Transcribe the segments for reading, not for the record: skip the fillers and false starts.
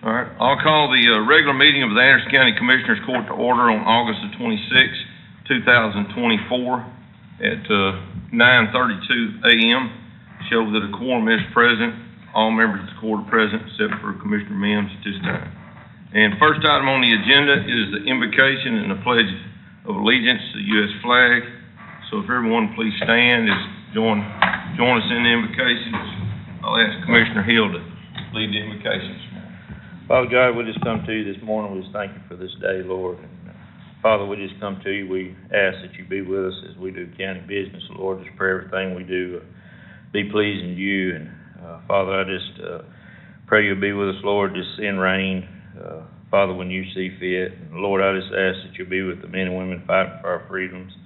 All right, I'll call the regular meeting of the Anderson County Commissioners Court to order on August the 26th, 2024 at 9:32 a.m. Show that a quorum is present. All members of the court are present except for Commissioner Mims at this time. And first item on the agenda is the invocation and the pledge of allegiance to the U.S. flag. So if everyone please stand as join us in the invocations. I'll ask Commissioner Hill to lead the invocations. Father God, we just come to you this morning. We just thank you for this day, Lord. And Father, we just come to you. We ask that you be with us as we do county business, Lord. Just pray everything we do be pleasing to you. And Father, I just pray you'll be with us, Lord. Just send rain, Father, when you see fit. And Lord, I just ask that you'll be with the men and women fighting for our freedoms.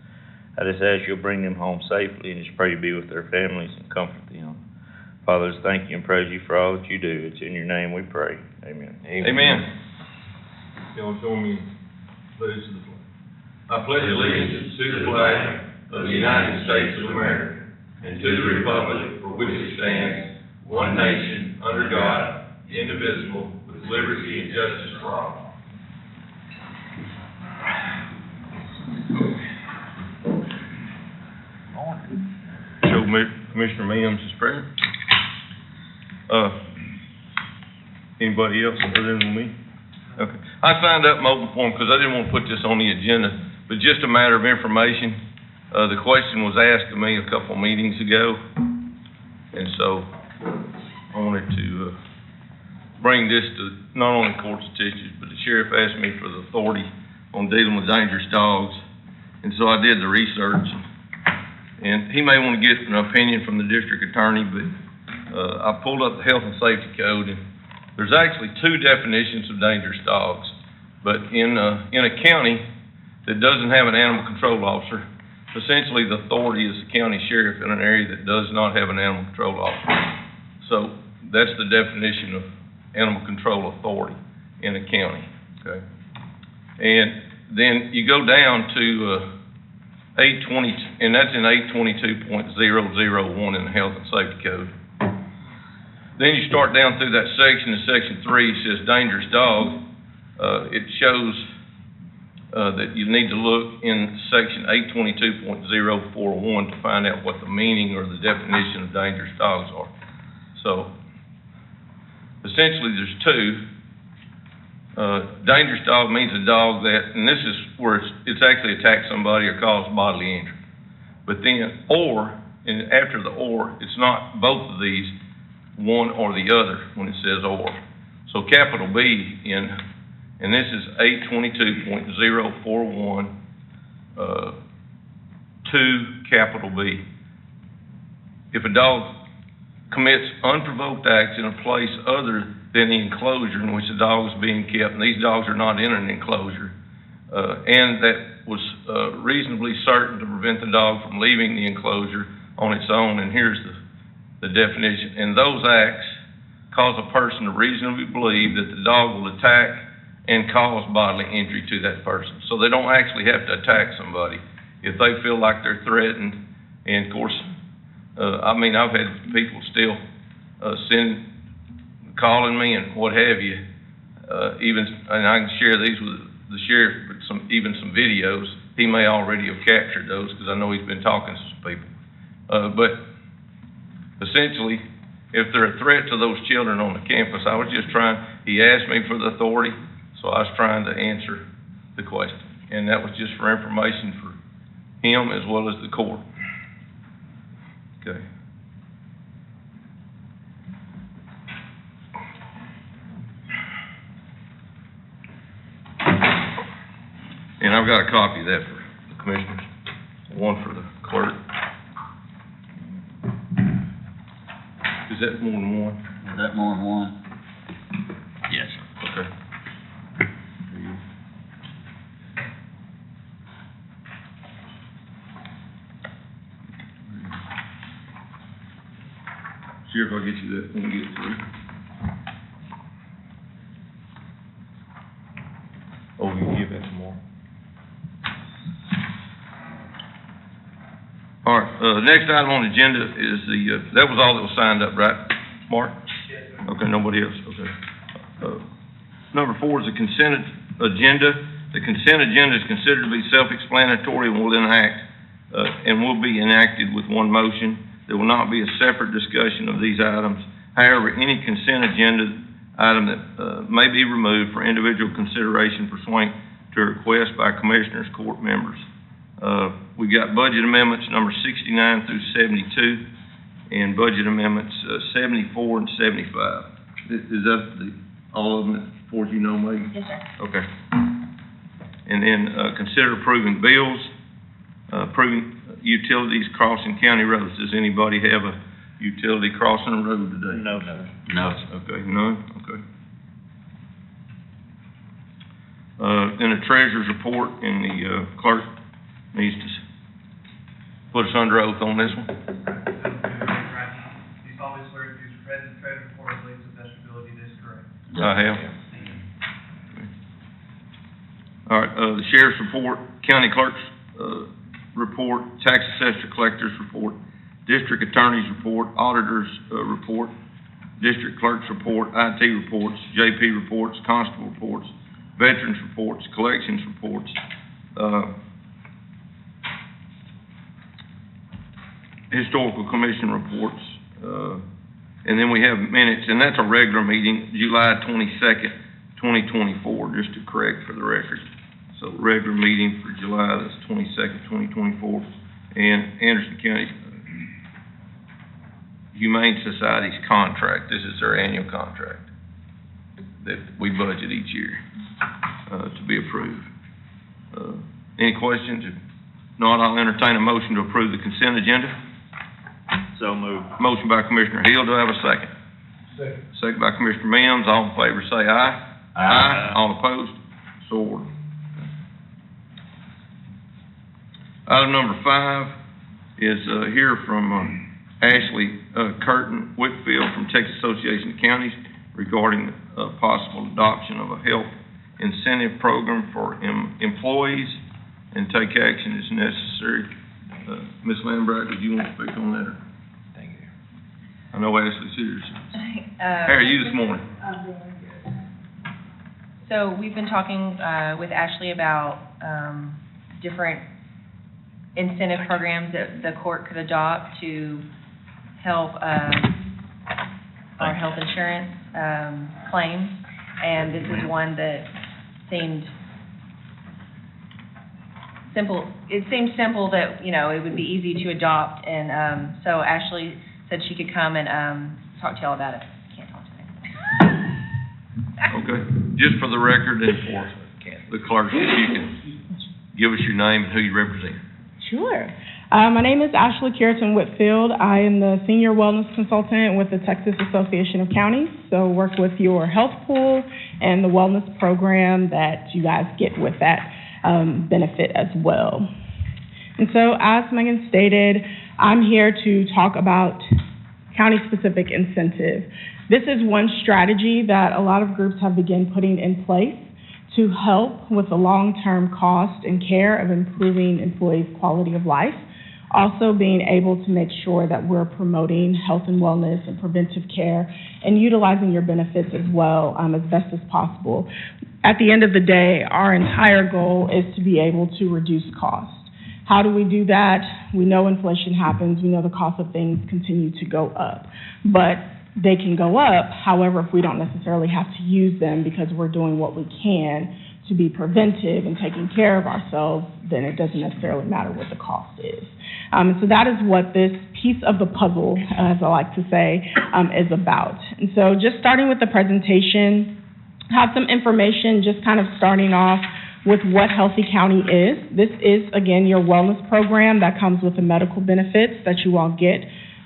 I just ask you'll bring them home safely, and just pray you be with their families and comfort them. Father, just thank you and praise you for all that you do. It's in your name we pray. Amen. Amen. Y'all join me in pledge to the flag. I pledge allegiance to the flag of the United States of America and to the republic for which it stands, one nation, under God, indivisible, with liberty and justice for all. Show Commissioner Mims is present. Anybody else other than me? Okay. I signed up my open forum because I didn't want to put this on the agenda, but just a matter of information. The question was asked of me a couple meetings ago, and so I wanted to bring this to not only court's attention, but the sheriff asked me for the authority on dealing with dangerous dogs, and so I did the research. And he may want to get an opinion from the district attorney, but I pulled up the health and safety code, and there's actually two definitions of dangerous dogs. But in a county that doesn't have an animal control officer, essentially the authority is the county sheriff in an area that does not have an animal control officer. So that's the definition of animal control authority in a county, okay? And then you go down to 820, and that's in 822.001 in the health and safety code. Then you start down through that section, and section 3 says dangerous dog. It shows that you need to look in section 822.041 to find out what the meaning or the definition of dangerous dogs are. So essentially there's two. Dangerous dog means a dog that, and this is where it's actually attacked somebody or caused bodily injury. But then or, and after the or, it's not both of these, one or the other when it says or. So capital B and this is 822.041, 2 capital B. If a dog commits unprovoked acts in a place other than the enclosure in which the dog is being kept, and these dogs are not in an enclosure, and that was reasonably certain to prevent the dog from leaving the enclosure on its own, and here's the definition, and those acts cause a person to reasonably believe that the dog will attack and cause bodily injury to that person. So they don't actually have to attack somebody if they feel like they're threatened. And of course, I mean, I've had people still calling me and what have you, and I can share these with the sheriff, but some videos. He may already have captured those because I know he's been talking to some people. But essentially, if they're a threat to those children on the campus, I was just trying, he asked me for the authority, so I was trying to answer the question. And that was just for information for him as well as the court. Okay. And I've got a copy of that for the commissioners, one for the clerk. Is that more than one? Is that more than one? Yes. Okay. Sheriff, I'll get you that when we get through. Oh, you can give that some more. All right, next item on the agenda is that was all that was signed up, right, Mark? Yes, sir. Okay, nobody else, okay. Number 4 is the consent agenda. The consent agenda is considered to be self-explanatory and will be enacted with one motion. There will not be a separate discussion of these items. However, any consent agenda item that may be removed for individual consideration pursuant to a request by Commissioners Court members. We got budget amendments number 69 through 72 and budget amendments 74 and 75. Is that all of them as far as you know, Megan? Yes, sir. Okay. And then consider approving bills, approving utilities crossing county roads. Does anybody have a utility crossing a road today? No, sir. No. Okay, none? Okay. Then the treasurer's report, and the clerk needs to put us under oath on this one. Do solemnly swear to use present treasure report to the best ability, this is correct. I have. All right, the sheriff's report, county clerk's, report, tax assessor collector's report, district attorney's report, auditor's, report, district clerk's report, IT reports, JP reports, constable reports, veterans reports, collections reports, historical commission reports, and then we have minutes, and that's a regular meeting, July 22nd, 2024, just to correct for the record. So regular meeting for July, that's 22nd, 2024, and Anderson County Humane Society's contract. This is their annual contract that we budget each year to be approved. Any questions? If not, I'll entertain a motion to approve the consent agenda. So moved. Motion by Commissioner Hill. Do I have a second? Second. Second by Commissioner Mims. All in favor say aye. Aye. All opposed? So ordered. Item number 5 is here from Ashley Curtin Whitfield from Texas Association of Counties regarding possible adoption of a health incentive program for employees and take action as necessary. Ms. Lambright, did you want to speak on that? Thank you. I know Ashley's here. How are you this morning? So we've been talking with Ashley about different incentive programs that the court could adopt to help our health insurance claims, and this is one that seemed simple. It seemed simple that, you know, it would be easy to adopt, and so Ashley said she could come and talk to y'all about it. Can't talk to me. Okay. Just for the record and for the clerk, if you can give us your name and who you represent. Sure. My name is Ashley Curtin Whitfield. I am the Senior Wellness Consultant with the Texas Association of Counties, so work with your health pool and the wellness program that you guys get with that benefit as well. And so, as Megan stated, I'm here to talk about county-specific incentive. This is one strategy that a lot of groups have begun putting in place to help with the long-term cost and care of improving employees' quality of life. Also being able to make sure that we're promoting health and wellness and preventive care and utilizing your benefits as well as best as possible. At the end of the day, our entire goal is to be able to reduce cost. How do we do that? We know inflation happens. We know the cost of things continue to go up. But they can go up, however, if we don't necessarily have to use them because we're doing what we can to be preventive and taking care of ourselves, then it doesn't necessarily matter what the cost is. So that is what this piece of the puzzle, as I like to say, is about. And so just starting with the presentation, have some information just kind of starting off with what Healthy County is. This is, again, your wellness program that comes with the medical benefits that you all get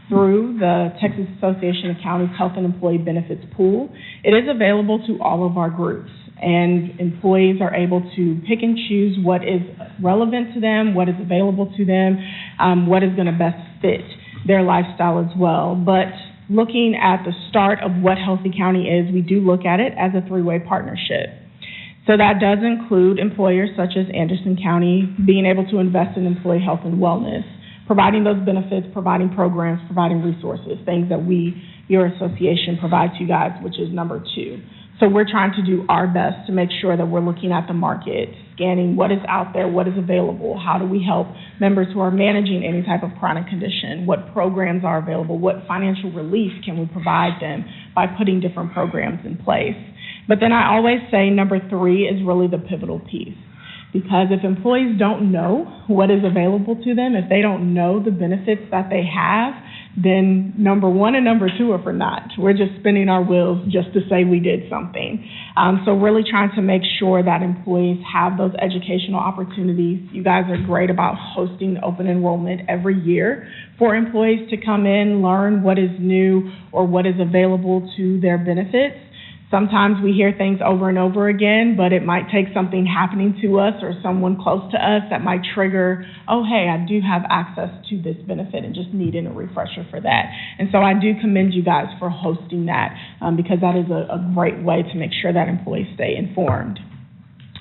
through the Texas Association of Counties Health and Employee Benefits Pool. It is available to all of our groups, and employees are able to pick and choose what is relevant to them, what is available to them, what is going to best fit their lifestyle as well. But looking at the start of what Healthy County is, we do look at it as a three-way partnership. So that does include employers such as Anderson County being able to invest in employee health and wellness, providing those benefits, providing programs, providing resources, things that we, your association, provide to you guys, which is number 2. So we're trying to do our best to make sure that we're looking at the market, scanning what is out there, what is available, how do we help members who are managing any type of chronic condition, what programs are available, what financial relief can we provide them by putting different programs in place. But then I always say number 3 is really the pivotal piece. Because if employees don't know what is available to them, if they don't know the benefits that they have, then number 1 and number 2 are for naught. We're just spinning our wheels just to say we did something. So really trying to make sure that employees have those educational opportunities. You guys are great about hosting open enrollment every year for employees to come in, learn what is new or what is available to their benefits. Sometimes we hear things over and over again, but it might take something happening to us or someone close to us that might trigger, oh, hey, I do have access to this benefit and just needing a refresher for that. And so I do commend you guys for hosting that because that is a great way to make sure that employees stay informed.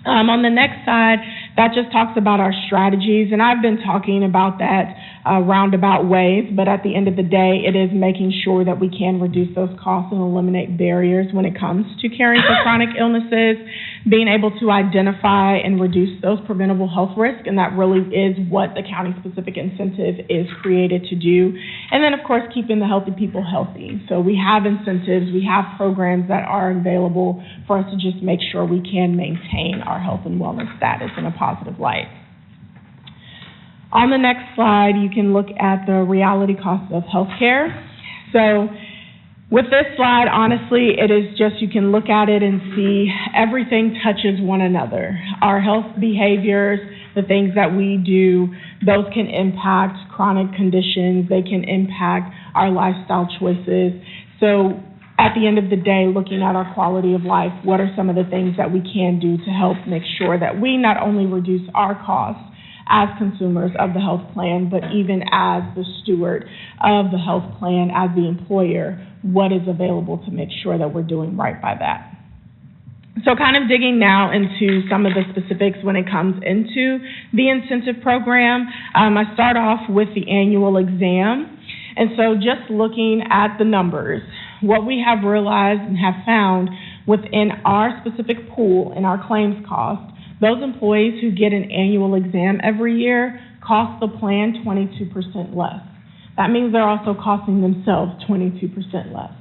On the next side, that just talks about our strategies, and I've been talking about that roundabout ways, but at the end of the day, it is making sure that we can reduce those costs and eliminate barriers when it comes to caring for chronic illnesses, being able to identify and reduce those preventable health risks, and that really is what the county-specific incentive is created to do. And then, of course, keeping the healthy people healthy. So we have incentives, we have programs that are available for us to just make sure we can maintain our health and wellness status in a positive light. On the next slide, you can look at the reality costs of healthcare. So with this slide, honestly, it is just you can look at it and see everything touches one another. Our health behaviors, the things that we do, those can impact chronic conditions. They can impact our lifestyle choices. So at the end of the day, looking at our quality of life, what are some of the things that we can do to help make sure that we not only reduce our costs as consumers of the health plan, but even as the steward of the health plan, as the employer, what is available to make sure that we're doing right by that. So kind of digging now into some of the specifics when it comes into the incentive program, I start off with the annual exam. And so just looking at the numbers, what we have realized and have found within our specific pool in our claims cost, those employees who get an annual exam every year cost the plan 22% less. That means they're also costing themselves 22% less.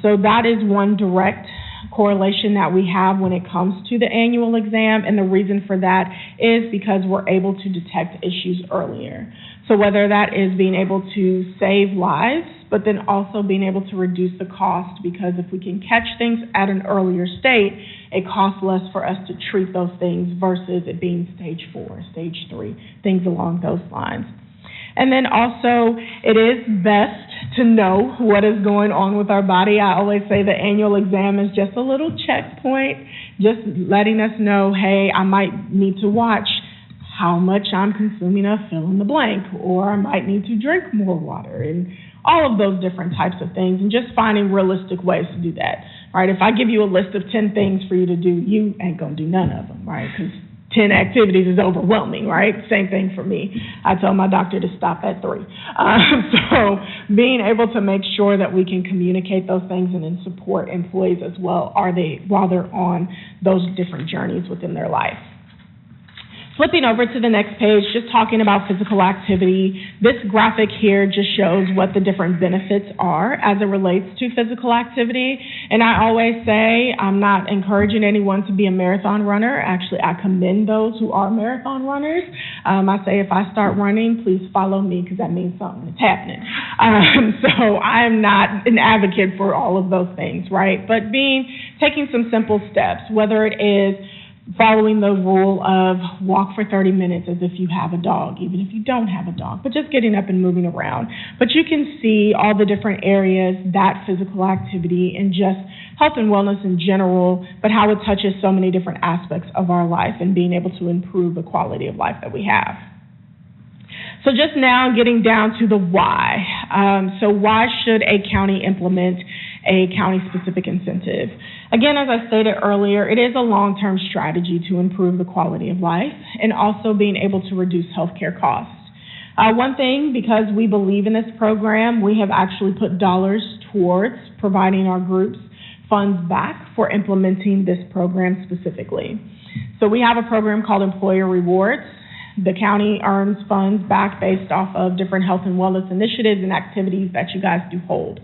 So that is one direct correlation that we have when it comes to the annual exam, and the reason for that is because we're able to detect issues earlier. So whether that is being able to save lives, but then also being able to reduce the cost, because if we can catch things at an earlier state, it costs less for us to treat those things versus it being stage 4, stage 3, things along those lines. And then also, it is best to know what is going on with our body. I always say the annual exam is just a little checkpoint, just letting us know, hey, I might need to watch how much I'm consuming of fill in the blank, or I might need to drink more water, and all of those different types of things, and just finding realistic ways to do that, right? If I give you a list of 10 things for you to do, you ain't gonna do none of them, right? Because 10 activities is overwhelming, right? Same thing for me. I tell my doctor to stop at 3. So being able to make sure that we can communicate those things and then support employees as well while they're on those different journeys within their life. Flipping over to the next page, just talking about physical activity. This graphic here just shows what the different benefits are as it relates to physical activity. And I always say I'm not encouraging anyone to be a marathon runner. Actually, I commend those who are marathon runners. I say if I start running, please follow me because that means something is happening. So I'm not an advocate for all of those things, right? But taking some simple steps, whether it is following the rule of walk for 30 minutes as if you have a dog, even if you don't have a dog, but just getting up and moving around. But you can see all the different areas that physical activity and just health and wellness in general, but how it touches so many different aspects of our life and being able to improve the quality of life that we have. So just now getting down to the why. So why should a county implement a county-specific incentive? Again, as I stated earlier, it is a long-term strategy to improve the quality of life and also being able to reduce healthcare costs. One thing, because we believe in this program, we have actually put dollars towards providing our groups funds back for implementing this program specifically. So we have a program called Employer Rewards. The county earns funds back based off of different health and wellness initiatives and activities that you guys do hold.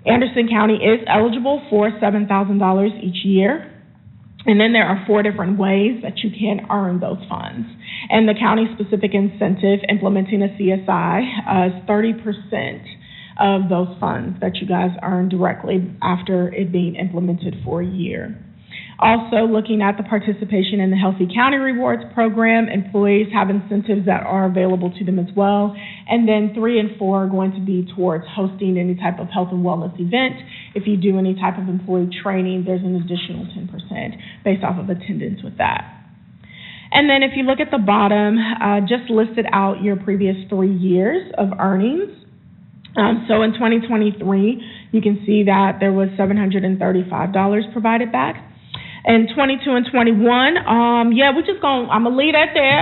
Anderson County is eligible for $7,000 each year. And then there are 4 different ways that you can earn those funds. And the county-specific incentive implementing a CSI is 30% of those funds that you guys earn directly after it being implemented for a year. Also, looking at the participation in the Healthy County Rewards program, employees have incentives that are available to them as well. And then 3 and 4 are going to be towards hosting any type of health and wellness event. If you do any type of employee training, there's an additional 10% based off of attendance with that. And then if you look at the bottom, just listed out your previous 3 years of earnings. So in 2023, you can see that there was $735 provided back. In 22 and 21, I'm gonna leave that there.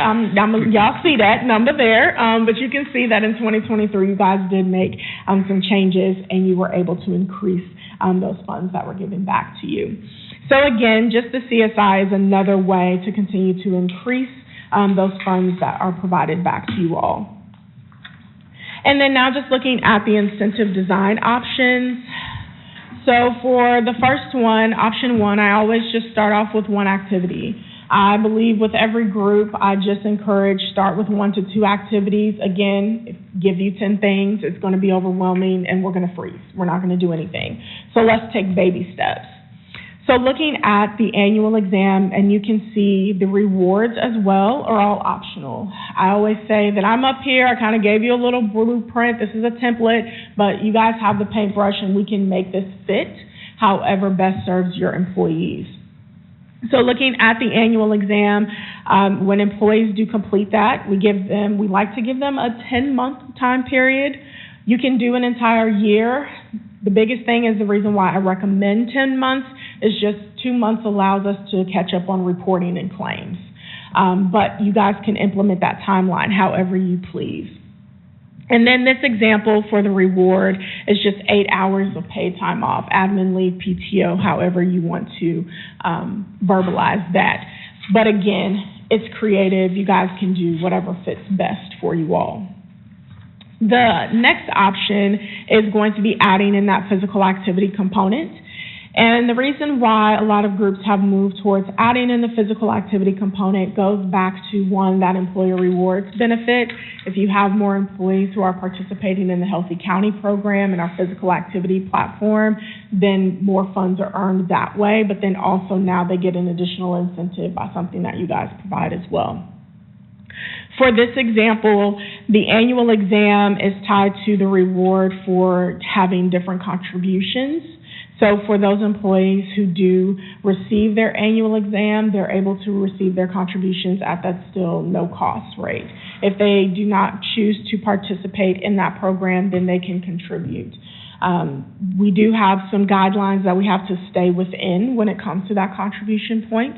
Y'all see that number there, but you can see that in 2023, you guys did make some changes, and you were able to increase those funds that were given back to you. So again, just the CSI is another way to continue to increase those funds that are provided back to you all. And then now just looking at the incentive design options. So for the first one, option 1, I always just start off with 1 activity. I believe with every group, I just encourage start with 1 to 2 activities. Again, give you 10 things, it's going to be overwhelming, and we're going to freeze. We're not going to do anything. So let's take baby steps. So looking at the annual exam, and you can see the rewards as well are all optional. I always say that I'm up here, I kind of gave you a little blueprint, this is a template, but you guys have the paintbrush and we can make this fit however best serves your employees. So looking at the annual exam, when employees do complete that, we like to give them a 10-month time period. You can do an entire year. The biggest thing is the reason why I recommend 10 months is just 2 months allows us to catch up on reporting and claims. But you guys can implement that timeline however you please. And then this example for the reward is just 8 hours of paid time off, admin leave, PTO, however you want to verbalize that. But again, it's creative. You guys can do whatever fits best for you all. The next option is going to be adding in that physical activity component. And the reason why a lot of groups have moved towards adding in the physical activity component goes back to, 1, that employer rewards benefit. If you have more employees who are participating in the Healthy County program and our physical activity platform, then more funds are earned that way. But then also now they get an additional incentive by something that you guys provide as well. For this example, the annual exam is tied to the reward for having different contributions. So for those employees who do receive their annual exam, they're able to receive their contributions at that still no-cost rate. If they do not choose to participate in that program, then they can contribute. We do have some guidelines that we have to stay within when it comes to that contribution point.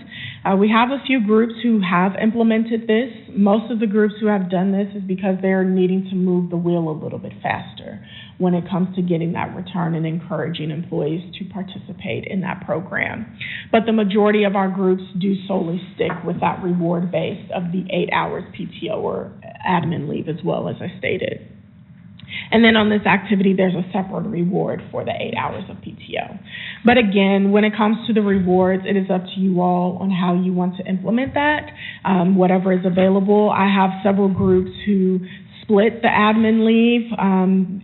We have a few groups who have implemented this. Most of the groups who have done this is because they're needing to move the wheel a little bit faster when it comes to getting that return and encouraging employees to participate in that program. But the majority of our groups do solely stick with that reward base of the 8 hours PTO or admin leave as well, as I stated. And then on this activity, there's a separate reward for the 8 hours of PTO. But again, when it comes to the rewards, it is up to you all on how you want to implement that, whatever is available. I have several groups who split the admin leave,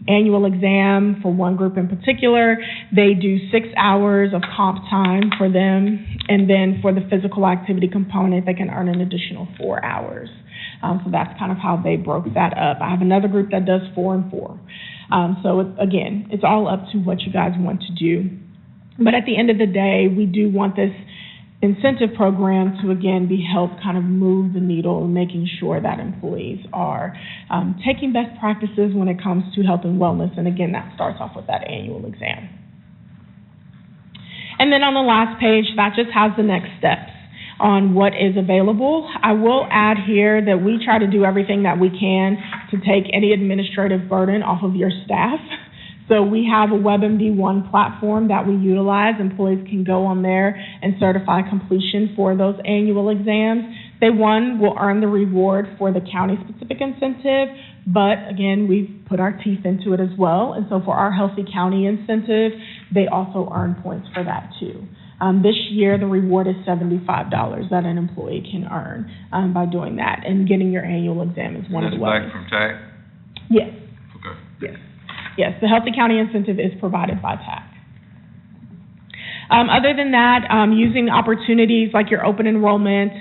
annual exam for one group in particular. They do 6 hours of comp time for them, and then for the physical activity component, they can earn an additional 4 hours. So that's kind of how they broke that up. I have another group that does 4 and 4. So again, it's all up to what you guys want to do. But at the end of the day, we do want this incentive program to, again, be help kind of move the needle and making sure that employees are taking best practices when it comes to health and wellness. And again, that starts off with that annual exam. And then on the last page, that just has the next steps on what is available. I will add here that we try to do everything that we can to take any administrative burden off of your staff. So we have a WebMD One platform that we utilize. Employees can go on there and certify completion for those annual exams. They, one, will earn the reward for the county-specific incentive, but again, we've put our teeth into it as well. And so for our Healthy County incentive, they also earn points for that too. This year, the reward is $75 that an employee can earn by doing that, and getting your annual exam is one of the ways. That's back from TAC? Yes, Okay. yes. Yes, the Healthy County incentive is provided by TAC. Other than that, using opportunities like your open enrollment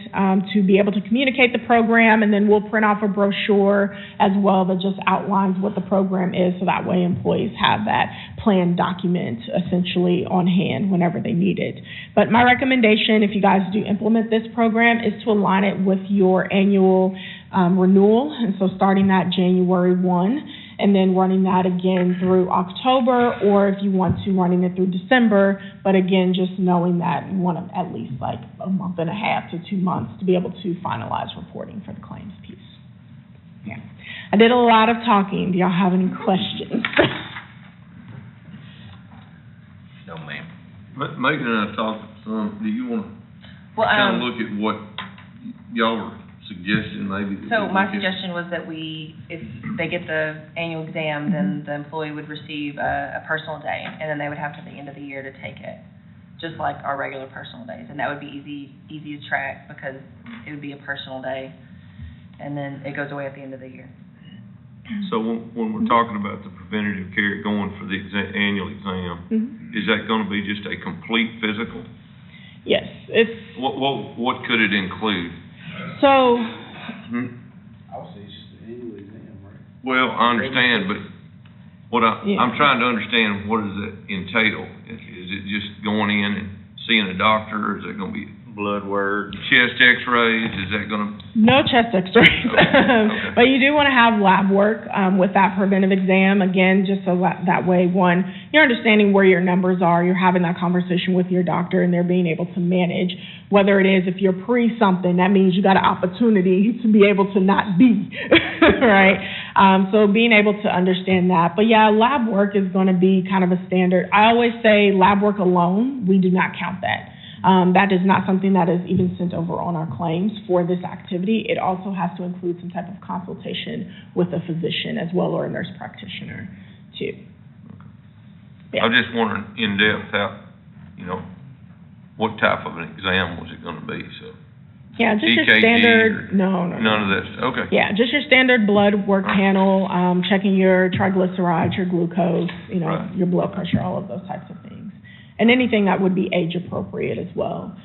to be able to communicate the program, and then we'll print off a brochure as well that just outlines what the program is, so that way employees have that planned document essentially on hand whenever they need it. But my recommendation, if you guys do implement this program, is to align it with your annual renewal, and so starting that January 1, and then running that again through October, or if you want to, running it through December, but again, just knowing that you want at least like a month and a half to 2 months to be able to finalize reporting for the claims piece. Yeah. I did a lot of talking. Do y'all have any questions? No, ma'am. Megan and I talked some, do you want to Well, kind of look at what y'all were suggesting maybe? that so we my look at? suggestion was that if they get the annual exam, then the employee would receive a personal day, and then they would have to the end of the year to take it, just like our regular personal days. And that would be easy to track, because it would be a personal day, and then it goes away at the end of the year. So when we're talking about the preventative care going for the annual exam, is that gonna be just a complete physical? Yes, it's, What could it include? so, I would say it's just an annual exam, right? Well, I understand, but Yeah. I'm trying to understand, what does that entail? Is it just going in and seeing a doctor, or is it gonna be Blood work. chest x-rays? Is that gonna, no chest x-rays. Okay. But you do want to have lab work with that preventive exam, again, just so that way, one, you're understanding where your numbers are, you're having that conversation with your doctor, and they're being able to manage, whether it is, if you're pre-something, that means you got an opportunity to be able to not be, right? So being able to understand that. But yeah, lab work is going to be kind of a standard. I always say lab work alone, we do not count that. That is not something that is even sent over on our claims for this activity. It also has to include some type of consultation with a physician as well, or a nurse practitioner too. Yeah. I'm just wondering in depth what type of an exam was it gonna be, so? Yeah, just your EKG standard, or no. None of that, okay. Yeah, just your standard blood work panel, checking your triglycerides, your glucose, Right. your blood pressure, all of those types of things. And anything that would be age appropriate as well.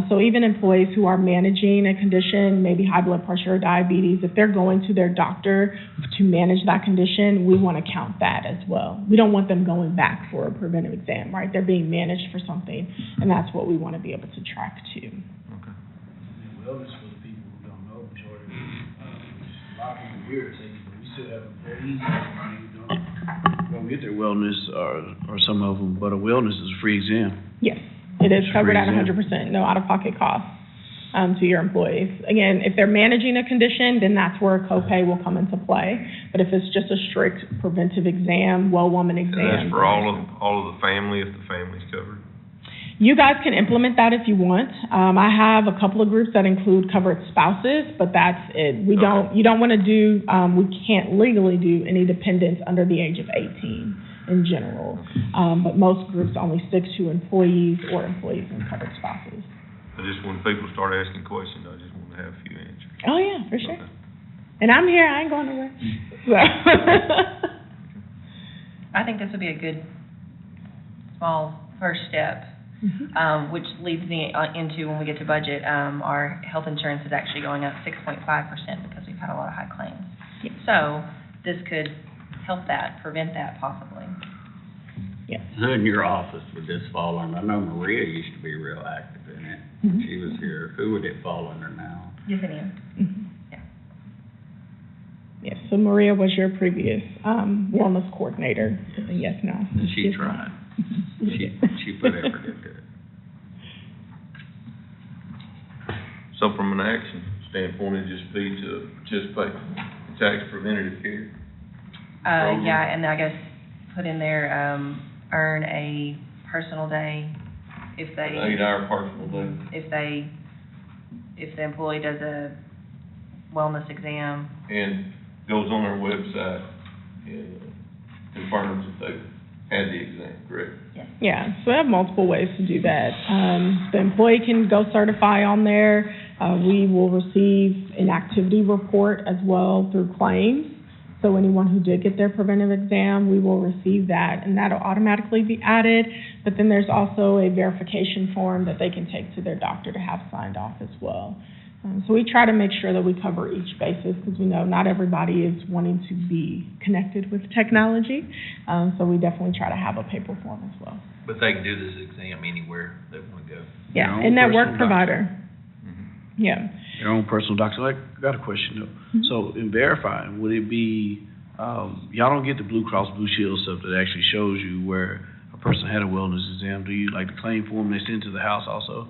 So even employees who are managing a condition, maybe high blood pressure or diabetes, if they're going to their doctor to manage that condition, we want to count that as well. We don't want them going back for a preventive exam, right? They're being managed for something, and that's what we want to be able to track too. Okay. And wellness for the people who don't know, majority, a lot of people here take it, but we still have employees who don't get their wellness, or some of them, but a wellness is a free exam. Yes, it is It's covered at free 100%, no out-of-pocket costs to your employees. Again, if they're managing a condition, then that's where a copay will come into play. But if it's just a strict preventive exam, well-woman exam. And that's for all of the family, if the family's covered? You guys can implement that if you want. I have a couple of groups that include covered spouses, but that's it. You don't want to do, we can't legally do any dependents under the age of 18 in general. But most groups only stick to employees or employees and covered spouses. When people start asking questions, I just want to have a few answers. Oh, yeah, for sure. Okay. And I'm here, I ain't going nowhere. So. I think this would be a good, small first step, which leads me into, when we get to budget, our health insurance is actually going up 6.5% because we've had a lot of high claims. Yes. So this could help that, prevent that possibly. Yes. Who in your office would this fall under? I know Maria used to be real active in it. She was here. Who would it fall under now? Yesenia. Yeah. Yes, so Maria was your previous wellness coordinator. Yes, no. And she tried. She put effort into it. So from an action standpoint, it'd just be to participate in tax preventative care? Yeah, and I guess put in there, earn a personal day if An they, 8-hour personal day, if the employee does a wellness exam. and goes on our website and confirms that they've had the exam, correct? Yeah, so we have multiple ways to do that. The employee can go certify on there. We will receive an activity report as well through claims. So anyone who did get their preventive exam, we will receive that, and that'll automatically be added. But then there's also a verification form that they can take to their doctor to have signed off as well. So we try to make sure that we cover each basis, because we know not everybody is wanting to be connected with technology. So we definitely try to have a paper form as well. But they can do this exam anywhere they want to go. Yeah, Their own in-network personal provider. Yeah. Their own personal doctor. I got a question though. So in verifying, would it be, y'all don't get the Blue Cross Blue Shield stuff that actually shows you where a person had a wellness exam? Do you, like the claim form they send to the house also?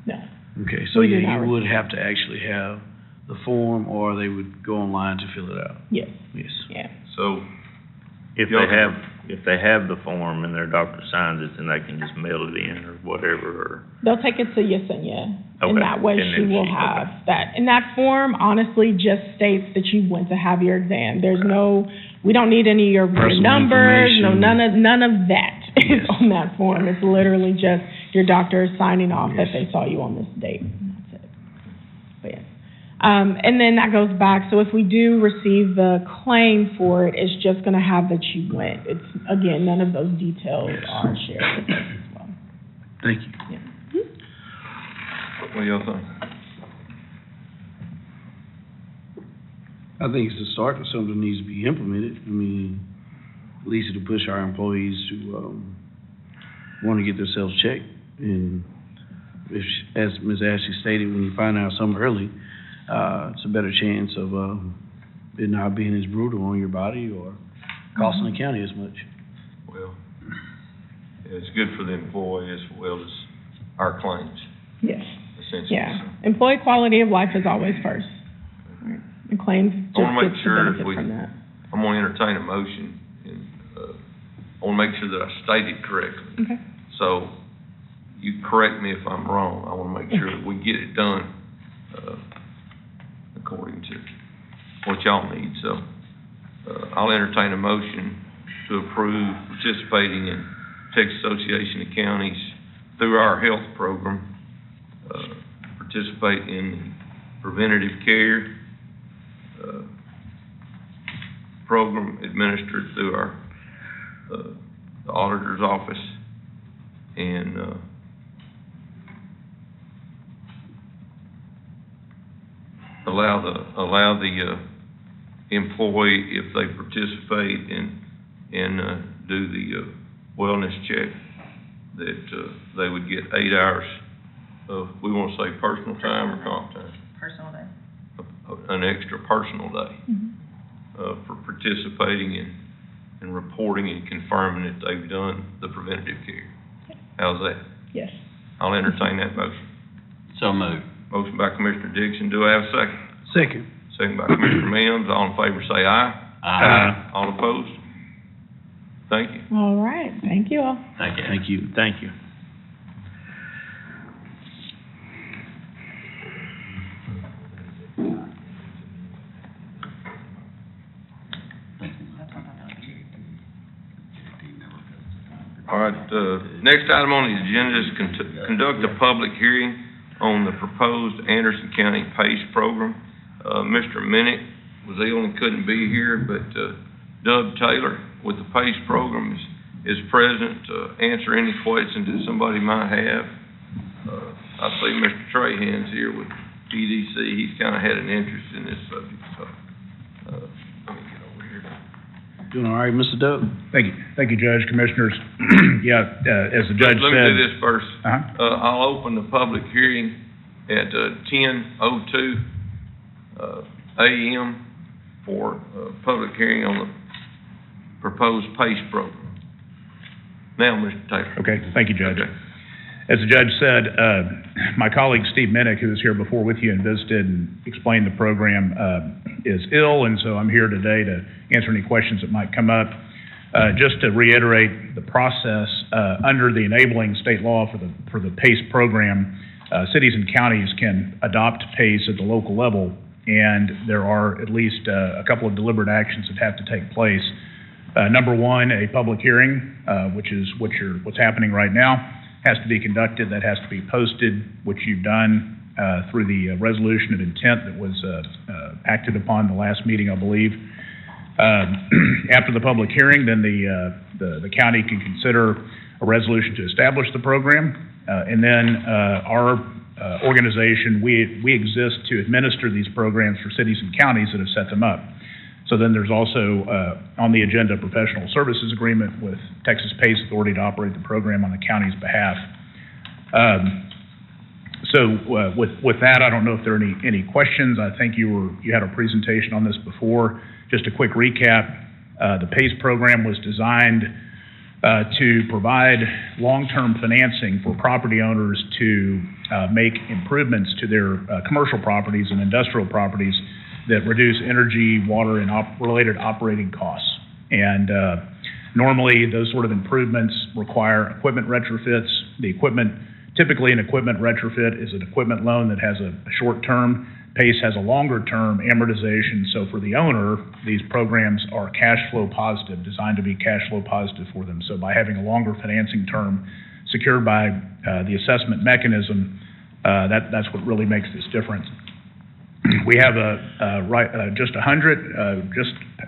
No. Okay, so We do yeah, not you would have to actually have the form, or they would go online to fill it out. Yes. Yes. Yeah. So, If Y'all they have the form and their doctor signs it, then they can just mail it in or whatever, or, They'll take it to Yesenia, Okay, and that way and she then will she- have that. And that form honestly just states that you went to have your exam. There's no, we don't need any of your Personal numbers, no, information. none of that is Yes. on that form. It's literally just your doctor signing off that Yes. they saw you on this date, and that's it. But yes. And then that goes back, so if we do receive the claim for it, it's just gonna have that you went. It's, again, none of those details Yes. are shared with us as well. Thank you. what do y'all think? I think it's a start to something that needs to be implemented. I mean, at least to push our employees to, want to get themselves checked. And if, as Ms. Ashley stated, when you find out something early, it's a better chance of, it not being as brutal on your body or costing the county as much. Well, yeah, it's good for the employee as well as our claims, Yes. essentially. Yeah, employee quality of life is always first. And claims I wanna just make gets the sure if benefit we- from that. I'm gonna entertain a motion, and, I wanna make sure that I state it correctly. Okay. So, you correct me if I'm wrong, I wanna make sure that we get it done, according to what y'all need, so, I'll entertain a motion to approve participating in Texas Association of Counties through our health program, participate in preventative care, program administered through our, the auditor's office, and, allow the employee, if they participate and do the wellness check, that they would get 8 hours of, we want to say personal time or comp time? Personal day. An extra personal day for participating in and reporting and confirming that they've done the preventative care. How's that? Yes. I'll entertain that motion. So moved. Motion by Commissioner Dixon, do I have a second? Second. Second by Commissioner Mims, all in favor say aye. All opposed? Thank you. All right, thank you all. Thank you. thank you, thank you. All right, next item on the agenda is conduct a public hearing on the proposed Anderson County PACE program. Mr. Minnick was ill and couldn't be here, but, Doug Taylor with the PACE program is present to answer any questions that somebody might have. I see Mr. Trahan's here with EDC. He's kinda had an interest in this subject, so, let me get over here. Doing all right, Mr. Doug? Thank you, Judge, Commissioners. Yeah, as the judge Let me do said. this first. Uh-huh. I'll open the public hearing at 10:02 a.m. for public hearing on the proposed PACE program. Now, Mr. Taylor. Okay, thank you, Judge. Okay. As the judge said, my colleague Steve Minnick, who was here before with you and visited and explained the program, is ill, and so I'm here today to answer any questions that might come up. Just to reiterate the process, under the enabling state law for the PACE program, cities and counties can adopt PACE at the local level, and there are at least a couple of deliberate actions that have to take place. Number one, a public hearing, which is what's happening right now, has to be conducted. That has to be posted, which you've done through the resolution of intent that was acted upon the last meeting, I believe. After the public hearing, then the county can consider a resolution to establish the program, and then our organization, we exist to administer these programs for cities and counties that have set them up. So then there's also on the agenda a professional services agreement with Texas PACE Authority to operate the program on the county's behalf. With that, I don't know if there are any questions. I think you had a presentation on this before. Just a quick recap, the PACE program was designed to provide long-term financing for property owners to make improvements to their commercial properties and industrial properties that reduce energy, water, and related operating costs. And normally, those sort of improvements require equipment retrofits. Typically an equipment retrofit is an equipment loan that has a short term. PACE has a longer term amortization, so for the owner, these programs are cash flow positive, designed to be cash flow positive for them. So by having a longer financing term secured by the assessment mechanism, that's what really makes this difference. We have just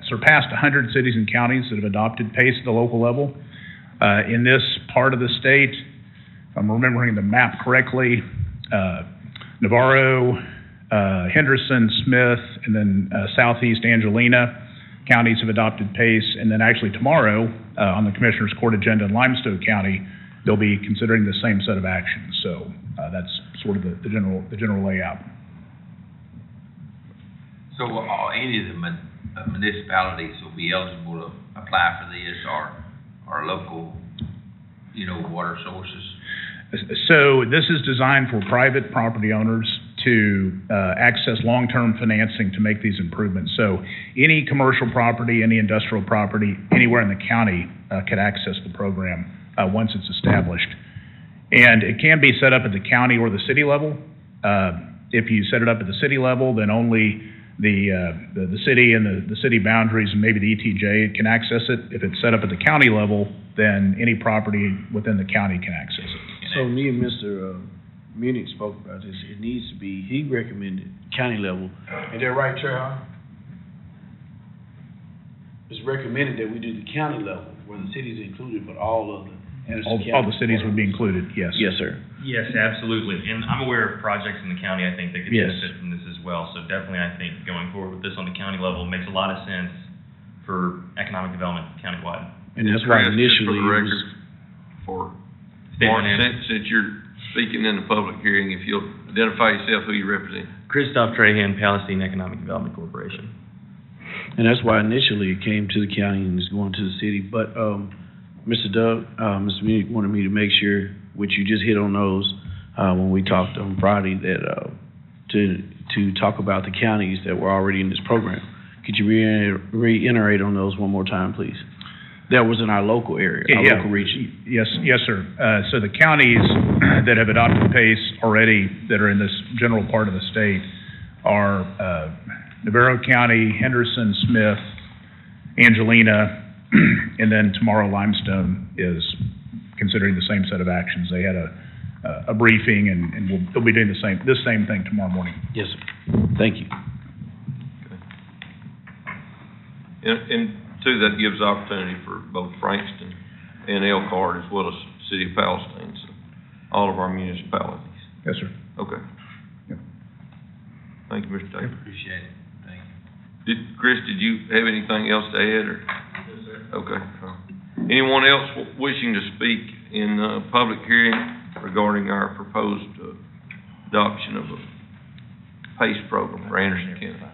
surpassed 100 cities and counties that have adopted PACE at the local level. In this part of the state, if I'm remembering the map correctly, Navarro, Henderson, Smith, and then Southeast Angelina counties have adopted PACE, and then actually tomorrow on the Commissioner's Court agenda in Limestone County, they'll be considering the same set of actions. So that's sort of the general layout. So any of the municipalities will be eligible to apply for this, or local, water sources? So this is designed for private property owners to access long-term financing to make these improvements. So any commercial property, any industrial property, anywhere in the county can access the program once it's established. And it can be set up at the county or the city level. If you set it up at the city level, then only the city and the city boundaries and maybe the ETJ can access it. If it's set up at the county level, then any property within the county can access it. So me and Mr. Munich spoke about this. It needs to be, he recommended county level. Is that right, Trey? It's recommended that we do the county level, where the city's included, but all of the Anderson County. All the cities would be included, yes. Yes, sir. Yes, absolutely. And I'm aware of projects in the county, I think, that could Yes. benefit from this as well. So definitely, I think going forward with this on the county level makes a lot of sense for economic development countywide. And that's why Chris, just initially for the it record, was, for State Mark, my name. since you're speaking in the public hearing, if you'll identify yourself, who you represent. Christoph Trahan, Palestine Economic Development Corporation. and that's why initially it came to the county and is going to the city. But, Mr. Doug, Mr. Munich wanted me to make sure, which you just hit on those, when we talked on Friday, that, to talk about the counties that were already in this program. Could you reiterate on those one more time, please? That was in our local area, our local region. Yes, sir. So the counties that have adopted PACE already, that are in this general part of the state, are Navarro County, Henderson, Smith, Angelina, and then tomorrow Limestone is considering the same set of actions. They had a briefing, and they'll be doing this same thing tomorrow morning. Yes, sir. Thank you. And two, that gives opportunity for both Frankston and Elkhart, as well as City of Palestine, so all of our municipalities. Yes, sir. Okay. Yep. Thank you, Mr. Taylor. Appreciate it. Thank you. Chris, did you have anything else to add, or? Yes, sir. Okay. Anyone else wishing to speak in public hearing regarding our proposed adoption of a PACE program for Anderson County?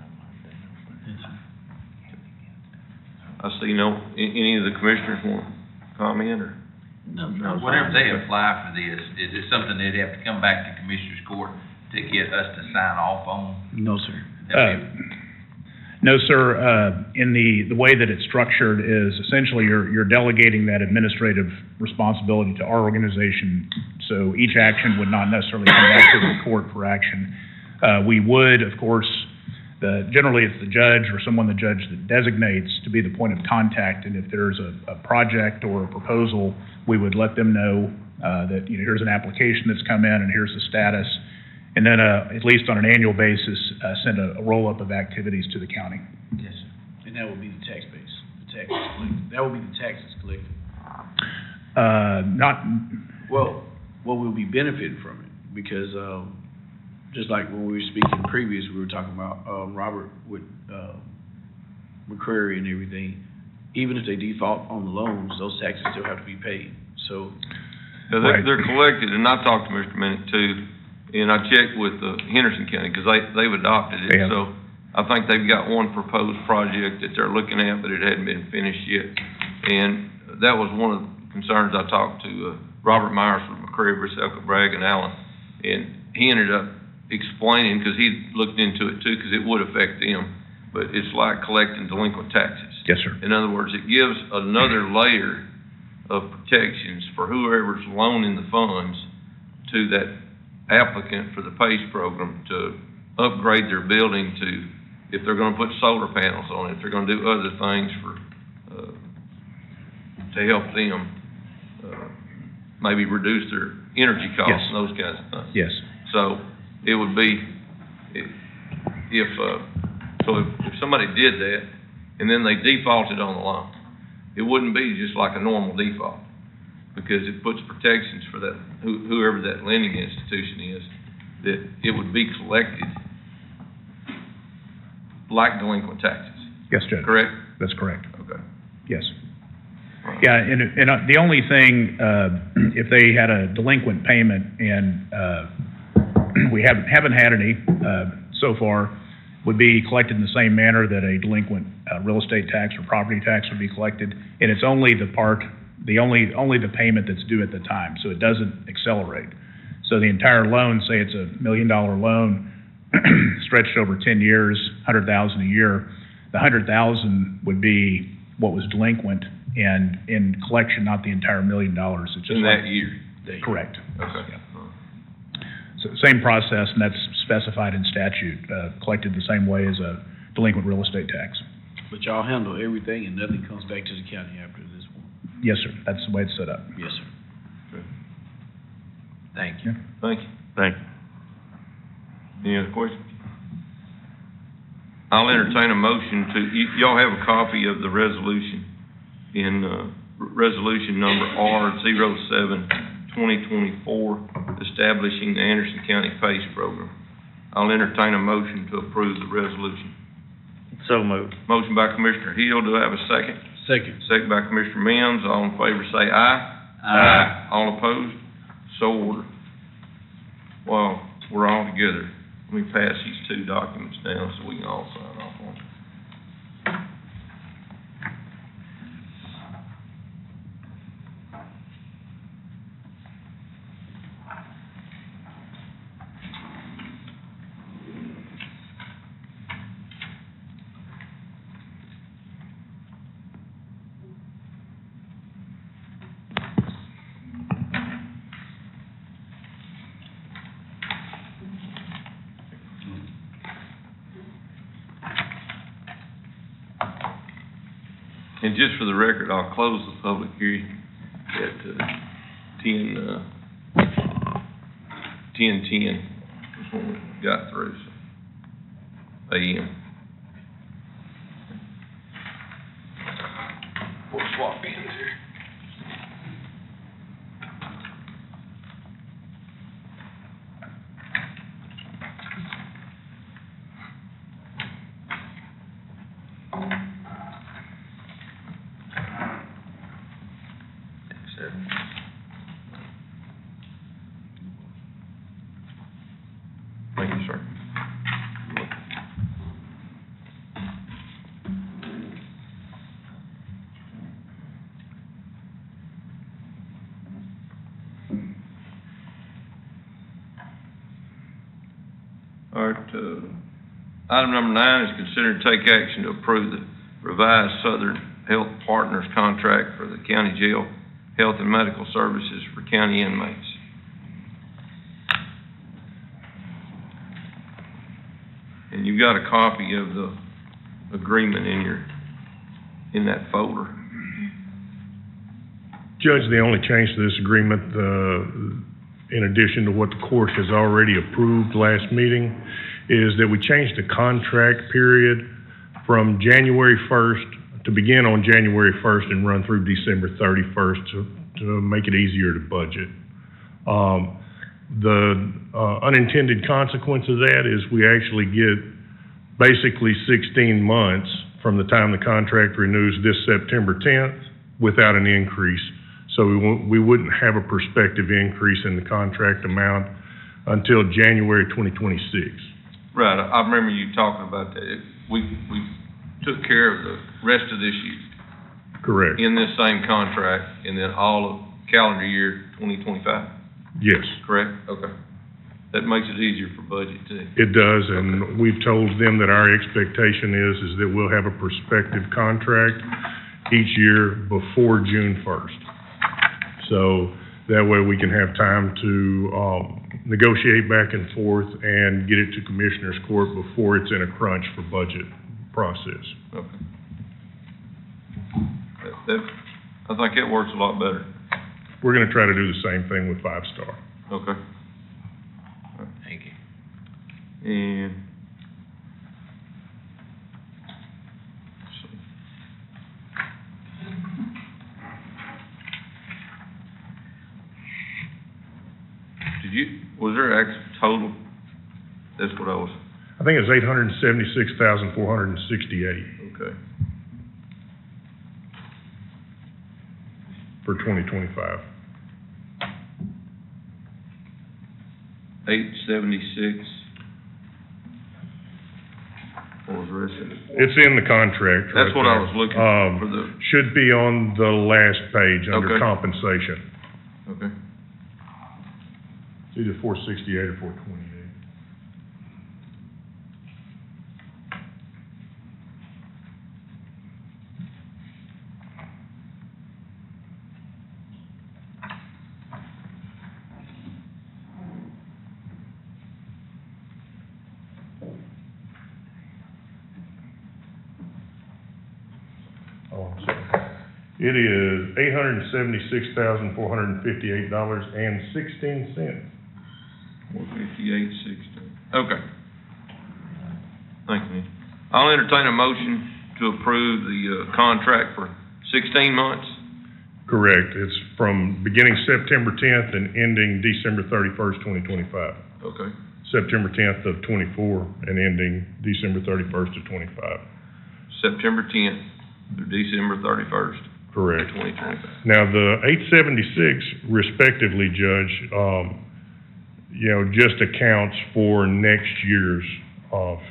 I see any of the commissioners want to comment, or? No, whenever they apply for this, is it something they'd have to come back to Commissioner's Court to get us to sign off on? No, sir. No, sir. In the way that it's structured is essentially you're delegating that administrative responsibility to our organization. So each action would not necessarily come back to the court for action. We would, of course, generally it's the judge or someone the judge that designates to be the point of contact. And if there's a project or a proposal, we would let them know that, here's an application that's come in and here's the status. And then, at least on an annual basis, send a roll-up of activities to the county. Yes, sir. And that would be the tax base, the taxes collected. That would be the taxes collected. Not, Well, we'll be benefiting from it, because, just like when we were speaking previous, we were talking about, Robert with, McCrary and everything. Even if they default on the loans, those taxes still have to be paid, so. Yeah, Right. they're collected, and I talked to Mr. Minnick too, and I checked with Henderson County, because they've adopted it. They have. So I think they've got one proposed project that they're looking at, but it hadn't been finished yet. And that was one of the concerns I talked to Robert Myers from McCrary, Elka, Bragg, and Allen. And he ended up explaining, because he looked into it too, because it would affect them, but it's like collecting delinquent taxes. yes, sir. In other words, it gives another layer of protections for whoever's loaning the funds to that applicant for the PACE program to upgrade their building to, if they're gonna put solar panels on it, if they're gonna do other things for, to help them, maybe reduce their energy costs Yes. and those kinds of things. Yes, So it would be, if somebody did that and then they defaulted on the loan, it wouldn't be just like a normal default, because it puts protections for that, whoever that lending institution is, that it would be collected like delinquent taxes, yes, Judge. correct? That's correct, Okay. yes. All right. Yeah, and the only thing, if they had a delinquent payment and, we haven't had any, so far, would be collected in the same manner that a delinquent, real estate tax or property tax would be collected. And it's only only the payment that's due at the time, so it doesn't accelerate. So the entire loan, say it's $1 million loan, stretched over 10 years, $100,000 a year, the $100,000 would be what was delinquent, and in collection, not the entire $1 million. It's just In like- that year? Correct. Okay. Yeah. So same process, and that's specified in statute, collected the same way as a delinquent real estate tax. But y'all handle everything and nothing comes back to the county after this one? Yes, sir, that's the way it's set up. Yes, sir. Thank you. Thank you. Thank you. Any other questions? I'll entertain a motion to, y'all have a copy of the resolution in, resolution number R07-2024, establishing the Anderson County PACE program. I'll entertain a motion to approve the resolution. So moved. Motion by Commissioner Hill, do I have a second? Second. Second by Commissioner Mims, all in favor say aye. Aye. All opposed? So ordered. Well, we're all together. Let me pass these two documents down so we can all sign off on them. And just for the record, I'll close the public hearing at 10:10. That's when we got through, so, AM. We'll swap ends here. Thank you, sir. All right, Item number 9 is consider and take action to approve the revised Southern Health Partners contract for the county jail, health and medical services for county inmates. And you've got a copy of the agreement in that folder. Judge, the only change to this agreement, in addition to what the court has already approved last meeting, is that we changed the contract period from January 1st, to begin on January 1st and run through December 31st to make it easier to budget. The unintended consequence of that is we actually get basically 16 months from the time the contract renews this September 10th without an increase. So we wouldn't have a prospective increase in the contract amount until January 2026. Right, I remember you talking about that. We took care of the rest of this year Correct. in this same contract, and then all of calendar year 2025, Yes, correct? Okay. That makes it easier for budget too. it does, and we've told them that our expectation is that we'll have a prospective contract each year before June 1st. So that way we can have time to negotiate back and forth and get it to Commissioner's Court before it's in a crunch for budget process. Okay. I think it works a lot better. We're gonna try to do the same thing with Five Star. Okay. Thank you. And was there actual total? That's what I was, I think it's 876,468 okay. for 2025. 876. What was the rest of it? It's in the contract. That's right what I there. was looking for the, Should be on the last page under Okay. compensation. okay. It's either 468 or 428. Oh, I'm sorry. It is $876,458.16. 458.16. Okay. Thank you. I'll entertain a motion to approve the contract for 16 months. Correct. It's from beginning September 10th and ending December 31st, 2025. Okay. September 10th of '24 and ending December 31st of '25. September 10th through December 31st, Correct. 2025. Now, the 876 respectively, Judge, just accounts for next year's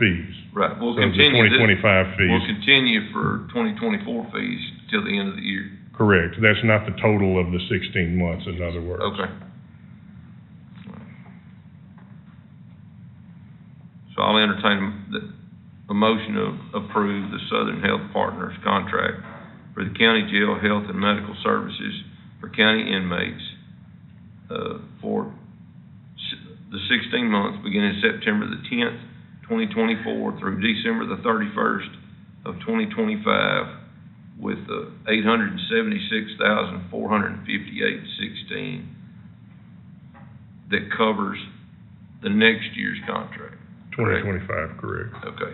fees. Right, we'll So the continue this. 2025 fees. We'll continue for 2024 fees till the end of the year. Correct. That's not the total of the 16 months, in other words. Okay. So I'll entertain a motion to approve the Southern Health Partners contract for the county jail health and medical services for county inmates, for the 16 months beginning September the 10th, 2024 through December the 31st of 2025 with $876,458.16 that covers the next year's contract. 2025, correct. Okay.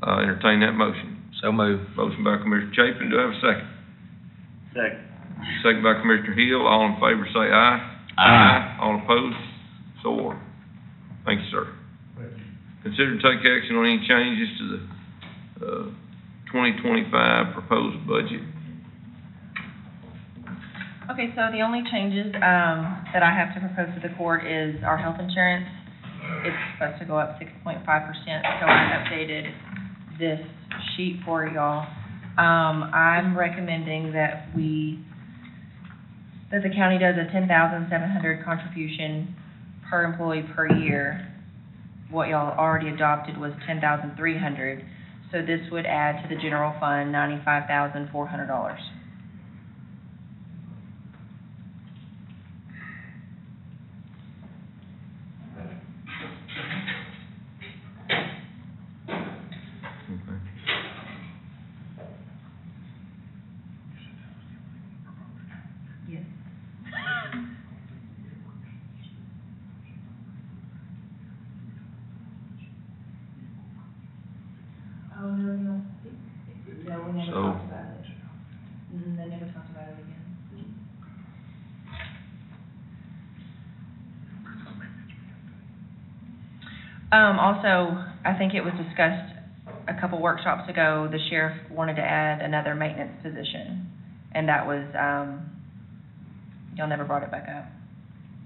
Entertain that motion. So moved. Motion by Commissioner Chapin, do I have a second? Second. Second by Commissioner Hill, all in favor say aye. Aye. All opposed, so ordered. Thank you, sir. Thank you. Consider to take action on any changes to the, 2025 proposed budget. Okay, so the only changes, that I have to propose to the court is our health insurance. It's supposed to go up 6.5%, so I updated this sheet for y'all. I'm recommending that the county does a $10,700 contribution per employee per year what y'all already adopted was $10,300. So this would add to the general fund $95,400. Yes. Oh, no, no, we never So- talked about it. They never talked about it again. Also, I think it was discussed a couple workshops ago, the sheriff wanted to add another maintenance position, and that was, y'all never brought it back up.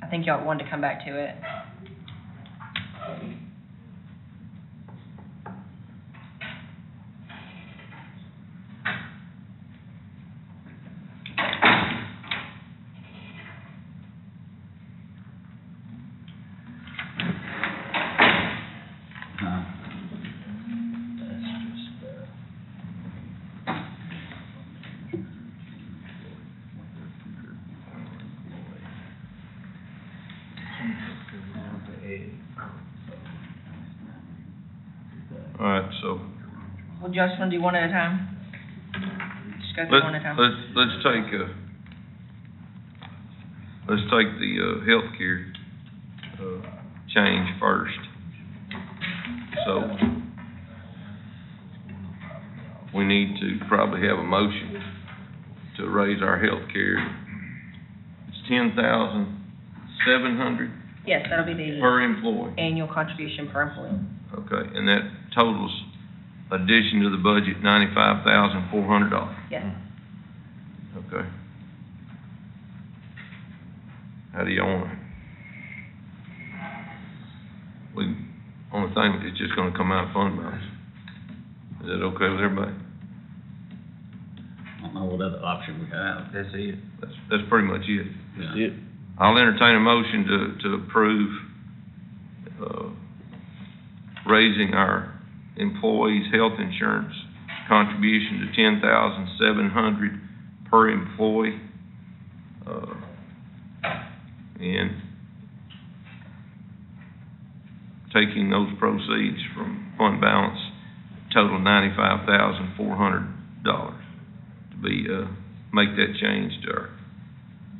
I think y'all wanted to come back to it. All right, so Well, Josh, want to do one at a time? Just go through one at a time. let's take the healthcare change first. So we need to probably have a motion to raise our healthcare. It's $10,700 Yes, that'll be the per employee. annual contribution per employee. Okay, and that totals, addition to the budget, $95,400. Yes. Okay. How do y'all want it? Only thing, it's just gonna come out of fund balance. Is that okay with everybody? I don't know what other option we have. That's it. That's pretty much it. That's it. I'll entertain a motion to approve, raising our employees' health insurance contribution to $10,700 per employee. And taking those proceeds from fund balance, total $95,400 to be, make that change to our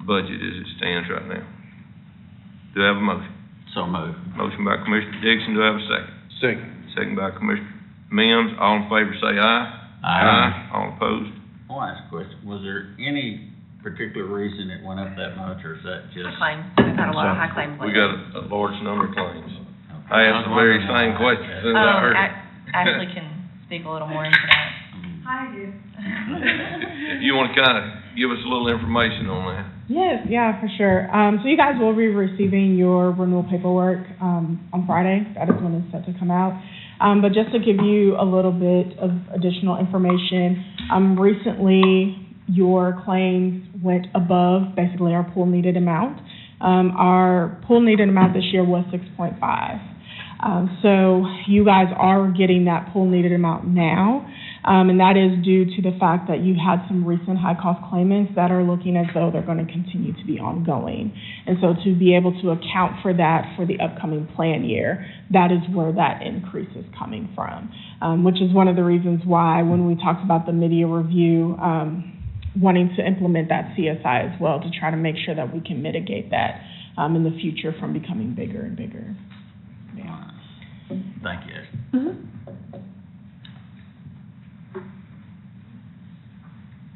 budget as it stands right now. Do I have a motion? So moved. Motion by Commissioner Dixon, do I have a second? Second. Second by Commissioner Mims, all in favor say aye. Aye. All opposed? I want to ask a question. Was there any particular reason it went up that much, or is that just? Claims, we've had a lot of high claims We lately. got a large number of claims. Okay. I asked the very same question as soon as I heard it. Ashley can speak a little more into that. If you want to kind of give us a little information on that. Yes, yeah, for sure. So you guys will be receiving your renewal paperwork on Friday. That is when it's set to come out. But just to give you a little bit of additional information, recently your claims went above basically our pool needed amount. Our pool needed amount this year was 6.5. So you guys are getting that pool needed amount now. And that is due to the fact that you had some recent high-cost claimants that are looking as though they're going to continue to be ongoing. And so to be able to account for that for the upcoming plan year, that is where that increase is coming from, which is one of the reasons why when we talked about the mid-year review, wanting to implement that CSI as well to try to make sure that we can mitigate that in the future from becoming bigger and bigger. Yeah. Thank you. Mm-hmm.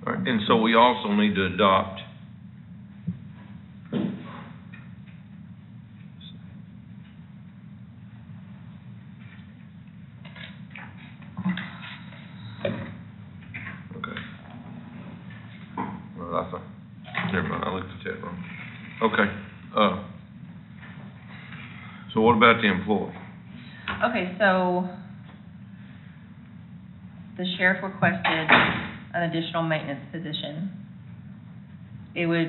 All right, and so we also need to adopt okay. Well, I thought, never mind, I looked at that wrong. Okay, so what about the employee? Okay, so the sheriff requested an additional maintenance position. It would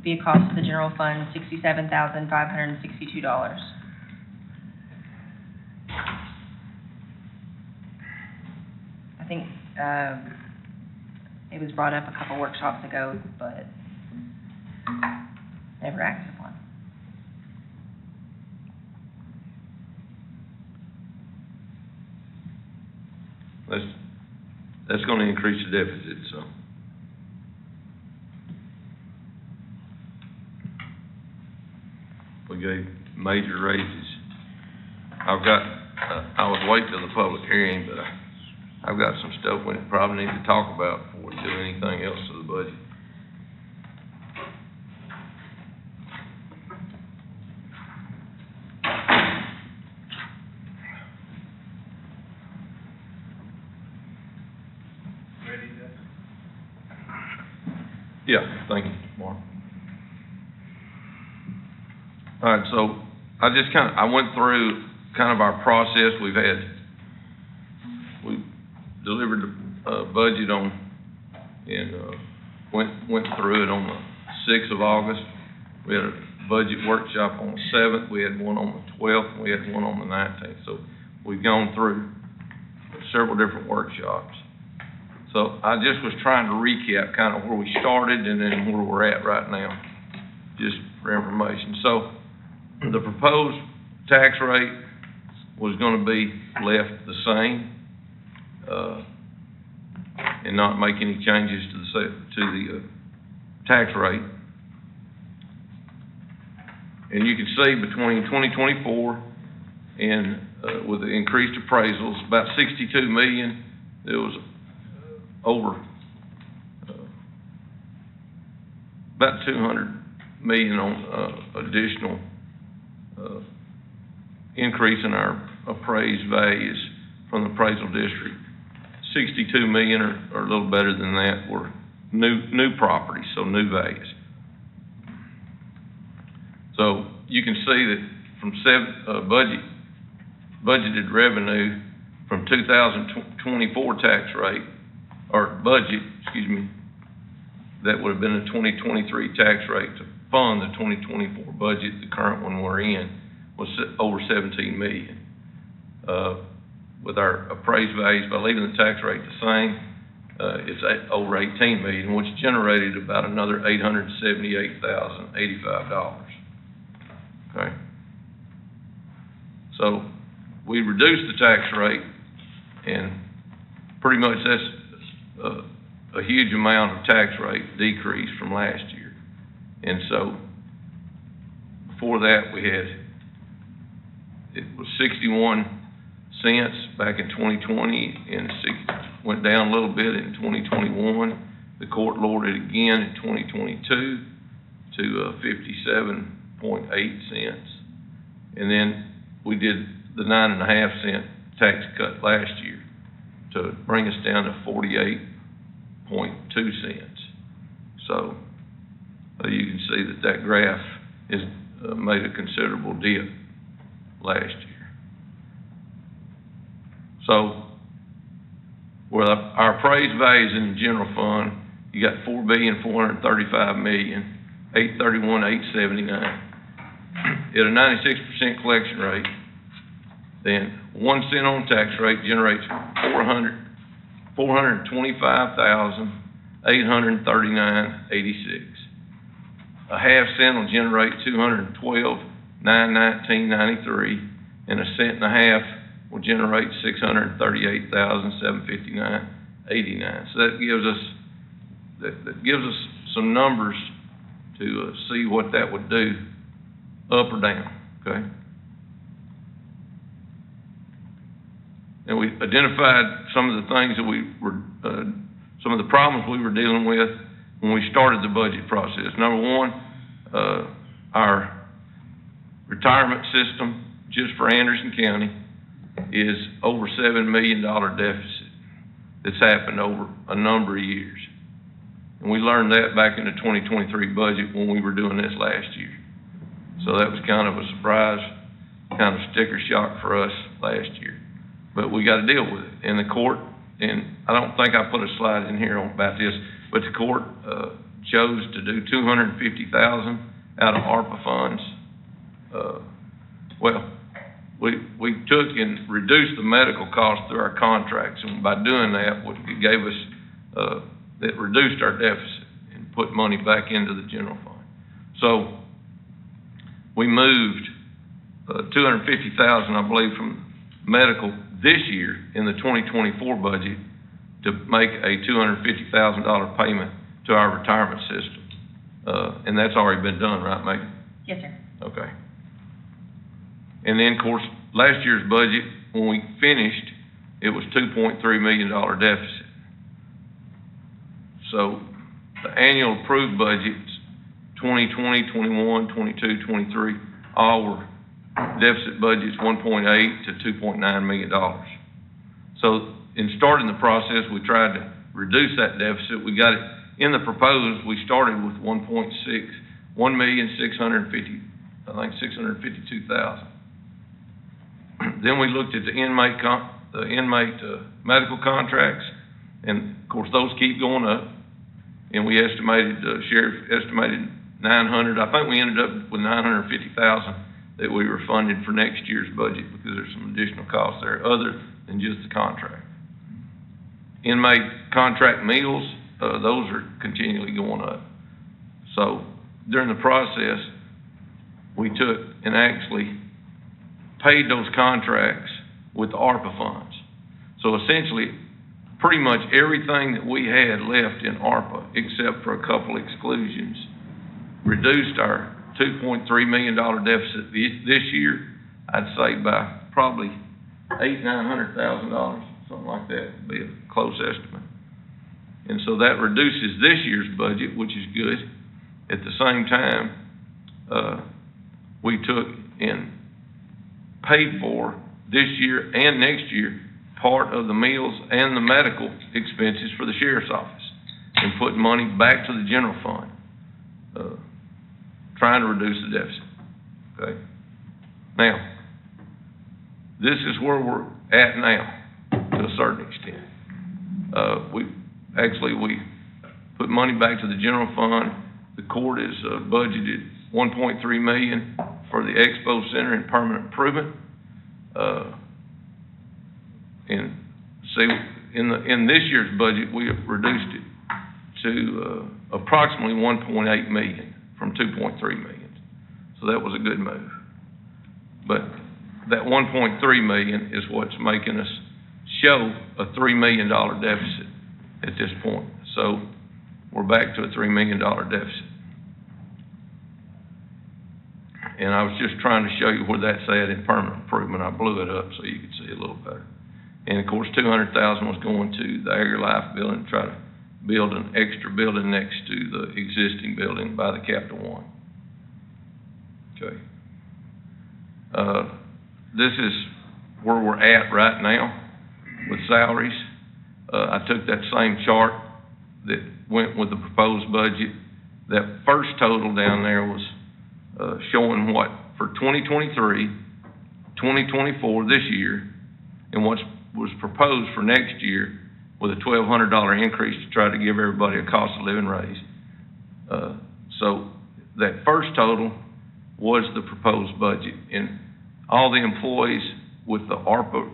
be a cost to the general fund, $67,562. think, it was brought up a couple workshops ago, but never acted upon. That's gonna increase the deficit, so. We gave major raises. I was waiting till the public hearing, but I've got some stuff we probably need to talk about before we do anything else to the budget. Ready to? Yeah, thank you, Mark. All right, so I went through kind of our process. We delivered the budget went through it on the 6th of August. We had a budget workshop on the 7th, we had one on the 12th, and we had one on the 19th. So we've gone through several different workshops. So I just was trying to recap kind of where we started and then where we're at right now, just for information. So the proposed tax rate was gonna be left the same, and not make any changes to the tax rate. And you can see between 2024 and, with the increased appraisals, about 62 million, there was over, about 200 million on, additional, increase in our appraised values from the appraisal district. 62 million or a little better than that were new properties, so new values. So you can see that from budgeted revenue from 2024 tax rate, or budget, excuse me, that would have been a 2023 tax rate to fund the 2024 budget, the current one we're in, was over 17 million. With our appraised values, by leaving the tax rate the same, it's over 18 million, which generated about another $878,085. Okay? So we reduced the tax rate, and pretty much that's a huge amount of tax rate decrease from last year. And so before that, it was 61 cents back in 2020, and went down a little bit in 2021. The court lowered it again in 2022 to 57.8 cents. And then we did the 9.5 cent tax cut last year to bring us down to 48.2 cents. So you can see that graph has made a considerable dip last year. So, with our appraised values in the general fund, you got $4,435,831,879. At a 96% collection rate, then 1 cent on tax rate generates $425,839.86. A half cent will generate $212,919.93, and a cent and a half will generate $638,759.89. So that gives us some numbers to see what that would do, up or down. Okay. And we identified some of the things that some of the problems we were dealing with when we started the budget process. Number one, our retirement system, just for Anderson County, is over $7 million deficit that's happened over a number of years. And we learned that back in the 2023 budget when we were doing this last year. So that was kind of a surprise, kind of sticker shock for us last year. But we got to deal with it. And the court, and I don't think I put a slide in here about this, but the court chose to do $250,000 out of ARPA funds. Well, we took and reduced the medical costs through our contracts, and by doing that, what it gave us, it reduced our deficit and put money back into the general fund. So, we moved, $250,000, I believe, from medical this year in the 2024 budget to make a $250,000 payment to our retirement system. And that's already been done, right, Megan? Yes, sir. Okay. And then, of course, last year's budget, when we finished, it was $2.3 million deficit. So, the annual approved budgets, 2020, 21, 22, 23, all were deficit budgets 1.8 to $2.9 million. So, in starting the process, we tried to reduce that deficit. We got it in the proposed, we started with 652,000. Then we looked at the inmate medical contracts, and of course, those keep going up. And we estimated, sheriff estimated 900, I think we ended up with 950,000 that we were funded for next year's budget because there's some additional costs there other than just the contract. Inmate contract meals, those are continually going up. So during the process, we took and actually paid those contracts with the ARPA funds. So essentially, pretty much everything that we had left in ARPA, except for a couple exclusions, reduced our $2.3 million deficit this year, I'd say by probably $900,000, something like that would be a close estimate. And so that reduces this year's budget, which is good. At the same time, we took and paid for this year and next year part of the meals and the medical expenses for the sheriff's office and put money back to the general fund, trying to reduce the deficit, okay? Now, this is where we're at now, to a certain extent. We put money back to the general fund. The court is budgeted $1.3 million for the Expo Center and permanent improvement. And see, in this year's budget, we have reduced it to approximately $1.8 million from $2.3 million. So that was a good move. But that $1.3 million is what's making us show a $3 million deficit at this point. So we're back to a $3 million deficit. And I was just trying to show you where that's at in permanent improvement. I blew it up so you could see a little better. And of course, $200,000 was going to the AgriLife building to try to build an extra building next to the existing building by the Capital One. Okay. This is where we're at right now with salaries. I took that same chart that went with the proposed budget. That first total down there was showing what for 2023, 2024 this year, and what was proposed for next year with a $1,200 increase to try to give everybody a cost of living raise. So that first total was the proposed budget, and all the employees with the ARPA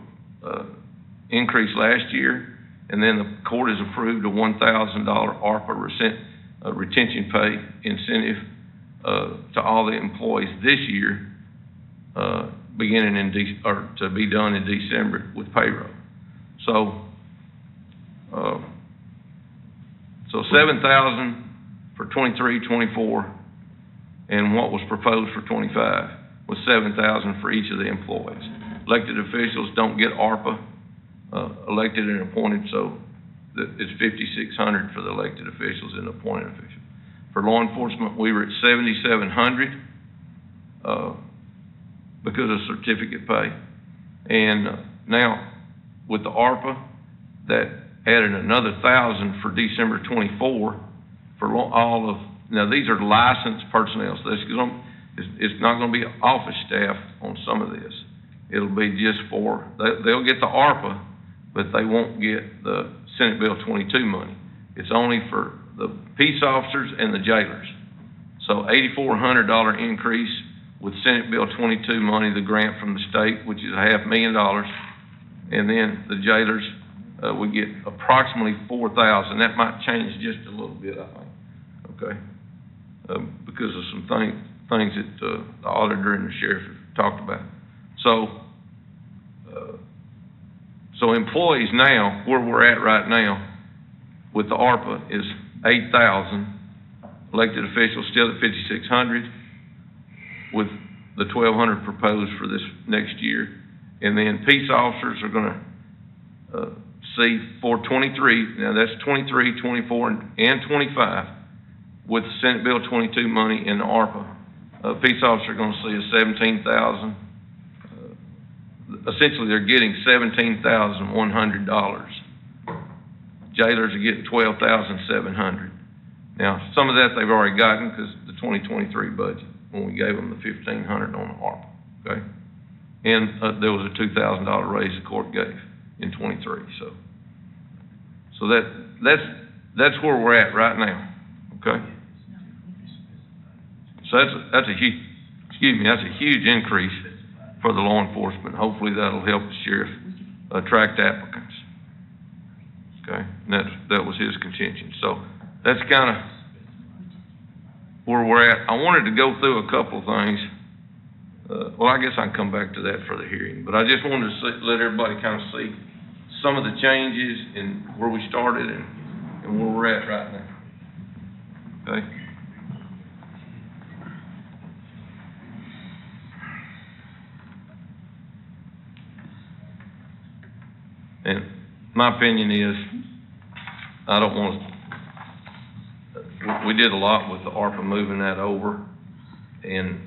increase last year, and then the court has approved a $1,000 ARPA retention pay incentive to all the employees this year, beginning to be done in December with payroll. So $7,000 for 23, 24, and what was proposed for 25 was $7,000 for each of the employees. Elected officials don't get ARPA, elected and appointed, so it's $5,600 for the elected officials and appointed officials. For law enforcement, we were at $7,700 because of certificate pay. And now, with the ARPA, that added another $1,000 for December 24 for all of, now these are licensed personnel, so it's not going to be office staff on some of this. It'll be just for, they'll get the ARPA, but they won't get the Senate Bill 22 money. It's only for the peace officers and the jailers. So $8,400 increase with Senate Bill 22 money, the grant from the state, which is $500,000. And then the jailers, we get approximately 4,000. That might change just a little bit, I think, okay? Because of some things that the auditor and the sheriff have talked about. So employees now, where we're at right now with the ARPA is 8,000. Elected officials still at 5,600 with the 1,200 proposed for this next year. And then peace officers are gonna see for 23, now that's 23, 24, and 25 with Senate Bill 22 money and the ARPA. Peace officers are gonna see a 17,000. Essentially, they're getting $17,100. Jailers are getting $12,700. Now, some of that they've already gotten because the 2023 budget, when we gave them the $1,500 on the ARPA, okay? And there was a $2,000 raise the court gave in 23, so that's where we're at right now, okay? So that's a huge, that's a huge increase for the law enforcement. Hopefully that'll help the sheriff attract applicants. Okay, and that was his contention. So that's kind of where we're at. I wanted to go through a couple of things. Well, I guess I can come back to that for the hearing, but I just wanted to let everybody kind of see some of the changes and where we started and where we're at right now. Okay? And my opinion is, I don't want to, we did a lot with the ARPA moving that over and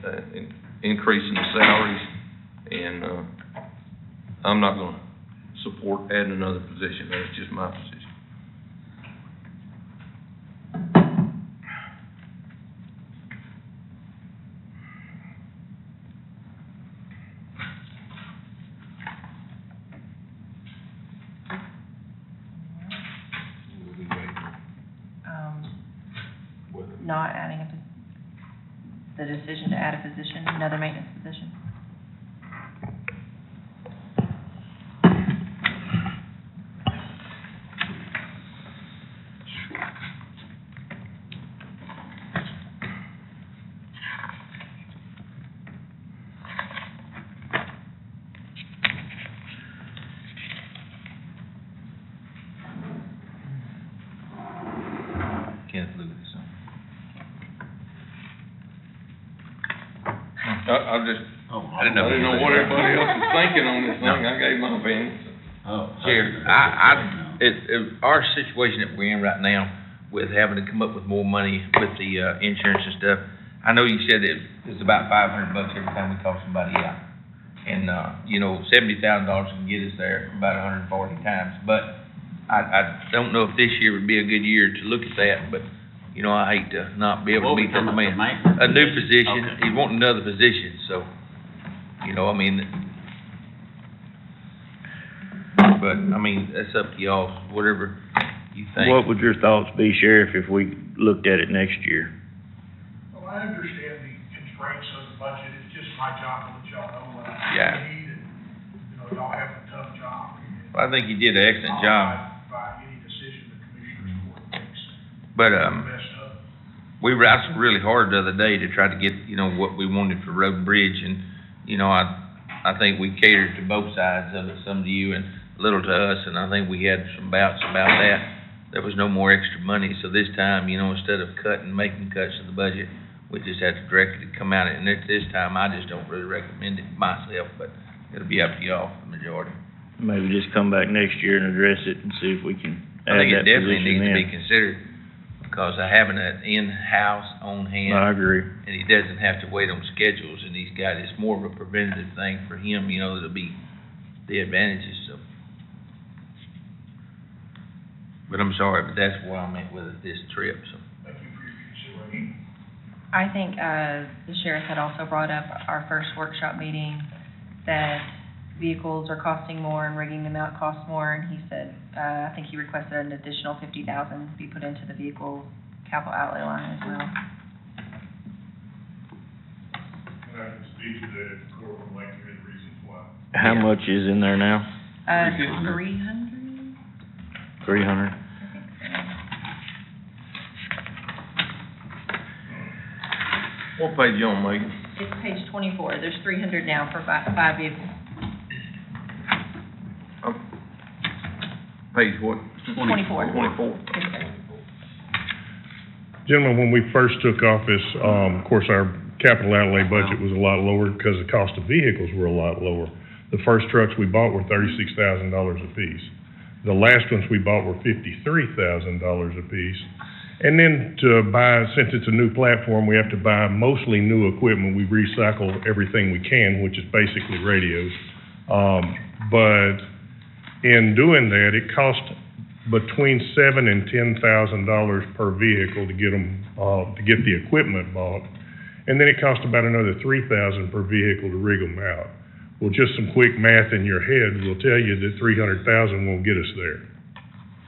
increasing the salaries, and I'm not going to support adding another position. That's just my position. Not adding the decision to add a position, another maintenance position. Kenneth Lewis. I just, I didn't know. I didn't know what everybody else was thinking on this thing. I gave my opinion. Sheriff, our situation that we're in right now with having to come up with more money with the, insurance and stuff, I know you said that it's about $500 every time we call somebody out. And, you know, $70,000 can get us there about 140 times, but I don't know if this year would be a good year to look at that, but, you know, I hate to not be able to meet that demand. A new position, he's wanting another position, so, you know, I mean, but, I mean, that's up to y'all, whatever you think. What would your thoughts be, Sheriff, if we looked at it next year? Well, I understand the constraints of the budget. It's just my job to let y'all know what I Yeah. need, and, you know, y'all have a tough job. Well, I think you did an excellent job. By any decision the Commissioners Court makes. But, Messed up. we wrestled really hard the other day to try to get, you know, what we wanted for road and bridge, and, you know, I think we catered to both sides of it, some to you and a little to us, and I think we had some bouts about that. There was no more extra money, so this time, you know, instead of making cuts to the budget, we just had to direct it to come out, and at this time, I just don't really recommend it myself, but it'll be up to y'all, the majority. Maybe just come back next year and address it and see if we can I add think it that definitely position needs to be in. considered, because having an in-house, on hand. I agree. And he doesn't have to wait on schedules, and he's got, it's more of a preventative thing for him, you know, that'll be the advantages, so. But I'm sorry, but that's where I'm at with this trip, so. Thank you for your consideration. I think, the sheriff had also brought up our first workshop meeting that vehicles are costing more and rigging them out costs more, and he said, I think he requested an additional $50,000 be put into the vehicle capital outlay line as well. I can speak to that if the court would like to hear the reasons why. How much is in there now? 300? 300? What page you on, Megan? It's page 24. There's 300 now for five vehicles. Page what? 24. 24. Gentlemen, when we first took office, of course, our capital outlay budget was a lot lower because the cost of vehicles were a lot lower. The first trucks we bought were $36,000 apiece. The last ones we bought were $53,000 apiece. And then to buy, since it's a new platform, we have to buy mostly new equipment. We recycle everything we can, which is basically radios. But in doing that, it costs between $7,000 and $10,000 per vehicle to get them, to get the equipment bought. And then it costs about another $3,000 per vehicle to rig them out. Well, just some quick math in your head will tell you that $300,000 won't get us there.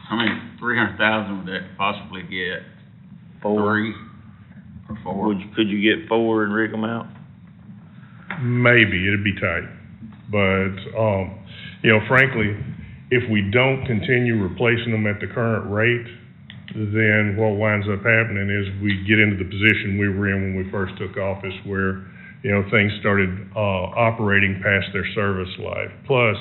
How many, 300,000 would that possibly get? 4? 3 or 4? Could you get 4 and rig them out? Maybe, it'd be tight. But, you know, frankly, if we don't continue replacing them at the current rate, then what winds up happening is we get into the position we were in when we first took office where, you know, things started operating past their service life. Plus,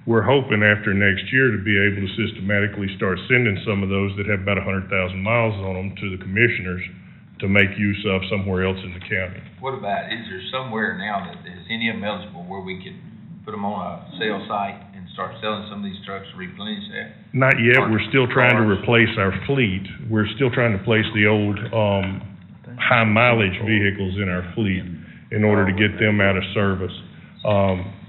we're hoping after next year to be able to systematically start sending some of those that have about 100,000 miles on them to the commissioners to make use of somewhere else in the county. What about, is there somewhere now that is any of them eligible where we could put them on a sale site and start selling some of these trucks to replenish that? Not yet. We're still trying to replace our fleet. We're still trying to place the old high mileage vehicles in our fleet in order to get them out of service.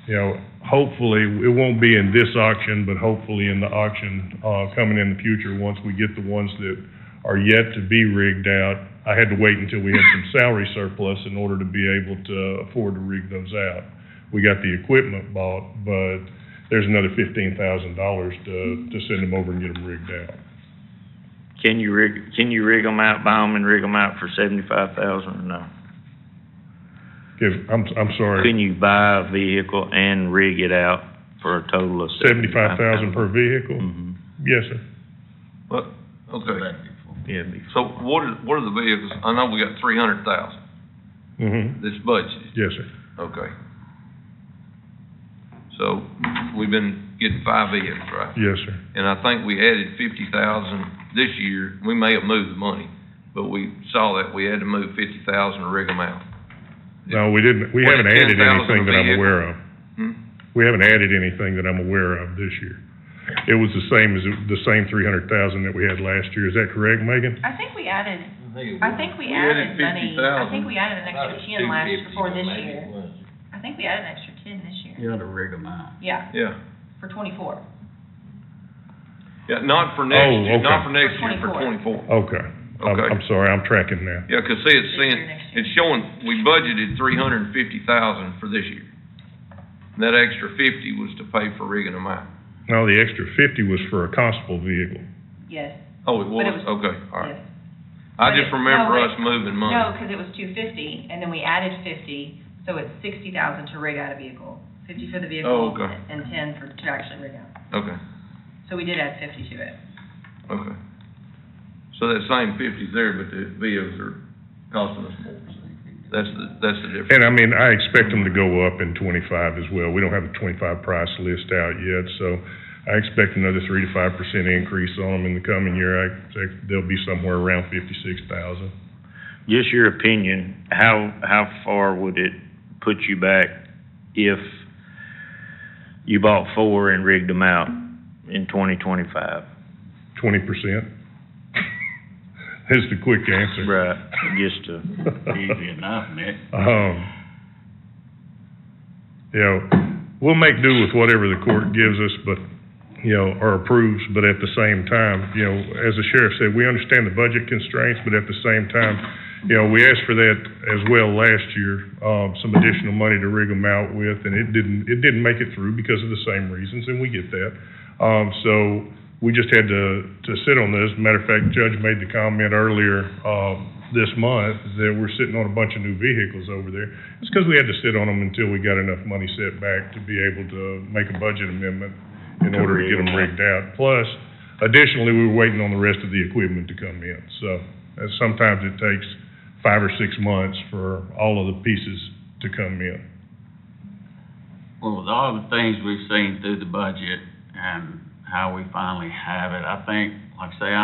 You know, hopefully, it won't be in this auction, but hopefully in the auction coming in the future, once we get the ones that are yet to be rigged out. I had to wait until we had some salary surplus in order to be able to afford to rig those out. We got the equipment bought, but there's another $15,000 to send them over and get them rigged out. Can you rig them out, buy them and rig them out for $75,000 or no? I'm sorry. Can you buy a vehicle and rig it out for a total of $75,000 per vehicle? Mm-hmm. Yes, sir. But, okay. Yeah. So what are the vehicles? I know we got 300,000 Mm-hmm. this budget. Yes, sir. Okay. So we've been getting 5 vehicles, right? Yes, sir. And I think we added 50,000 this year. We may have moved the money, but we saw that we had to move 50,000 to rig them out. No, we didn't. We Was haven't it added 10,000 anything that I'm vehicle? aware of. Hmm? We haven't added anything that I'm aware of this year. It was the same 300,000 that we had last year. Is that correct, Megan? I think we added We money. added I think 50,000. we added an extra 10 last year for this year. Maybe it was. I think we added an extra 10 this year. You ought to rig them out. Yeah, Yeah. for 24. Yeah, not for next Oh, year, okay. not for next For year, for 24. Okay. Okay. I'm sorry, I'm tracking now. Yeah, 'cause see, it's This saying, year, next year. it's showing, we budgeted 350,000 for this year. And that extra 50 was to pay for rigging them out. No, the extra 50 was for a constable vehicle. Yes, Oh, it was? But it was- Okay, all right. yes. I But just it- remember no, us moving money. No, because it was 250, and then we added 50, so it's 60,000 to rig out a vehicle. 50 for the vehicle. Oh, okay. And 10 to actually rig out. Okay, So we did add 50 to it. okay. So that same 50's there, but the vehicles are costing us more. That's the difference. And I mean, I expect them to go up in 25 as well. We don't have a 25 price list out yet, so I expect another 3 to 5% increase on them in the coming year. I expect they'll be somewhere around 56,000. Just your opinion, how far would it put you back if you bought 4 and rigged them out in 2025? 20%. That's the quick answer. Right, just to, Easy enough, Nick. You know, we'll make do with whatever the court gives us, but, you know, or approves, but at the same time, you know, as the sheriff said, we understand the budget constraints, but at the same time, you know, we asked for that as well last year, some additional money to rig them out with, and it didn't make it through because of the same reasons, and we get that. So we just had to sit on this. Matter of fact, the judge made the comment earlier, this month that we're sitting on a bunch of new vehicles over there. It's because we had to sit on them until we got enough money set back to be able to make a budget amendment in order to get them rigged out. Plus, additionally, we were waiting on the rest of the equipment to come in. So, sometimes it takes 5 or 6 months for all of the pieces to come in. Well, with all the things we've seen through the budget and how we finally have it, I think, like I say,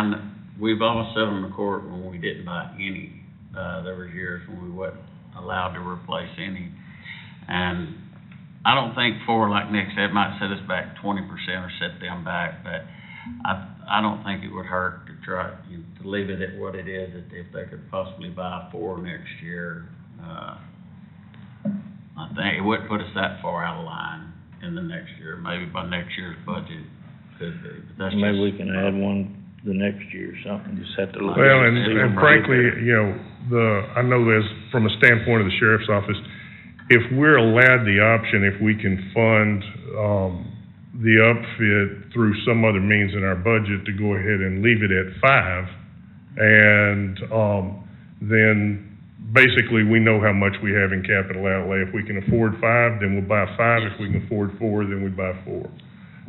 we've all sat on the court when we didn't buy any. There was years when we wasn't allowed to replace any. And I don't think like Nick said, might set us back 20% or set them back, but I don't think it would hurt to try, to leave it at what it is, if they could possibly buy 4 next year. I think it wouldn't put us that far out of line in the next year. Maybe by next year's budget could be, but that's just. Maybe we can add one the next year or something, just have to look. Well, at it see and when we frankly, get there. I know there's, from a standpoint of the sheriff's office, if we're allowed the option, if we can fund, the upfit through some other means in our budget to go ahead and leave it at 5, and, then basically we know how much we have in capital outlay. If we can afford 5, then we'll buy 5. If we can afford 4, then we buy 4.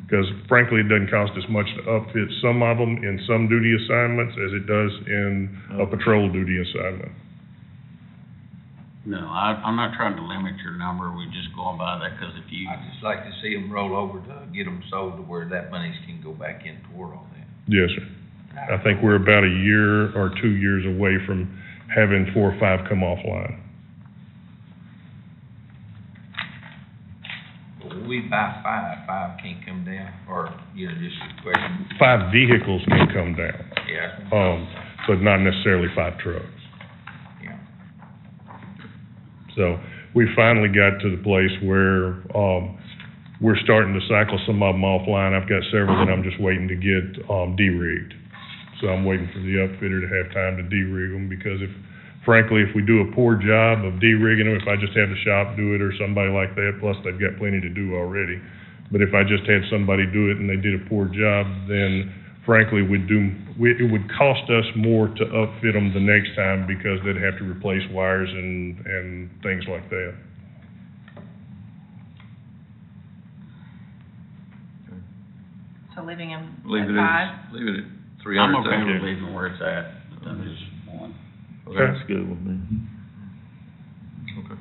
Because frankly, it doesn't cost as much to upfit some of them in some duty assignments as it does in a patrol duty assignment. No, I'm not trying to limit your number, we're just going by that, because if you. I'd just like to see them roll over to get them sold to where that money can go back in toward all that. Yes, sir. I think we're about a year or 2 years away from having 4 or 5 come offline. But when we buy 5 can't come down, or, just a question. 5 vehicles can come down, Yeah. but not necessarily 5 trucks. Yeah. So we finally got to the place where, we're starting to cycle some of them offline. I've got several that I'm just waiting to get, de-rigged. So I'm waiting for the upfitter to have time to de-rig them, because frankly, if we do a poor job of de-rigging them, if I just have the shop do it or somebody like that, plus they've got plenty to do already. But if I just had somebody do it and they did a poor job, then frankly, it would cost us more to upfit them the next time, because they'd have to replace wires and things like that. So leaving them Leave at it 5? leave it at I'm 300,000. okay with leaving where it's at, but then just one. Okay. That's good with me. Okay.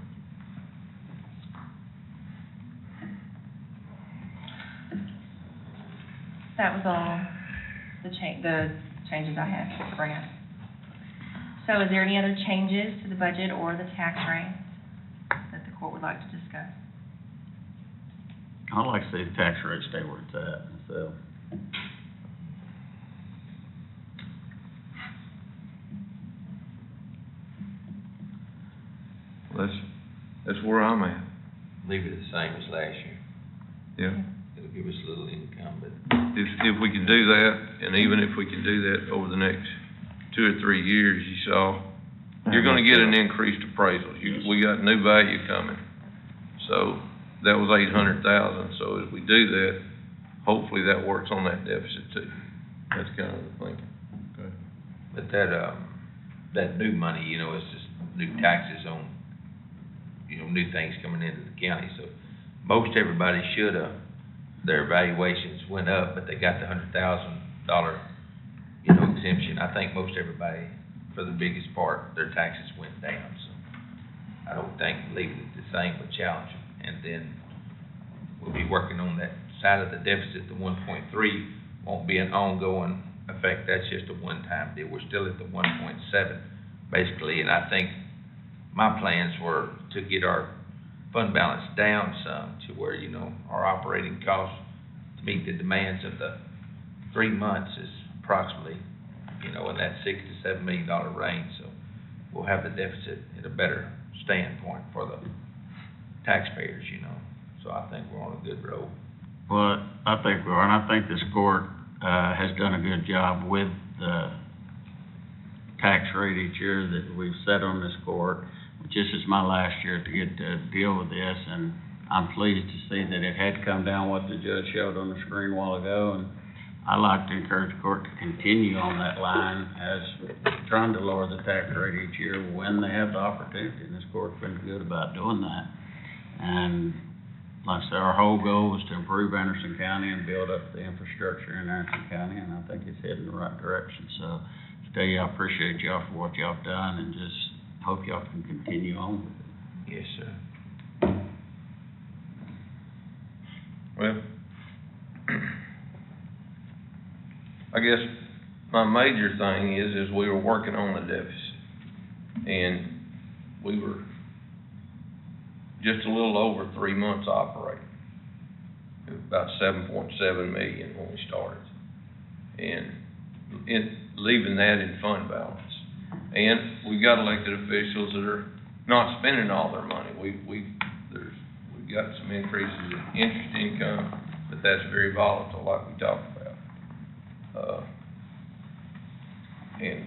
That was all the changes I had to bring up. So is there any other changes to the budget or the tax rate that the court would like to discuss? I'd like to see the tax rate stay where it's at, so. That's where I'm at. Leave it the same as last year. Yeah. It'll give us a little income, but. If we can do that, and even if we can do that over the next 2 or 3 years, you saw, you're gonna get an increased appraisal. We got new value coming. So, that was 800,000, so as we do that, hopefully that works on that deficit too. That's kind of the thinking. Okay. But that new money, it's just new taxes on, new things coming into the county, so most everybody should have, their evaluations went up, but they got the $100,000, exemption. I think most everybody, for the biggest part, their taxes went down, so I don't think leaving it the same would challenge them. And then we'll be working on that side of the deficit, the 1.3 won't be an ongoing effect, that's just a one-time deal. We're still at the 1.7, basically, and I think my plans were to get our fund balance down some to where, our operating costs to meet the demands of the 3 months is approximately, in that $6 to $7 million range. So we'll have the deficit at a better standpoint for the taxpayers, So I think we're on a good road. Well, I think we are, and I think this court, has done a good job with the tax rate each year that we've set on this court. This is my last year to get to deal with this, and I'm pleased to see that it had come down what the judge showed on the screen a while ago, and I'd like to encourage the court to continue on that line as trying to lower the tax rate each year when they have the opportunity, and this court's been good about doing that. And like I said, our whole goal is to improve Anderson County and build up the infrastructure in Anderson County, and I think it's heading in the right direction. So, to tell you, I appreciate y'all for what y'all have done, and just hope y'all can continue on with it. Yes, sir. Well, I guess my major thing is we were working on the deficit, and we were just a little over 3 months operating. It was about 7.7 million when we started, and leaving that in fund balance. And we've got elected officials that are not spending all their money. We've got some increases in interest income, but that's very volatile, like we talked about. And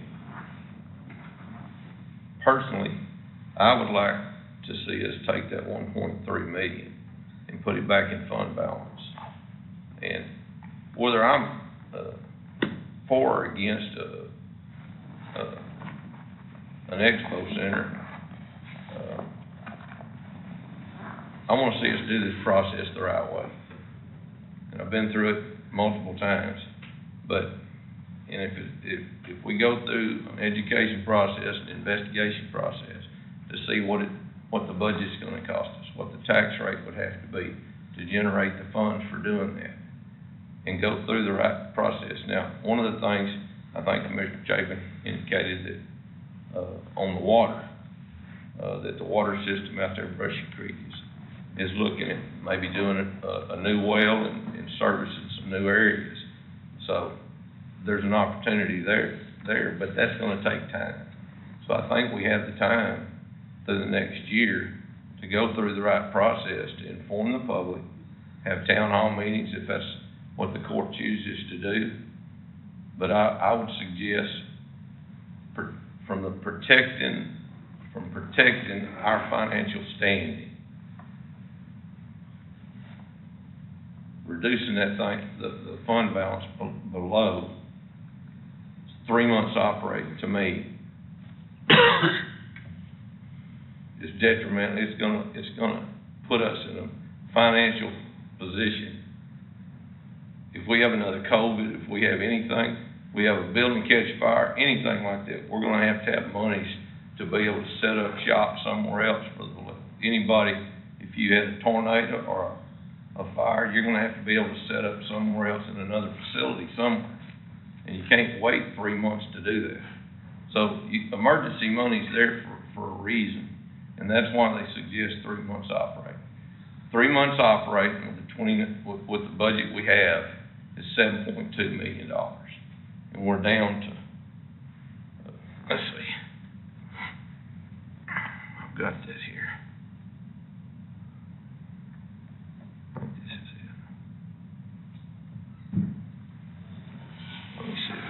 personally, I would like to see us take that 1.3 million and put it back in fund balance. And whether I'm for or against an expo center, I want to see us do this process the right way. And I've been through it multiple times, but if we go through an education process, an investigation process, to see what the budget's gonna cost us, what the tax rate would have to be to generate the funds for doing that, and go through the right process. Now, one of the things, I think Commissioner Chapin indicated that, on the water, that the water system out there in Brushy Creek is looking at maybe doing a new well and servicing some new areas. So, there's an opportunity there, but that's gonna take time. So I think we have the time through the next year to go through the right process, to inform the public, have town hall meetings if that's what the court chooses to do. But I would suggest from protecting our financial standing, reducing that thing, the fund balance below 3 months operating, to me, is detrimental. It's gonna put us in a financial position. If we have another COVID, if we have anything, we have a building catch fire, anything like that, we're gonna have monies to be able to set up shop somewhere else for anybody. If you had a tornado or a fire, you're gonna have to be able to set up somewhere else in another facility somewhere. And you can't wait 3 months to do that. So emergency money's there for a reason, and that's why they suggest 3 months operating. 3 months operating with the budget we have is $7.2 million. And we're down to, let's see, I've got this here. I think this is it. Let me see.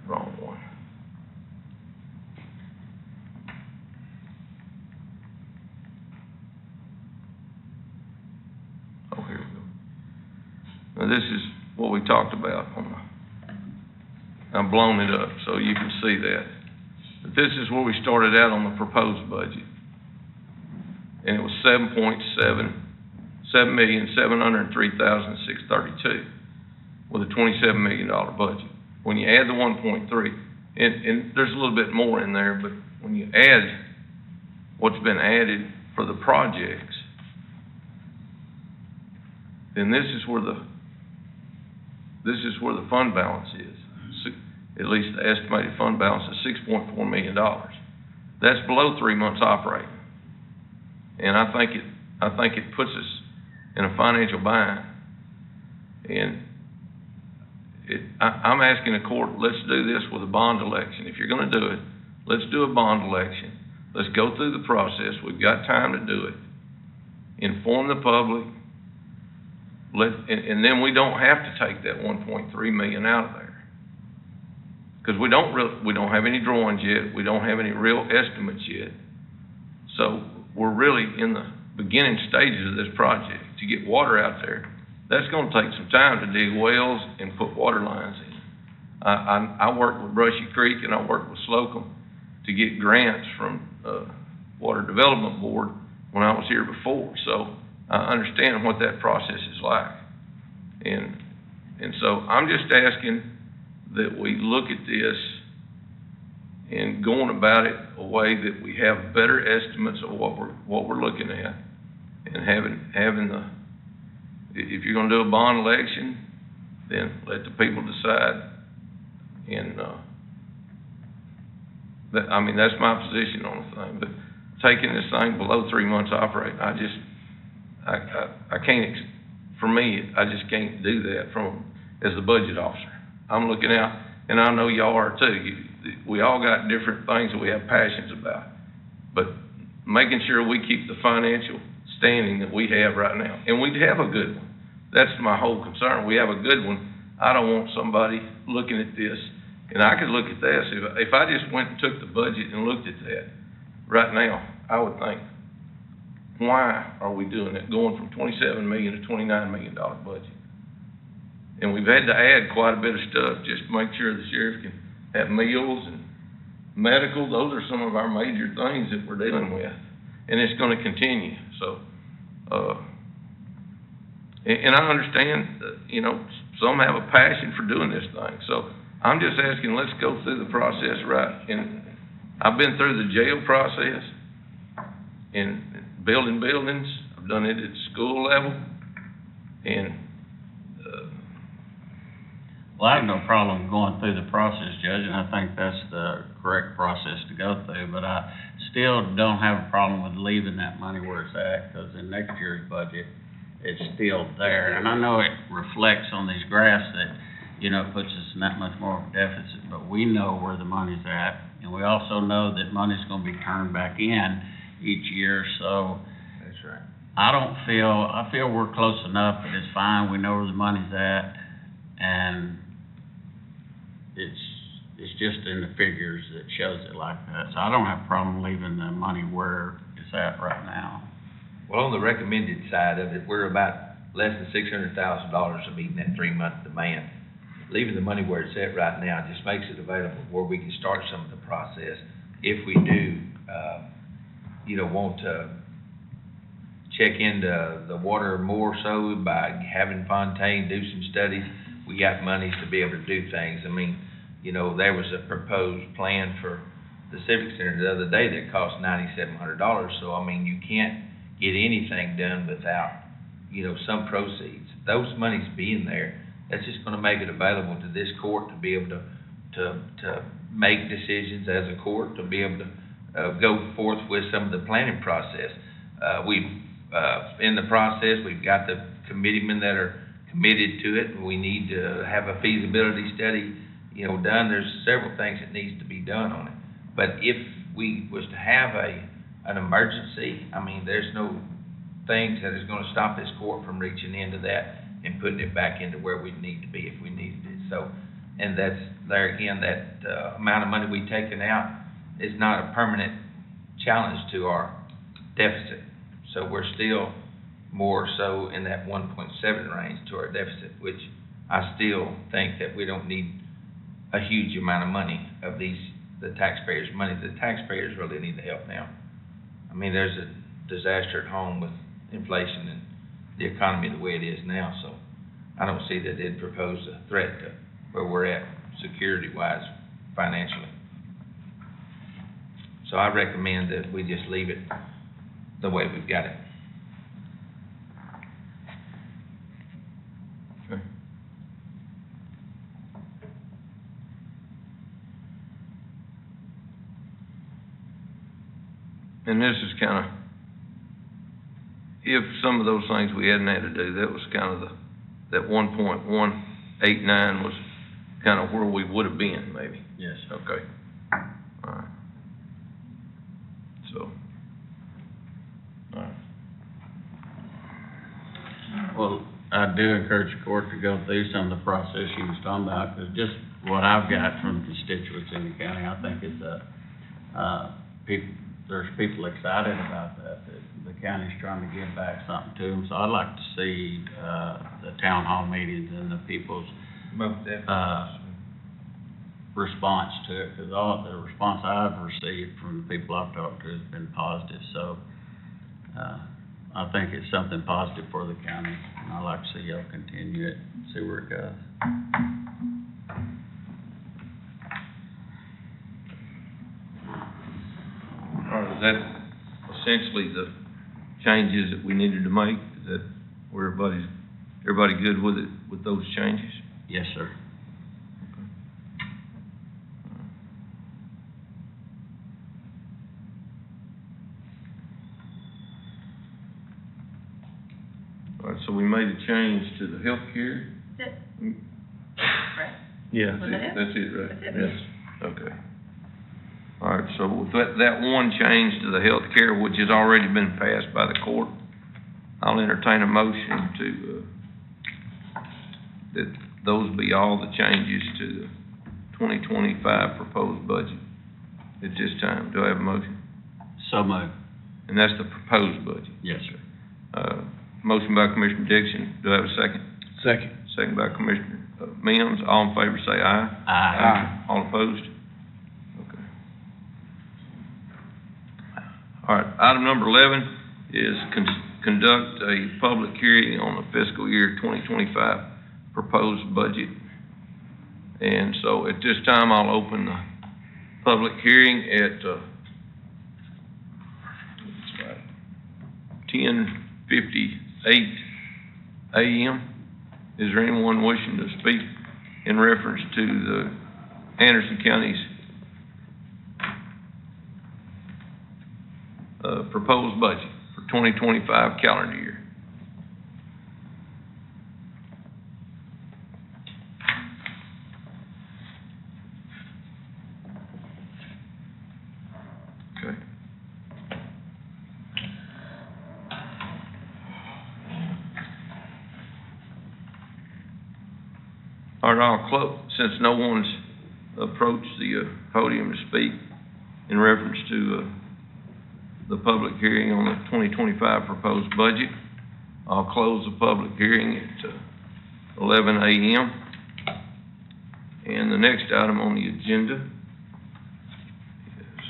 Wrong one. Oh, here we go. Now, this is what we talked about I've blown it up so you can see that. But this is where we started out on the proposed budget. And it was $7,703,632 with a $27 million budget. When you add the 1.3, and there's a little bit more in there, but when you add what's been added for the projects, then this is where the fund balance is. At least the estimated fund balance is $6.4 million. That's below 3 months operating. And I think it puts us in a financial bind. And I'm asking the court, let's do this with a bond election. If you're gonna do it, let's do a bond election. Let's go through the process. We've got time to do it. Inform the public. And then we don't have to take that 1.3 million out of there. Because we don't have any drawings yet. We don't have any real estimates yet. So we're really in the beginning stages of this project to get water out there that's gonna take some time to dig wells and put water lines in. I worked with Brushy Creek and I worked with Slocum to get grants from, Water Development Board when I was here before, so I understand what that process is like. And so I'm just asking that we look at this and going about it a way that we have better estimates of what we're looking at, and having the, if you're gonna do a bond election, then let the people decide. And, that's my position on the thing, but taking this thing below 3 months operating, I can't, for me, I just can't do that as the budget officer. I'm looking out, and I know y'all are too. We all got different things that we have passions about, but making sure we keep the financial standing that we have right now, and we have a good one. That's my whole concern. We have a good one. I don't want somebody looking at this, and I could look at this, if I just went and took the budget and looked at that right now, I would think, why are we doing that, going from $27 million to $29 million budget? And we've had to add quite a bit of stuff just to make sure the sheriff can have meals and medical. Those are some of our major things that we're dealing with, and it's gonna continue, so, and I understand, some have a passion for doing this thing, so I'm just asking, let's go through the process right. And I've been through the jail process and building buildings. I've done it at school level, and, Well, I have no problem going through the process, Judge, and I think that's the correct process to go through, but I still don't have a problem with leaving that money where it's at, because in next year's budget, it's still there. And I know it reflects on these graphs that, puts us in that much more of a deficit, but we know where the money's at, and we also know that money's gonna be turned back in each year, so. That's right. I feel we're close enough, but it's fine, we know where the money's at, and it's just in the figures that shows it like that, so I don't have a problem leaving the money where it's at right now. Well, on the recommended side of it, we're about less than $600,000 of meeting that 3-month demand. Leaving the money where it's at right now just makes it available where we can start some of the process. If we do, want to check into the water more so by having Fontaine do some studies, we got monies to be able to do things. There was a proposed plan for the Civic Center the other day that cost $9,700, so, you can't get anything done without, some proceeds. Those monies being there, that's just gonna make it available to this court to be able to make decisions as a court, to be able to go forth with some of the planning process. In the process, we've got the committeemen that are committed to it, and we need to have a feasibility study, done. There's several things that needs to be done on it. But if we was to have an emergency, there's no things that is gonna stop this court from reaching into that and putting it back into where we need to be if we needed it. So, and that's, there again, that amount of money we've taken out is not a permanent challenge to our deficit. So we're still more so in that 1.7 range to our deficit, which I still think that we don't need a huge amount of money of the taxpayers' money. The taxpayers really need the help now. There's a disaster at home with inflation and the economy the way it is now, so I don't see that they'd propose a threat to where we're at security-wise financially. So I recommend that we just leave it the way we've got it. Okay. And this is kinda, if some of those things we hadn't had to do, that was kind of that 1.189 was kind of where we would have been, maybe. Yes. Okay. All right. So, all right. Well, I do encourage the court to go through some of the process you was talking about, because just what I've got from constituents in the county, I think it's there's people excited about that the county's trying to give back something to them, so I'd like to see, the town hall meetings and the people's, Most definitely. response to it, because all the response I've received from the people I've talked to has been positive, so, I think it's something positive for the county, and I'd like to see y'all continue it, see where it goes. All right, is that essentially the changes that we needed to make? Is that where everybody good with it, with those changes? Yes, sir. All right, so we made a change to the healthcare? That's it. Right? Yeah. Was that it? That's it, right? That's it. Yes. Okay. All right, so with that one change to the healthcare, which has already been passed by the court, I'll entertain a motion to, that those be all the changes to the 2025 proposed budget at this time. Do I have a motion? So moved. And that's the proposed budget. Yes, sir. Motion by Commissioner Dixon. Do I have a second? Second. Second by Commissioner Mims. All in favor say aye. Aye. All opposed? Okay. All right, item number 11 is conduct a public hearing on the fiscal year 2025 proposed budget. And so at this time, I'll open the public hearing at 10:58 a.m. Is there anyone wishing to speak in reference to the Anderson County's proposed budget for 2025 calendar year? Okay. All right, I'll close, since no one's approached the podium to speak in reference to the public hearing on the 2025 proposed budget, I'll close the public hearing at 11 a.m. And the next item on the agenda is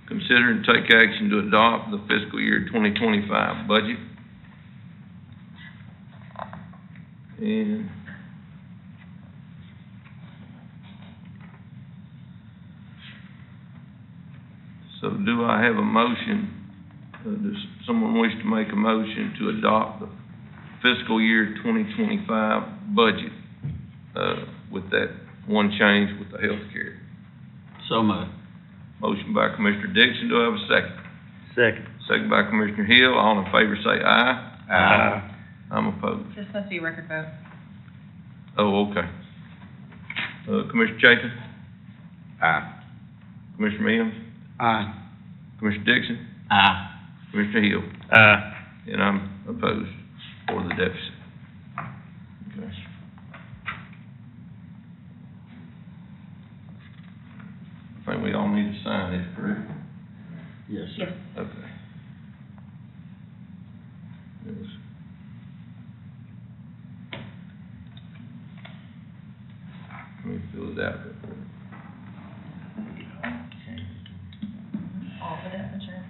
consider and take action to adopt the fiscal year 2025 budget. And so do I have a motion? Does someone wish to make a motion to adopt the fiscal year 2025 budget with that one change with the healthcare? So moved. Motion by Commissioner Dixon. Do I have a second? Second. Second by Commissioner Hill. All in favor say aye. Aye. I'm opposed. This must be a record vote. Oh, okay. Commissioner Chapin? Aye. Commissioner Mims? Aye. Commissioner Dixon? Aye. Commissioner Hill? Aye. And I'm opposed for the deficit. Okay. I think we all need to sign this, correct? Yes, sir. Yes. Okay. Yes. Let me fill it out. All for that, sure.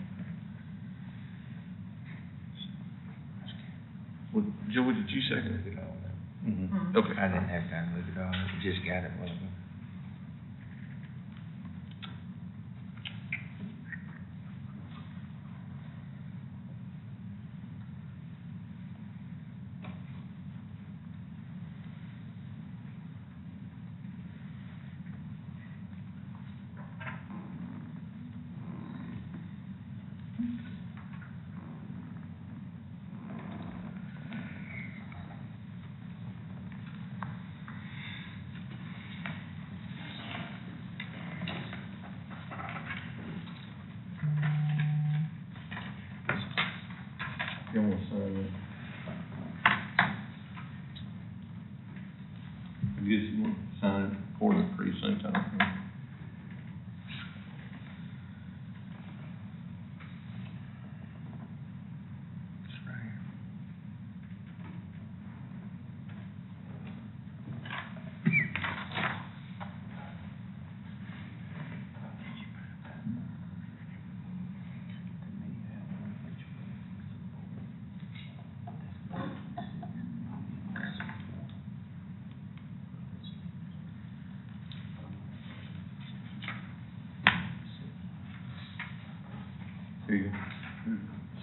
Well, Joey, did you second it? Mhm. Okay. I didn't have time to look at all of it, just got it, wasn't it? You want to sign that? I guess you want to sign it for the precinct, I don't know.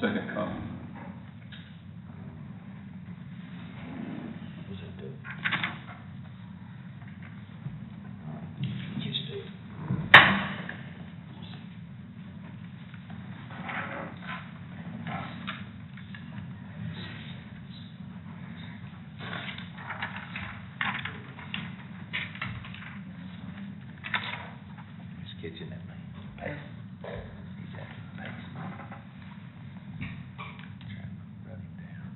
Second copy. It's catching at me. He's at the pace. Trying to run him down.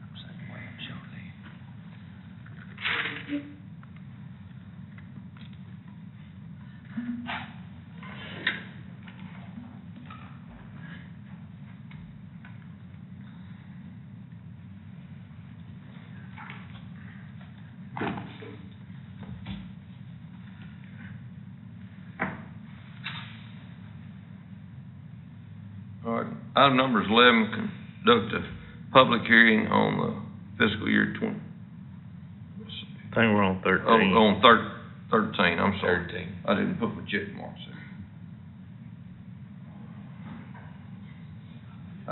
I'm saying, wait, shortly. All right, item number is 11, conduct a public hearing on the fiscal year 20. I think we're on 13. Oh, on 13, I'm sorry. 13. I didn't put my check marks there.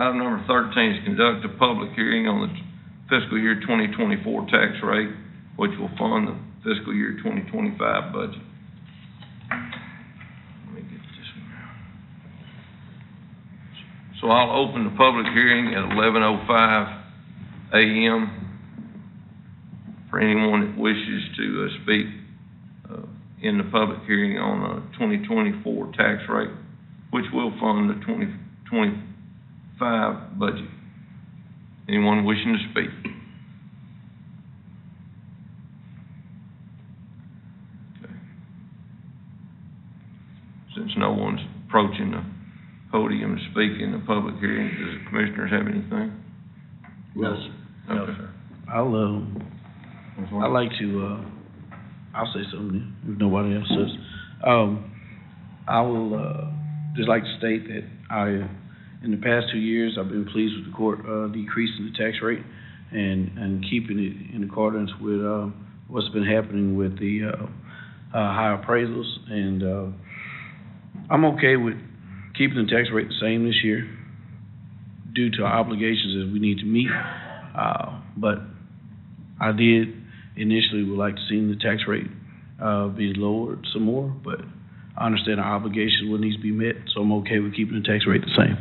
Item number 13 is conduct a public hearing on the fiscal year 2024 tax rate, which will fund the fiscal year 2025 budget. Let me get this one out. So I'll open the public hearing at 11:05 a.m. for anyone that wishes to speak in the public hearing on a 2024 tax rate, which will fund the 2025 budget. Anyone wishing to speak? Okay. Since no one's approaching the podium to speak in the public hearing, does the commissioners have anything? No, sir. No, Okay. sir. I'd like to, I'll say something if nobody else says. I will, just like to state that in the past 2 years, I've been pleased with the court, decreasing the tax rate and keeping it in accordance with, what's been happening with the, high appraisals. And, I'm okay with keeping the tax rate the same this year due to our obligations that we need to meet. But I did initially would like to see the tax rate be lowered some more, but I understand our obligations will need to be met, so I'm okay with keeping the tax rate the same.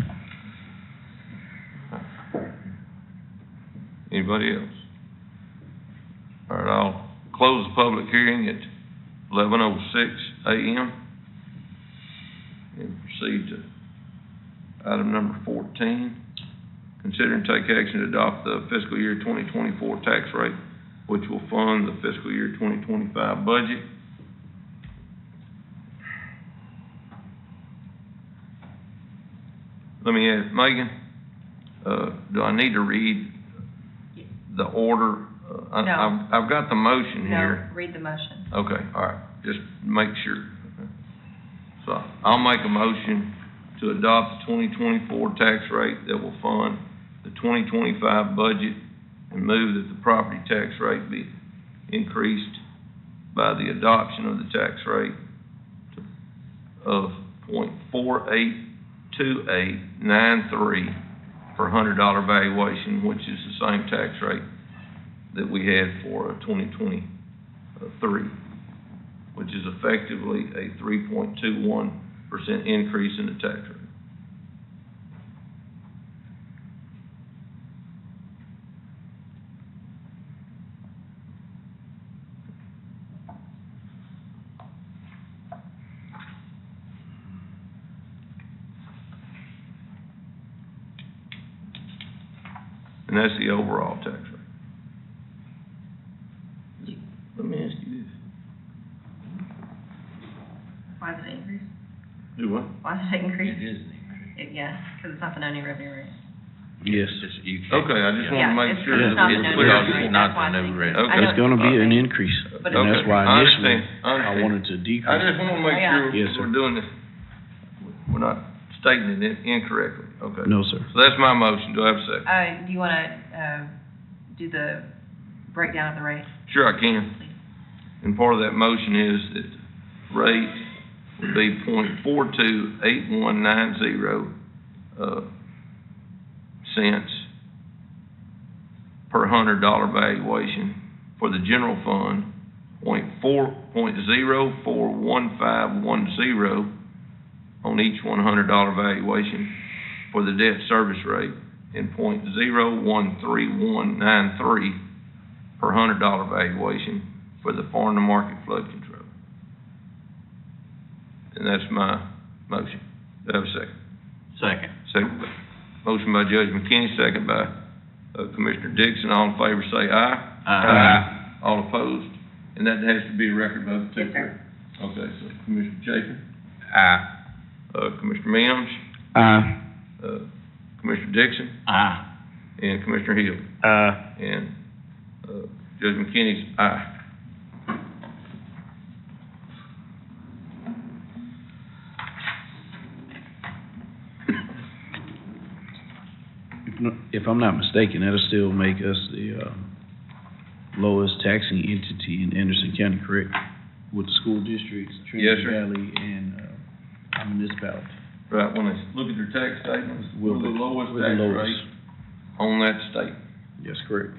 Anybody else? All right, I'll close the public hearing at 11:06 a.m. and proceed to item number 14. Consider and take action to adopt the fiscal year 2024 tax rate, which will fund the fiscal year 2025 budget. Let me ask, Megan, do I need to read the order? No. I've got the motion here. No, read the motion. Okay, all right, just make sure. So I'll make a motion to adopt the 2024 tax rate that will fund the 2025 budget and move that the property tax rate be increased by the adoption of the tax rate of .482893 per $100 valuation, which is the same tax rate that we had for 2023, which is effectively a 3.21% increase in the tax rate. And that's the overall tax rate. Let me ask you this. Why did it increase? Do what? Why did it increase? It is an increase. Yeah, because it's not the known revenue rate. Yes. You can't- Okay, I just Yeah, want to make it's- sure it's that not the it's known clear. revenue It's rate, not that's why the it's new increased. rate. I know It's gonna be an it's- increase, But and it's- that's why I initially understand. I wanted to I decrease. just want to make Yeah. sure Yes, sir. we're doing this, we're not stating it incorrectly, okay? No, sir. So that's my motion, do I have a second? Do you want to, do the breakdown of the rate, Sure I can. please? And part of that motion is that the rate would be .428190 cents per $100 valuation for the general fund, .041510 on each $100 valuation for the debt service rate, and .013193 per $100 valuation for the farm to market flood control. And that's my motion. Do I have a second? Second. Motion by Judge McKinney, second by Commissioner Dixon. All in favor say aye. Aye. All opposed? And that has to be a record vote too? Yes, sir. Okay, so Commissioner Chapin, Aye. Commissioner Mims, Aye. Commissioner Dixon, Aye. and Commissioner Hill. And Judge McKinney's aye. If I'm not mistaken, that'll still make us the, lowest taxing entity in Anderson County, correct? With the school districts, Yes, Trinity sir. Valley, and, our municipality. Right, when they look at their tax statements, we're the lowest We're the tax lowest. rate on that state. Yes, correct.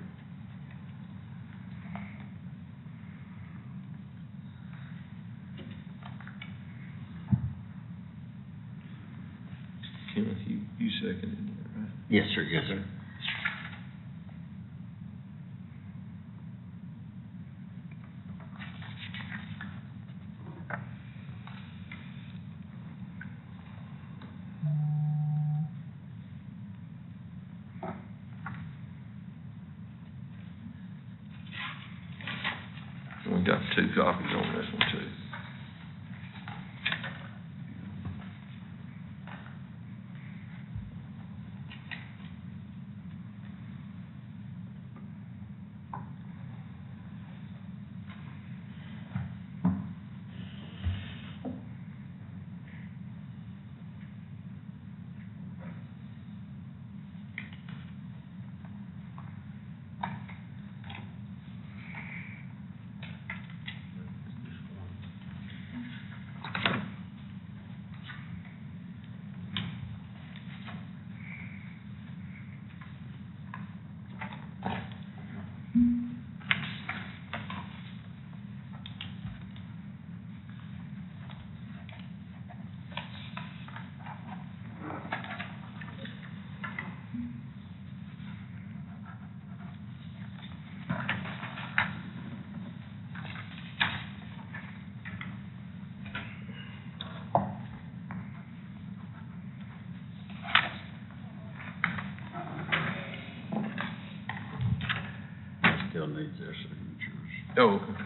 Kenneth, you seconded that, right? Yes, sir, yes, sir. We got two copies on this one too. Still needs their signatures. Oh, okay.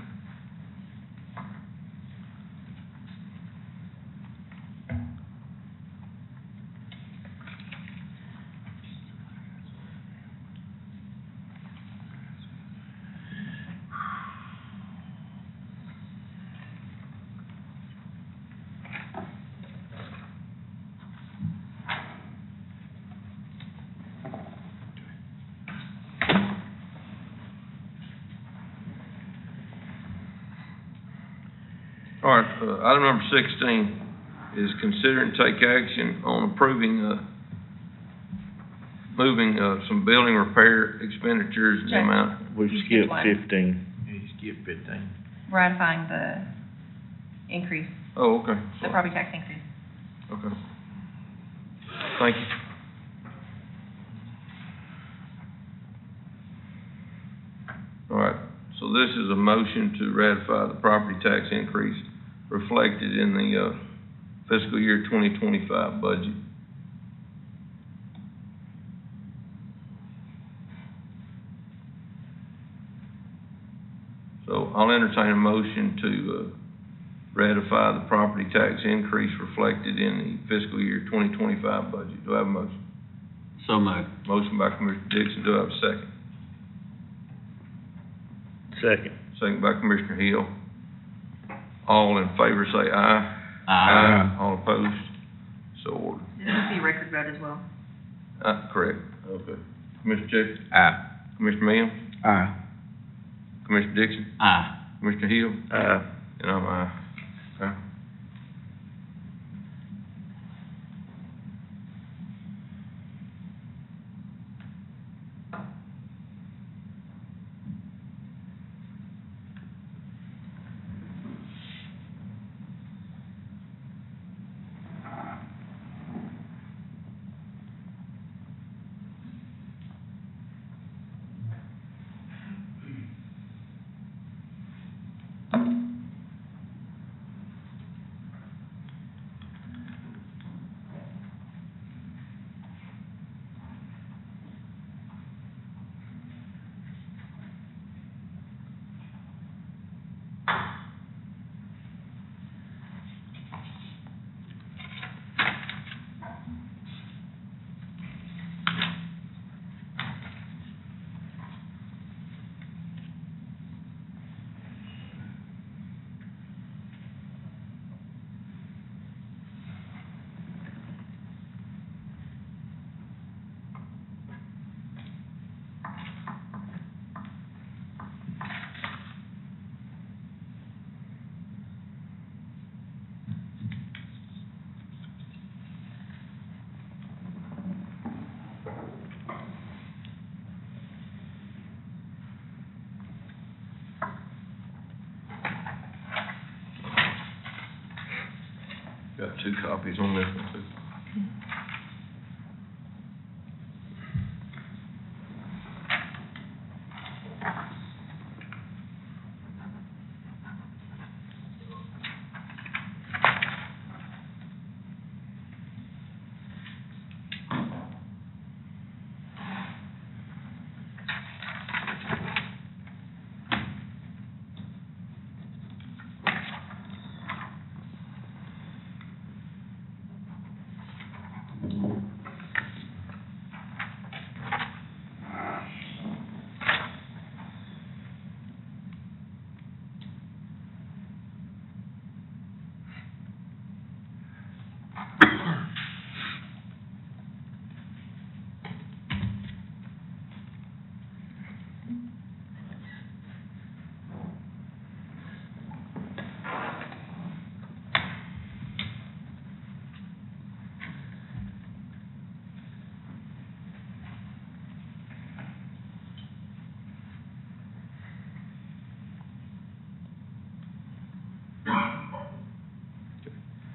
All right, item number 16 is consider and take action on approving, moving, some building repair expenditures in the Judge. amount. We You skipped skipped one. 15. You skip 15. Ratifying the increase, Oh, okay. the property tax increase. Okay. Thank you. All right, so this is a motion to ratify the property tax increase reflected in the, fiscal year 2025 budget. So I'll entertain a motion to, ratify the property tax increase reflected in the fiscal year 2025 budget. Do I have a motion? So moved. Motion by Commissioner Dixon, do I have a second? Second. Second by Commissioner Hill. All in favor say aye. Aye. All opposed? So ordered. This must be a record vote as well. Correct, okay. Commissioner Chapin? Aye. Commissioner Mims? Aye. Commissioner Dixon? Aye. Mr. Hill? And I'm aye. Okay. Got 2 copies on this one, too.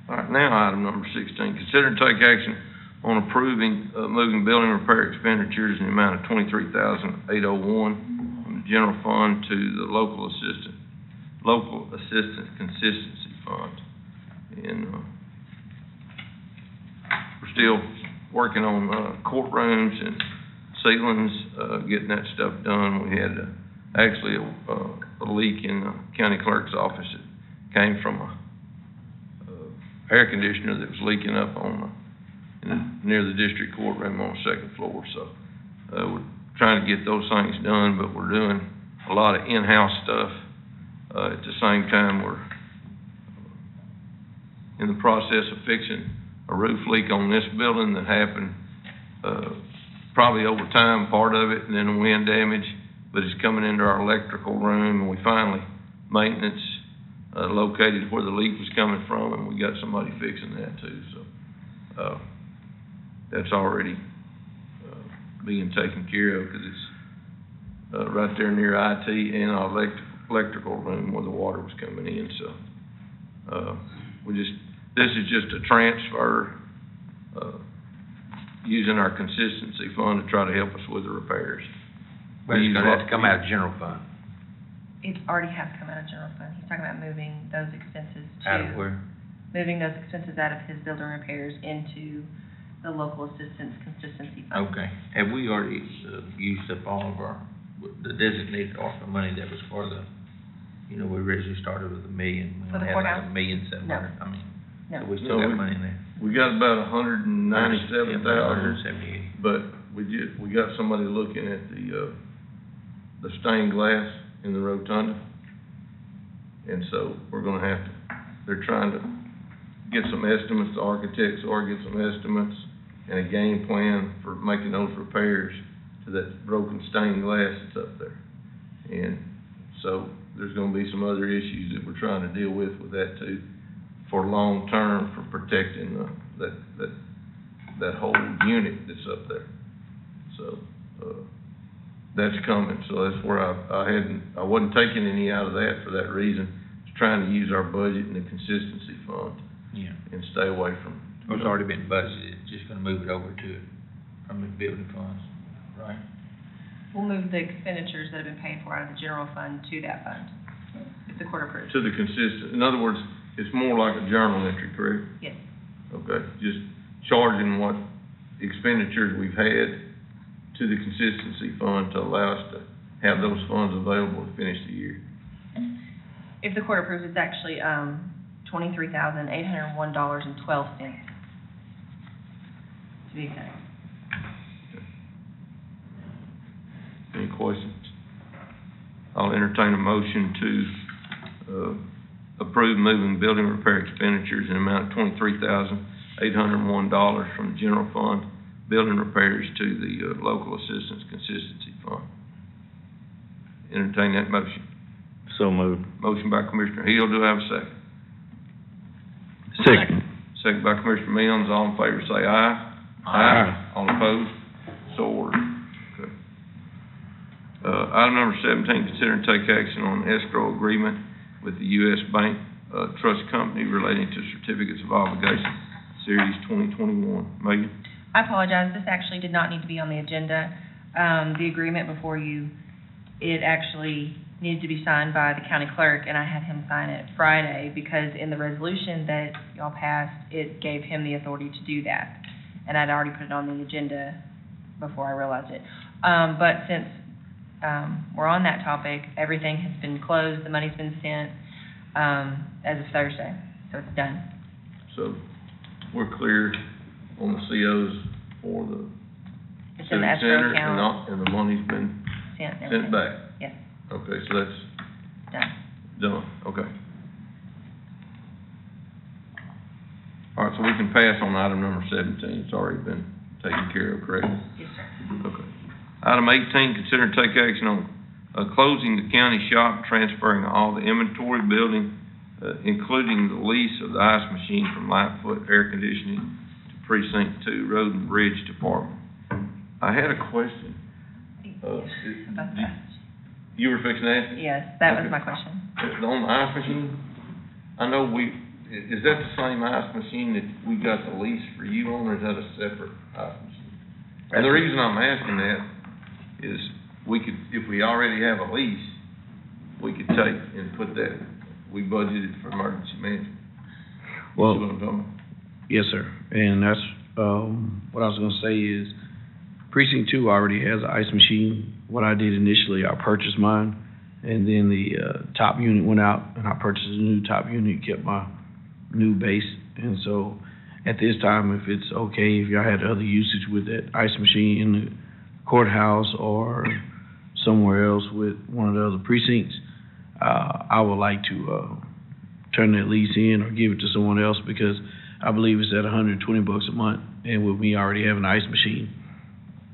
All right, now item number 16, consider and take action on approving, moving building repair expenditures in the amount of $23,801 from the general fund to the local assistance consistency fund. And, we're still working on, courtrooms and ceilings, getting that stuff done. We had, actually a leak in the county clerk's office that came from a air conditioner that was leaking up on near the district courtroom on the 2nd floor. So, we're trying to get those things done, but we're doing a lot of in-house stuff. At the same time, we're in the process of fixing a roof leak on this building that happened, probably over time, part of it, and then the wind damage, but it's coming into our electrical room, and we finally, maintenance, located where the leak was coming from, and we got somebody fixing that too, so, that's already, being taken care of, because it's, right there near IT and our electrical room where the water was coming in, so, this is just a transfer, using our consistency fund to try to help us with the repairs. But it's gonna have to come out of general fund. It already has to come out of general fund. He's talking about moving those expenses to. Out of where? Moving those expenses out of his building repairs into the local assistance consistency fund. Okay. Have we already, used up all of our, the designated ARPA money that was for the, we originally started with $1 million. For the We only courthouse? had like $1,700,000, I mean, No. so we still got money in there. We got about $197,000, 178. but we got somebody looking at the stained glass in the rotunda. And so we're gonna have to, they're trying to get some estimates, the architects are get some estimates and a game plan for making those repairs to that broken stained glass that's up there. And so there's gonna be some other issues that we're trying to deal with that too, for long-term, for protecting, that whole unit that's up there. So, that's coming, so that's where I wasn't taking any out of that for that reason. Just trying to use our budget and the consistency fund Yeah. and stay away from. Well, it's already been budgeted, just gonna move it over to it from the building funds, right? We'll move the expenditures that have been paid for out of the general fund to that fund, if the court approves. To the consistent, in other words, it's more like a journal entry, correct? Yes. Okay, just charging what expenditures we've had to the consistency fund to allow us to have those funds available to finish the year. If the court approves, it's actually, $23,801.12, to be exact. Any questions? I'll entertain a motion to, approve moving building repair expenditures in the amount of $23,801 from the general fund, building repairs to the, local assistance consistency fund. Entertain that motion. So moved. Motion by Commissioner Hill, do I have a second? Second. Second by Commissioner Mills, all in favor say aye. Aye. All opposed? So ordered. Okay. Item number 17, consider and take action on escrow agreement with the U.S. Bank, Trust Company relating to certificates of obligation, Series 2021. Megan? I apologize, this actually did not need to be on the agenda. The agreement before you, it actually needed to be signed by the county clerk, and I had him sign it Friday, because in the resolution that y'all passed, it gave him the authority to do that. And I'd already put it on the agenda before I realized it. But since, we're on that topic, everything has been closed, the money's been sent, as of Thursday, so it's done. So we're clear on the COs for the It's in the civic escrow center account, and the money's been sent, and sent everything. back? Yes, Okay, so that's done. done, okay. All right, so we can pass on item number 17, it's already been taken care of, correct? Yes, sir. Okay. Item 18, consider and take action on, closing the county shop, transferring all the inventory building, including the lease of the ice machine from Lightfoot Air Conditioning to Precinct 2 Road and Bridge Department. I had a question. About that. You were fixing to ask? Yes, that was Okay. my question. On the ice machine, I know is that the same ice machine that we got the lease for you on, or is that a separate ice machine? And the reason I'm asking that is if we already have a lease, we could take and put that, we budgeted for emergency management. Well, See what I'm talking about? yes, sir. And that's, what I was gonna say is Precinct 2 already has an ice machine. What I did initially, I purchased mine, and then the, top unit went out, and I purchased a new top unit, kept my new base. And so, at this time, if it's okay, if y'all had other usage with that ice machine in the courthouse or somewhere else with one of the other precincts, I would like to, turn that lease in or give it to someone else, because I believe it's at $120 a month, and with me already having an ice machine,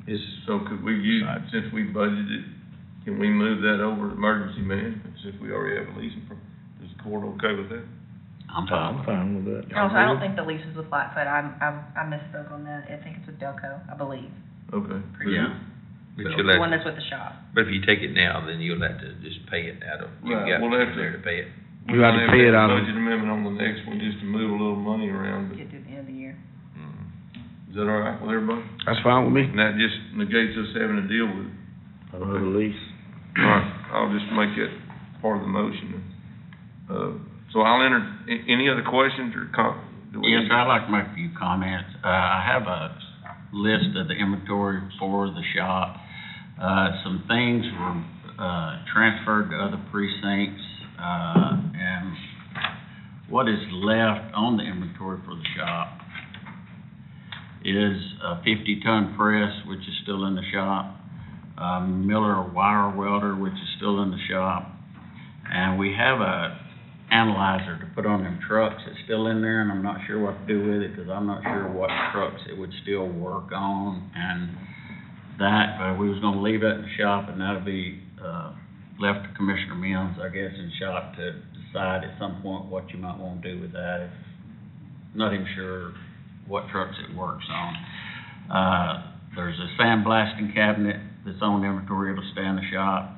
it's, So could we use, since we budgeted, can we move that over to emergency management, since we already have a leasing? Is the court okay with that? I'm fine. with that. Also, I don't think the lease is with Flatfoot, I misspoke on that, I think it's with Delco, I believe. Okay. Yeah. But The you'll one have, that's with the shop. but if you take it now, then you'll have to just pay it out of, you've Right, got we'll have to- there to pay it. You have to pay it out of- Budget amendment on the next one, just to move a little money around, but Get to the end of the year. is that all right with everybody? that's fine with me. And that just negates us having to deal with it. Another lease. All right, I'll just make that part of the motion. So I'll any other questions or do we? Yes, I'd like to make a few comments. I have a list of the inventory for the shop. Some things were, transferred to other precincts, and what is left on the inventory for the shop is a 50-ton press, which is still in the shop, Miller wire welder, which is still in the shop, and we have a analyzer to put on them trucks. It's still in there, and I'm not sure what to do with it, because I'm not sure what trucks it would still work on, and that, we was gonna leave that in the shop, and that'll be, left to Commissioner Mims, I guess, in shop to decide at some point what you might wanna do with that. If not even sure what trucks it works on. There's a sandblasting cabinet that's on inventory, it'll stay in the shop.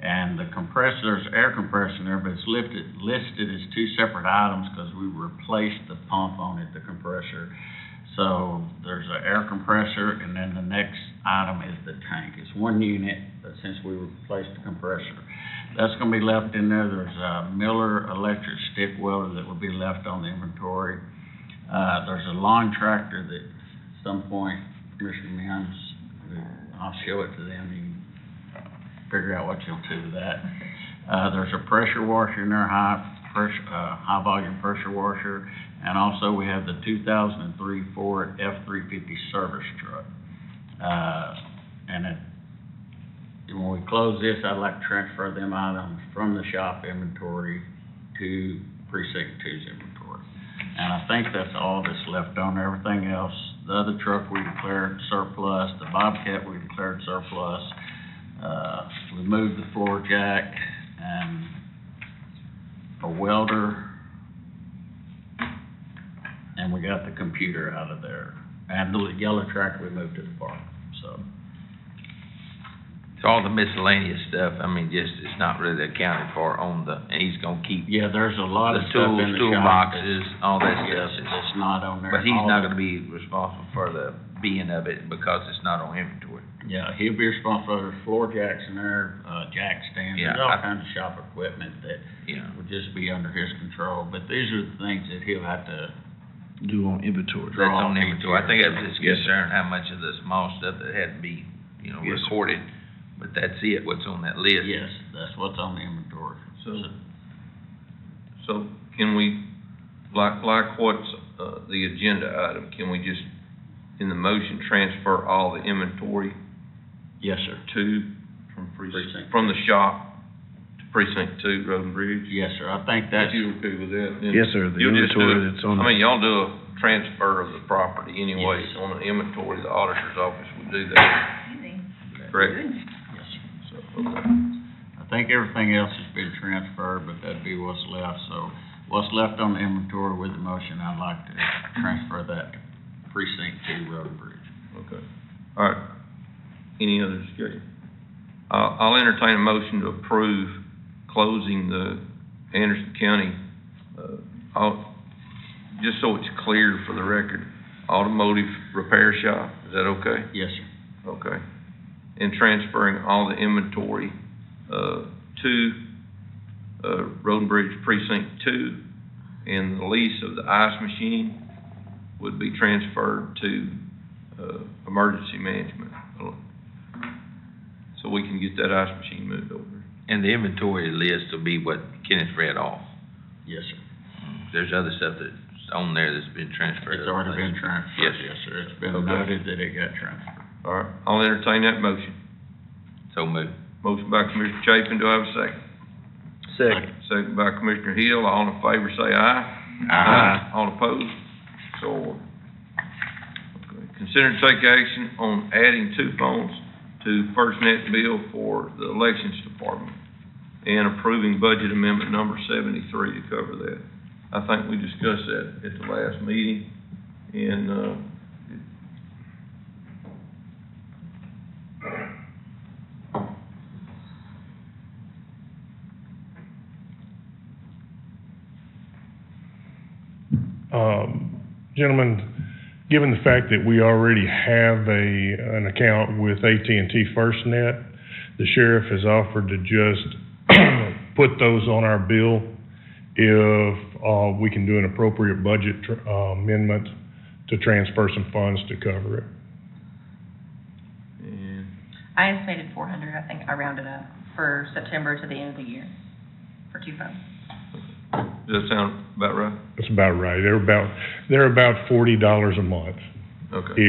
And the compressor, there's air compressor in there, but it's listed as two separate items because we replaced the pump on it, the compressor. So there's an air compressor, and then the next item is the tank. It's one unit, but since we replaced the compressor, that's gonna be left in there. There's a Miller electric stick welder that will be left on the inventory. There's a lawn tractor that at some point, Commissioner Mims, I'll show it to them, you can figure out what you'll do with that. There's a pressure washer in there, high volume pressure washer, and also we have the 2003 Ford F-350 service truck. When we close this, I'd like to transfer them items from the shop inventory to Precinct 2's inventory. And I think that's all that's left on there. Everything else, the other truck we declared surplus, the Bobcat we declared surplus. We moved the floor jack and a welder, and we got the computer out of there. And the yellow tractor we moved to the park, so. So all the miscellaneous stuff, I mean, just, it's not really accounted for on the, and he's gonna keep Yeah, there's a lot the of stuff in the shop. toolboxes, all that Yes, stuff. it's not on there. But he's All not the- gonna be responsible for the being of it because it's not on inventory. Yeah, he'll be responsible for the floor jacks in there, jack stands, Yeah, there's all I- kinds of shop equipment that Yeah. would just be under his control. But these are the things that he'll have to, Do on inventory. That's on inventory. I think that was his Yes, sir. concern, how much of the small stuff that had to be, you know, Yes, sir. recorded. But that's it, what's on that list. yes, that's what's on the inventory. So can we, like what's, the agenda item, can we just, in the motion, transfer all the inventory Yes, sir. from Precinct. from the shop to Precinct 2, Road and Bridge? Yes, sir, I think If that's, you okay with that, then Yes, sir, the you'll just do inventory it. that's on. I mean, y'all do a transfer of the property anyway, Yes. on the inventory, the auditor's office would do that, Easy. correct? yes, sir. So, okay. I think everything else has been transferred, but that'd be what's left. So what's left on the inventory with the motion, I'd like to transfer that to Precinct 2, Road and Bridge. Okay, all right. Any other discussion? I'll entertain a motion to approve closing the Anderson County, just so it's clear for the record, automotive repair shop, is that okay? Yes, sir. Okay. And transferring all the inventory, to, Road and Bridge Precinct 2, and the lease of the ice machine would be transferred to, emergency management. So we can get that ice machine moved over. And the inventory list will be what Kenneth read off. Yes, sir. There's other stuff that's on there that's been transferred. It's already been transferred. Yes, Yes, sir. It's been Okay. noted that it got transferred. All right, I'll entertain that motion. So moved. Motion by Commissioner Chapin, do I have a second? Second. Second by Commissioner Hill, all in favor say aye. Aye. All opposed? So ordered. Okay. Consider to take action on adding 2 phones to FirstNet bill for the Elections Department and approving budget amendment number 73 to cover that. I think we discussed that at the last meeting, and, Gentlemen, given the fact that we already have an account with AT&T FirstNet, the sheriff has offered to just put those on our bill if we can do an appropriate budget amendment to transfer some funds to cover it. and I estimated 400, I think I rounded up, for September to the end of the year, for 2 phones. does that sound about right? That's about right. They're about $40 a month-ish. Okay.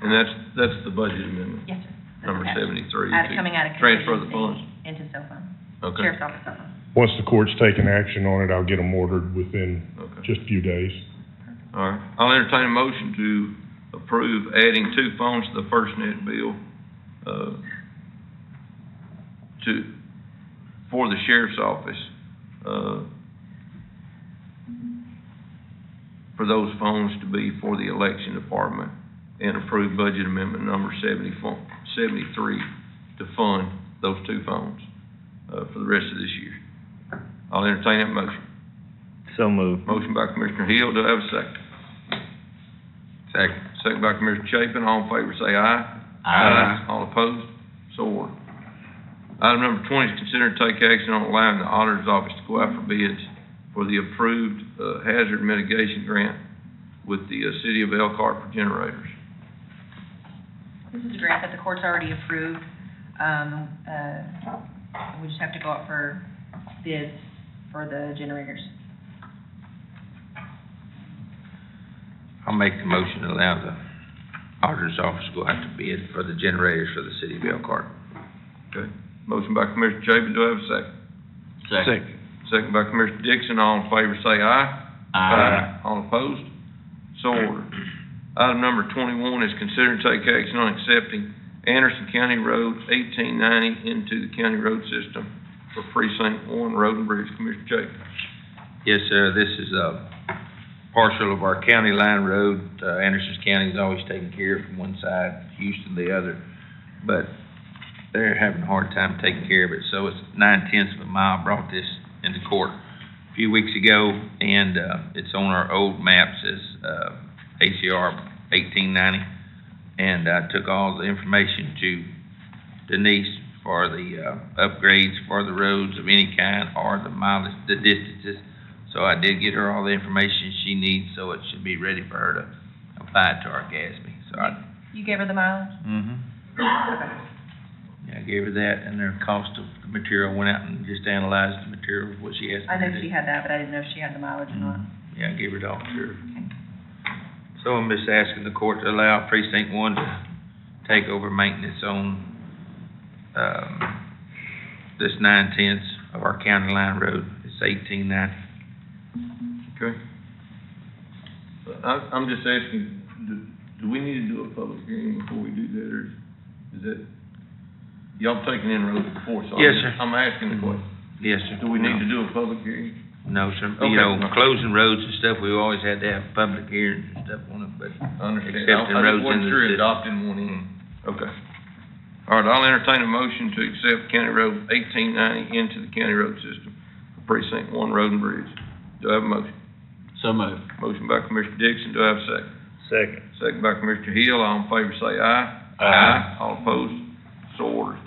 And that's the budget amendment, Yes, sir. That's number attached. 73. Coming out of Transfer the contingency funds. into cell phone, Okay, sheriff's office cell phone. Once the court's taken action on it, I'll get them ordered within okay. just a few days. All right, I'll entertain a motion to approve adding 2 phones to the FirstNet bill, to for the sheriff's office, for those funds to be for the election department, and approve budget amendment number 73 to fund those two phones, for the rest of this year. I'll entertain that motion. So moved. Motion by Commissioner Hill, do I have a second? Second. Second by Commissioner Chapin, all in favor say aye. Aye. All opposed, so ordered. Item number 20 is consider and take action on allowing the auditor's office to go out for bids for the approved hazard mitigation grant with the city of Elkhart for generators. This is a grant that the court's already approved. We just have to go out for bids for the generators. I'll make the motion to allow the auditor's office to go out to bid for the generators for the city of Elkhart. Okay. Motion by Commissioner Chapin, do I have a second? Second. Second by Commissioner Dixon, all in favor say aye. Aye. All opposed? So ordered. Item number 21 is consider and take action on accepting Anderson County Road 1890 into the county road system for Precinct 1 Road and Bridge. Commissioner Chapin. Yes, sir, this is a partial of our county line road. Anderson County is always taking care of from one side, Houston the other, but they're having a hard time taking care of it, so it's 9/10 of a mile. Brought this into court a few weeks ago, and it's on our old maps as ACR 1890, and I took all the information to Denise for the upgrades for the roads of any kind or the mileage, the distances. So I did get her all the information she needs, so it should be ready for her to apply it to our GASB. So You gave her the mileage? Yeah, I gave her that, and their cost of the material, went out and just analyzed the material, what she asked me I to know do. she had that, but I didn't know if she had the mileage or not. Yeah, I gave her it all to her. So I'm just asking the court to allow Precinct 1 to take over maintenance on, this 9/10 of our county line road. It's 1890. Okay. I'm just asking, do we need to do a public hearing before we do that, or is that, y'all taken in roads before, so Yes, sir. I'm asking the question. Yes, sir. Do we need to do a public hearing? No, sir. Okay. You know, closing roads and stuff, we always had to have public hearings and stuff on it, but I understand. Accepting I roads just wasn't into sure the adopting one in. Okay. All right, I'll entertain a motion to accept County Road 1890 into the county road system for Precinct 1 Road and Bridge. Do I have a motion? So moved. Motion by Commissioner Dixon, do I have a second? Second. Second by Commissioner Hill, all in favor say aye. Aye. All opposed, so ordered.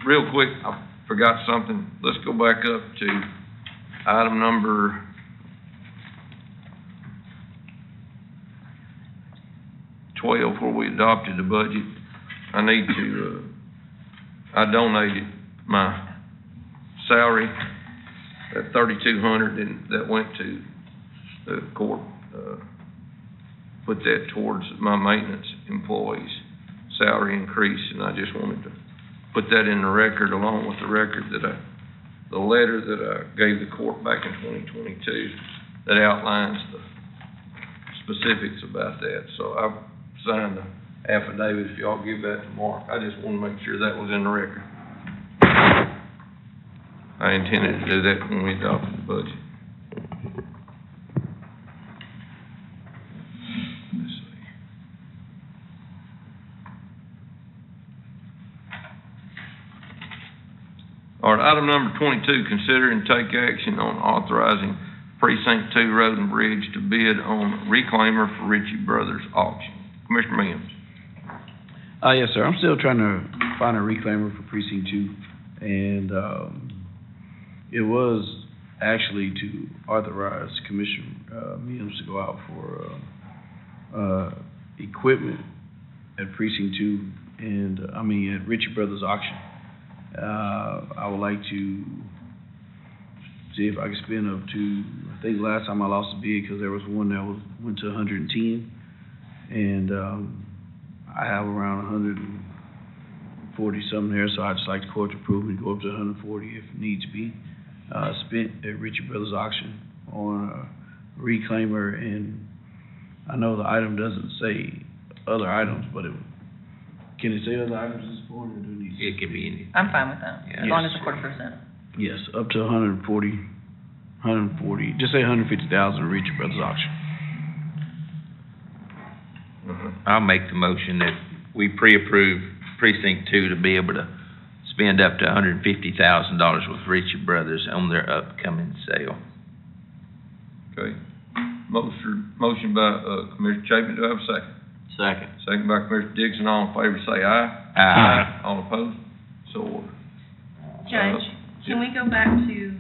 Real quick, I forgot something, let's go back up to item number 12, where we adopted the budget. I need to, I donated my salary at $3,200, and that went to the court, put that towards my maintenance employees' salary increase, and I just wanted to put that in the record, along with the record that the letter that I gave the court back in 2022 that outlines the specifics about that. So I've signed the affidavit, if y'all give that to Mark. I just want to make sure that was in the record. I intended to do that when we adopted the budget. Let's see. All right, item number 22, consider and take action on authorizing Precinct 2 Road and Bridge to bid on reclaimer for Ritchie Brothers auction. Commissioner Mims. Yes, sir. I'm still trying to find a reclaimer for Precinct 2, and, it was actually to authorize Commissioner, Mims to go out for, equipment at Precinct 2 and, at Ritchie Brothers auction. I would like to see if I can spend up to, I think last time I lost a bid, because there was one that went to 110, and, I have around 140 something there, so I'd just like the court to approve me to go up to 140 if it needs to be, spent at Ritchie Brothers auction on a reclaimer, and I know the item doesn't say other items, but Can it say other items this morning, or do we need? It could be any. I'm fine with that, Yeah. as long as the court approves it. Yes, up to 140, just say 150,000 to Richard Brothers auction. I'll make the motion that we pre-approve precinct 2 to be able to spend up to $150,000 with Ritchie Brothers on their upcoming sale. Okay. Motion by, Commissioner Chapin, do I have a second? Second. Second by Commissioner Dixon, all in favor say aye. Aye. All opposed? So ordered. Judge, can we go back to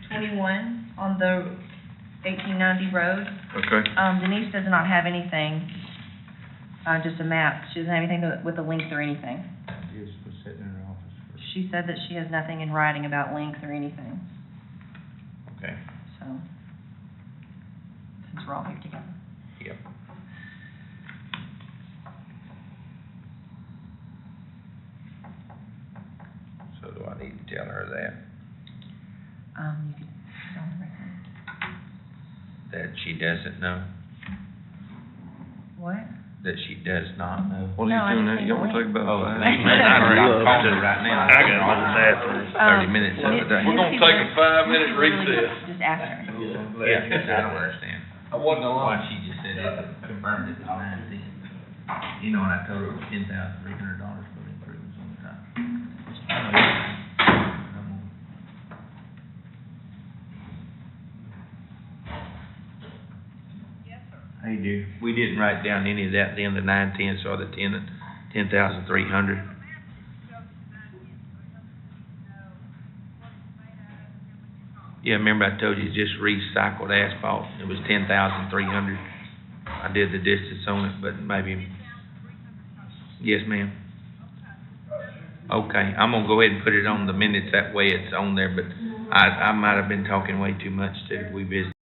21 on the 1890 road? Okay. Denise does not have anything, just a map. She doesn't have anything with the links or anything. She said that she has nothing in writing about links or anything, Okay. so, since we're all here together. Yep. So do I need to tell her that? You could put it on the record. That she doesn't know? What? That she does not know? What are No, you I doing just now? You think want to take about Oh, 5 man, minutes? I'm calling her right now. I got one this afternoon. 30 minutes of the day. We're gonna take a 5-minute recess. Just ask her. Yeah, I don't understand. I wasn't Why she just said it, confirmed it was 9:10. You know, and I told her it was $10,300 for the improvements on the top. Hey, dude, we didn't write down any of that, then the 9:10, so the 10,300. Yeah, remember I told you just recycled asphalt, it was 10,300. I did the distance on it, but maybe, yes, ma'am. Okay, I'm gonna go ahead and put it on the minutes, that way it's on there, but I might have been talking way too much too, we visited.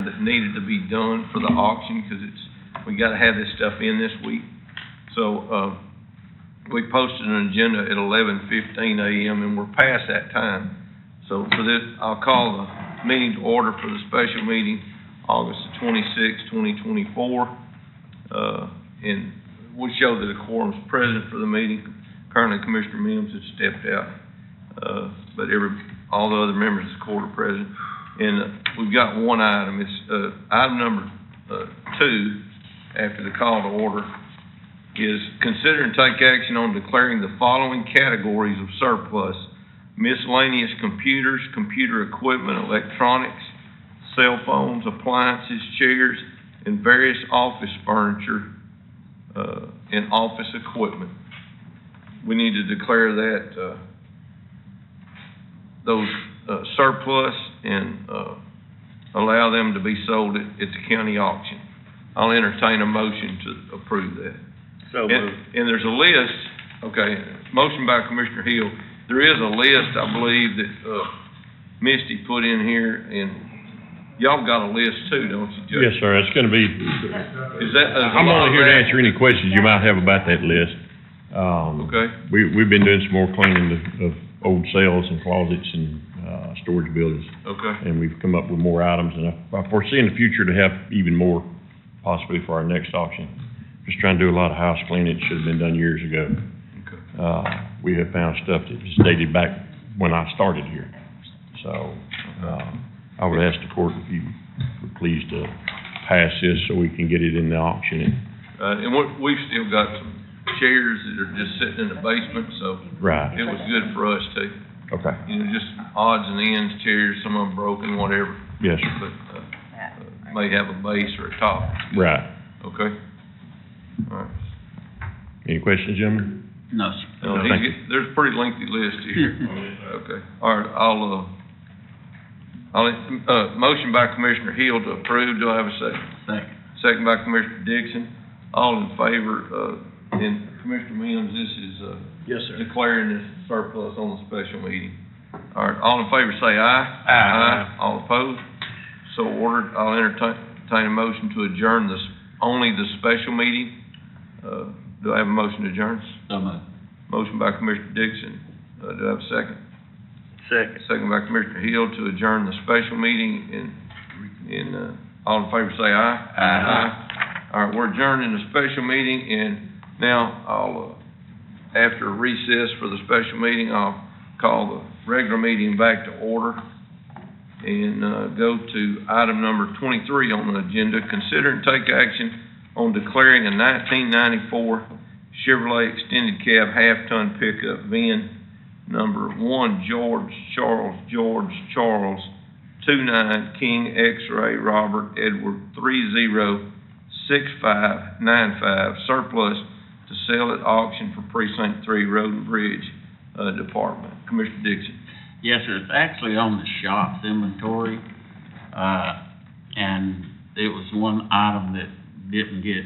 that needed to be done for the auction, because we gotta have this stuff in this week. So, we posted an agenda at 11:15 a.m. and we're past that time. So for this, I'll call the meeting to order for the special meeting, August the 26th, 2024. And we show that a quorum's present for the meeting. Currently, Commissioner Mims has stepped out, but all the other members of the court are present. And we've got one item. It's item number 2, after the call to order, is consider and take action on declaring the following categories of surplus: miscellaneous computers, computer equipment, electronics, cell phones, appliances, chairs, and various office furniture, and office equipment. We need to declare that, those surplus and allow them to be sold at the county auction. I'll entertain a motion to approve that. So moved. And there's a list, okay, motion by Commissioner Hill. There is a list, I believe, that Misty put in here, and y'all got a list too, don't you, Judge? Yes, sir, it's gonna be, Is that? I'm only here to answer any questions you might have about that list. Okay. We've been doing some more cleaning of old cells and closets and, storage buildings. Okay, And we've come up with more items, and I foresee in the future to have even more possibly for our next auction. Just trying to do a lot of house cleaning that should have been done years ago. okay. We have found stuff that was dated back when I started here. So, I would ask the court if you would please to pass this so we can get it in the auction. And we've still got some chairs that are just sitting in the basement, so Right, it was good for us too. okay, You know, just odds and ends chairs, some of them broken, whatever, yes, sir, but, may have a base or a top. right. Okay? All right. Any questions, gentlemen? No, sir. No, Thank you. there's a pretty lengthy list here. Okay, all right, motion by Commissioner Hill to approve, do I have a second? Second. Second by Commissioner Dixon, all in favor, and Commissioner Mims, this is, Yes, sir. declaring this surplus on the special meeting. All right, all in favor say aye. Aye. All opposed? So ordered. I'll entertain a motion to adjourn only the special meeting. Do I have a motion to adjourn? So moved. Motion by Commissioner Dixon. Do I have a second? Second. Second by Commissioner Hill to adjourn the special meeting, and all in favor say aye. Aye. All right, we're adjourning the special meeting, and now I'll, after recess for the special meeting, I'll call the regular meeting back to order and go to item number 23 on the agenda. Consider and take action on declaring a 1994 Chevrolet extended cab half-ton pickup VIN number 1 George Charles 29 King X-ray Robert Edward 306595 surplus to sell at auction for Precinct 3 Road and Bridge Department. Commissioner Dixon. Yes, sir, it's actually on the shop's inventory, and it was one item that didn't get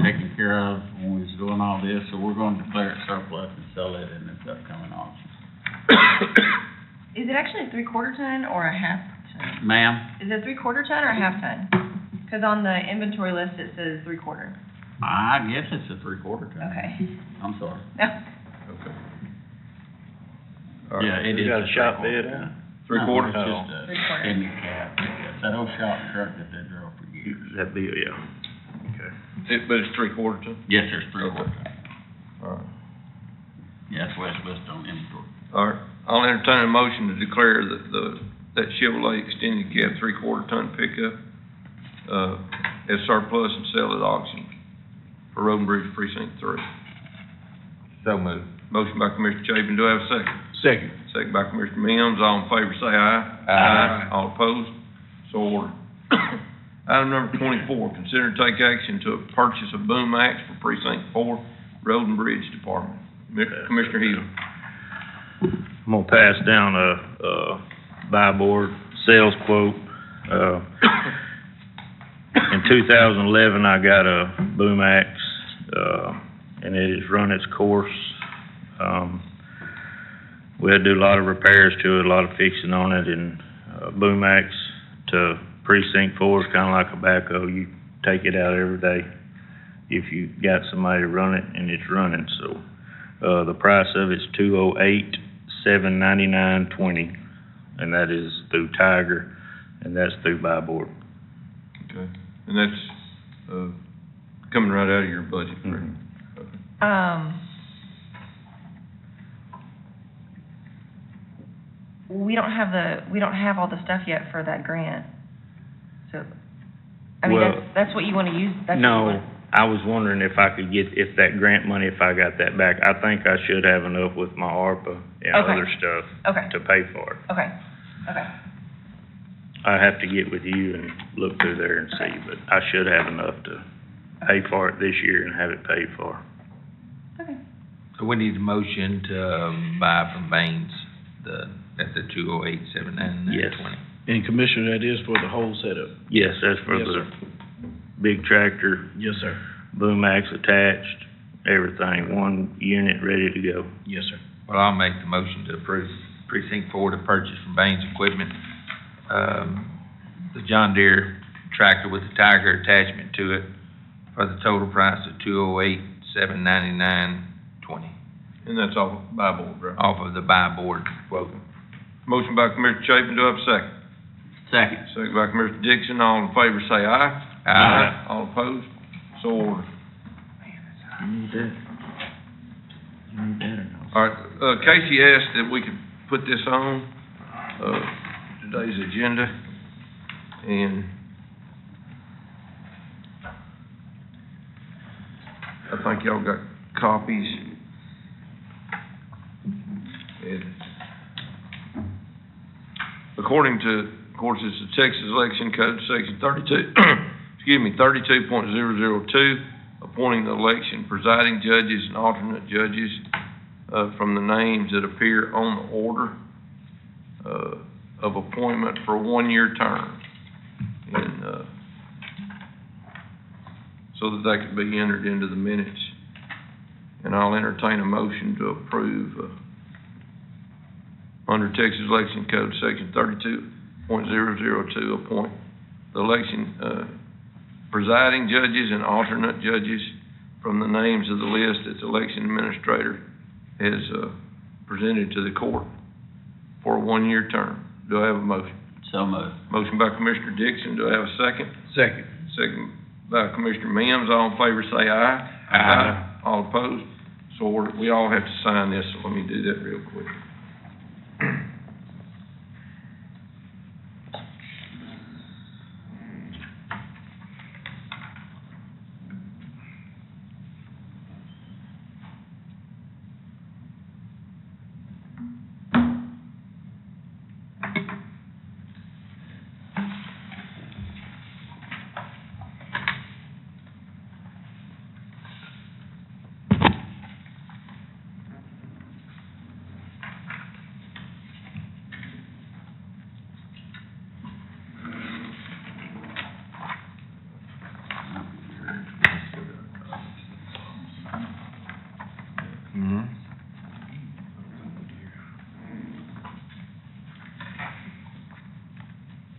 taken care of when we was doing all this, so we're gonna declare it surplus and sell it in this upcoming auction. Is it actually a 3/4 ton or a half ton? Ma'am, Is it a 3/4 ton or a half ton? Because on the inventory list, it says 3/4. I guess it's a 3/4 ton. Okay. I'm sorry. No. Okay. All right. Yeah, it is. You got a shop 3/4. bid, huh? 3/4? No, it's just a 3/4. extended cab. It's that old shop truck that they drove for years. That be, yeah. Okay. But it's 3/4 ton? Yes, sir, it's 3/4 ton. All right. Yeah, that's what it's listed on inventory. All right, I'll entertain a motion to declare that Chevrolet extended cab 3/4 ton pickup, as surplus and sell at auction for Road and Bridge Precinct 3. So moved. Motion by Commissioner Chapin, do I have a second? Second. Second by Commissioner Mims, all in favor say aye. Aye. All opposed? So ordered. Item number 24, consider and take action to purchase a boom axe for Precinct 4 Road and Bridge Department. Commissioner Hill. I'm gonna pass down a buy board sales quote. In 2011, I got a boom axe, and it has run its course. We had to do a lot of repairs to it, a lot of fixing on it, and boom axe to precinct 4 is kinda like a backhoe, you take it out every day if you got somebody to run it and it's running, so, the price of it's $208,799.20, and that is through Tiger, and that's through Buy Board. Okay, and that's, coming right out of your budget, correct? We don't have all the stuff yet for that grant, so, I mean, Well, that's what you wanna use, that's what you No, want. I was wondering if I could get, if that grant money, if I got that back. I think I should have enough with my ARPA and Okay. other stuff Okay, to pay for it. okay, okay. I have to get with you and look through there and see, but I should have enough to pay for it this year and have it paid for. Okay. So we need a motion to buy from Baines, at the 208,799.20. Yes. And Commissioner, that is for the whole setup? Yes, that's for Yes, the sir. big tractor, Yes, sir. boom axe attached, everything, one unit ready to go. Yes, sir. Well, I'll make the motion to approve precinct 4 to purchase from Baines Equipment, the John Deere tractor with the Tiger attachment to it for the total price of $208,799.20, And that's off of Buy Board, right? off of the Buy Board quote. Motion by Commissioner Chapin, do I have a second? Second. Second by Commissioner Dixon, all in favor say aye. Aye. All opposed, so ordered. You need that? You need that or no? All right, Casey asked that we could put this on, today's agenda, and I think y'all got copies. And according to, of course, it's the Texas Election Code, Section 32, 32.002, appointing the election presiding judges and alternate judges, from the names that appear on the order, of appointment for a one-year term. And, so that they could be entered into the minutes. And I'll entertain a motion to approve, under Texas Election Code, Section 32.002, appoint the election, presiding judges and alternate judges from the names of the list that the election administrator has, presented to the court for a one-year term. Do I have a motion? So moved. Motion by Commissioner Dixon, do I have a second? Second. Second by Commissioner Mims, all in favor say aye. Aye. All opposed? So we all have to sign this, so let me do that real quick.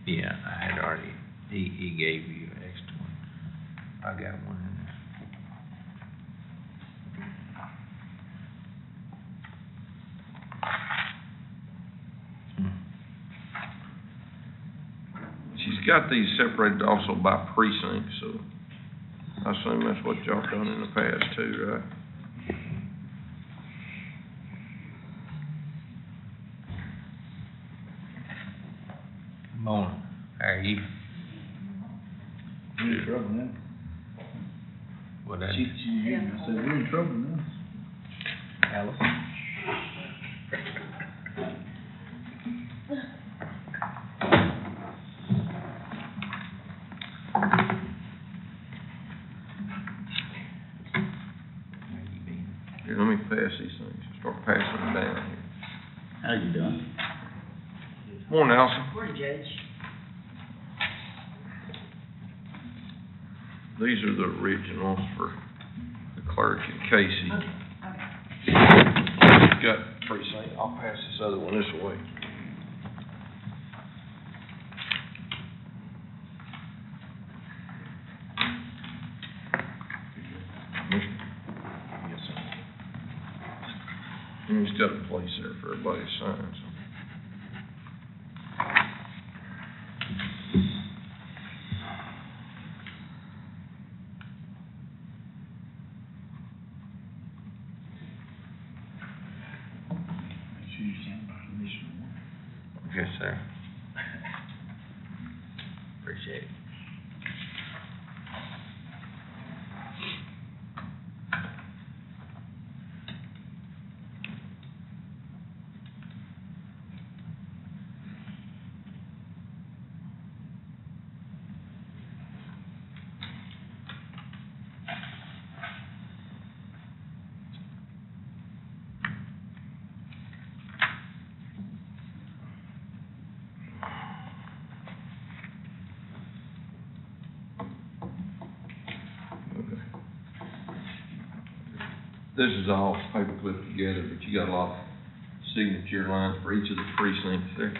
Yeah, I had already, he gave you an extra one. I got one in there. She's got these separated also by precinct, so I assume that's what y'all done in the past too, right? Morning, how are you? We're in trouble now. What that? I said, we're in trouble now. Allison? Here, let me pass these things, start passing them down here. How you doing? Morning, Allison. Morning, Judge. These are the originals for the clerk and Casey. Got precinct, I'll pass this other one this way. And he's got a place there for everybody to sign, so. Make sure you stand by the initial one. Yes, sir. Appreciate it. This is all paper clipped together, but you got a lot of signature lines for each of the precincts there.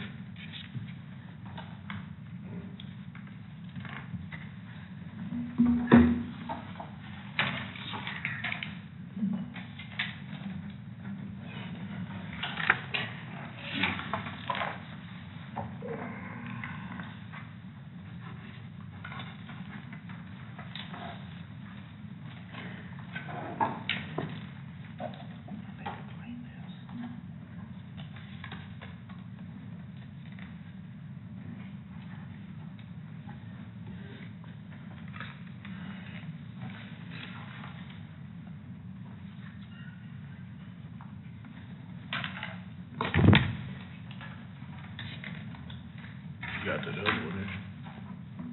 You got that other one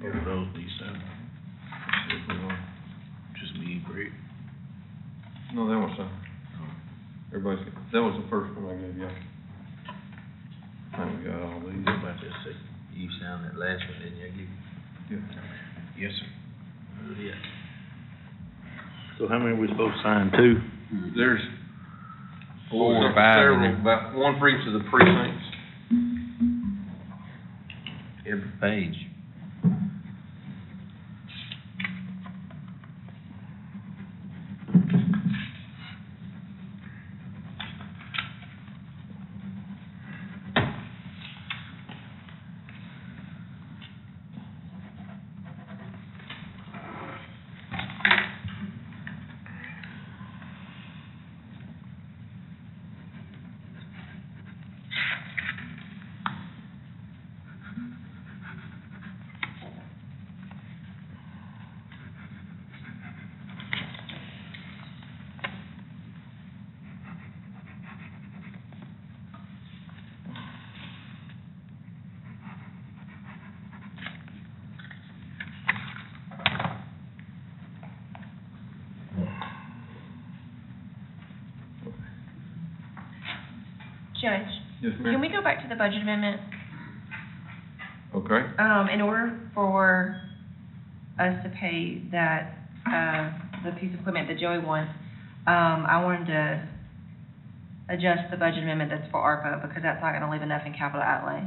there. Both of those need signed. Just me and Greg. No, that was, everybody's, that was the first one I gave y'all. I think we got all these. About that second. You signed that last one, didn't you? Yes, sir. Yeah. So how many are we supposed to sign? Two? There's Four or five in several, there. about one for each of the precincts. Every page. Judge, Yes, can ma'am. we go back to the budget amendment? Okay. In order for us to pay that, the piece of equipment that Joey wants, I wanted to adjust the budget amendment that's for ARPA, because that's not gonna leave enough in capital outlay,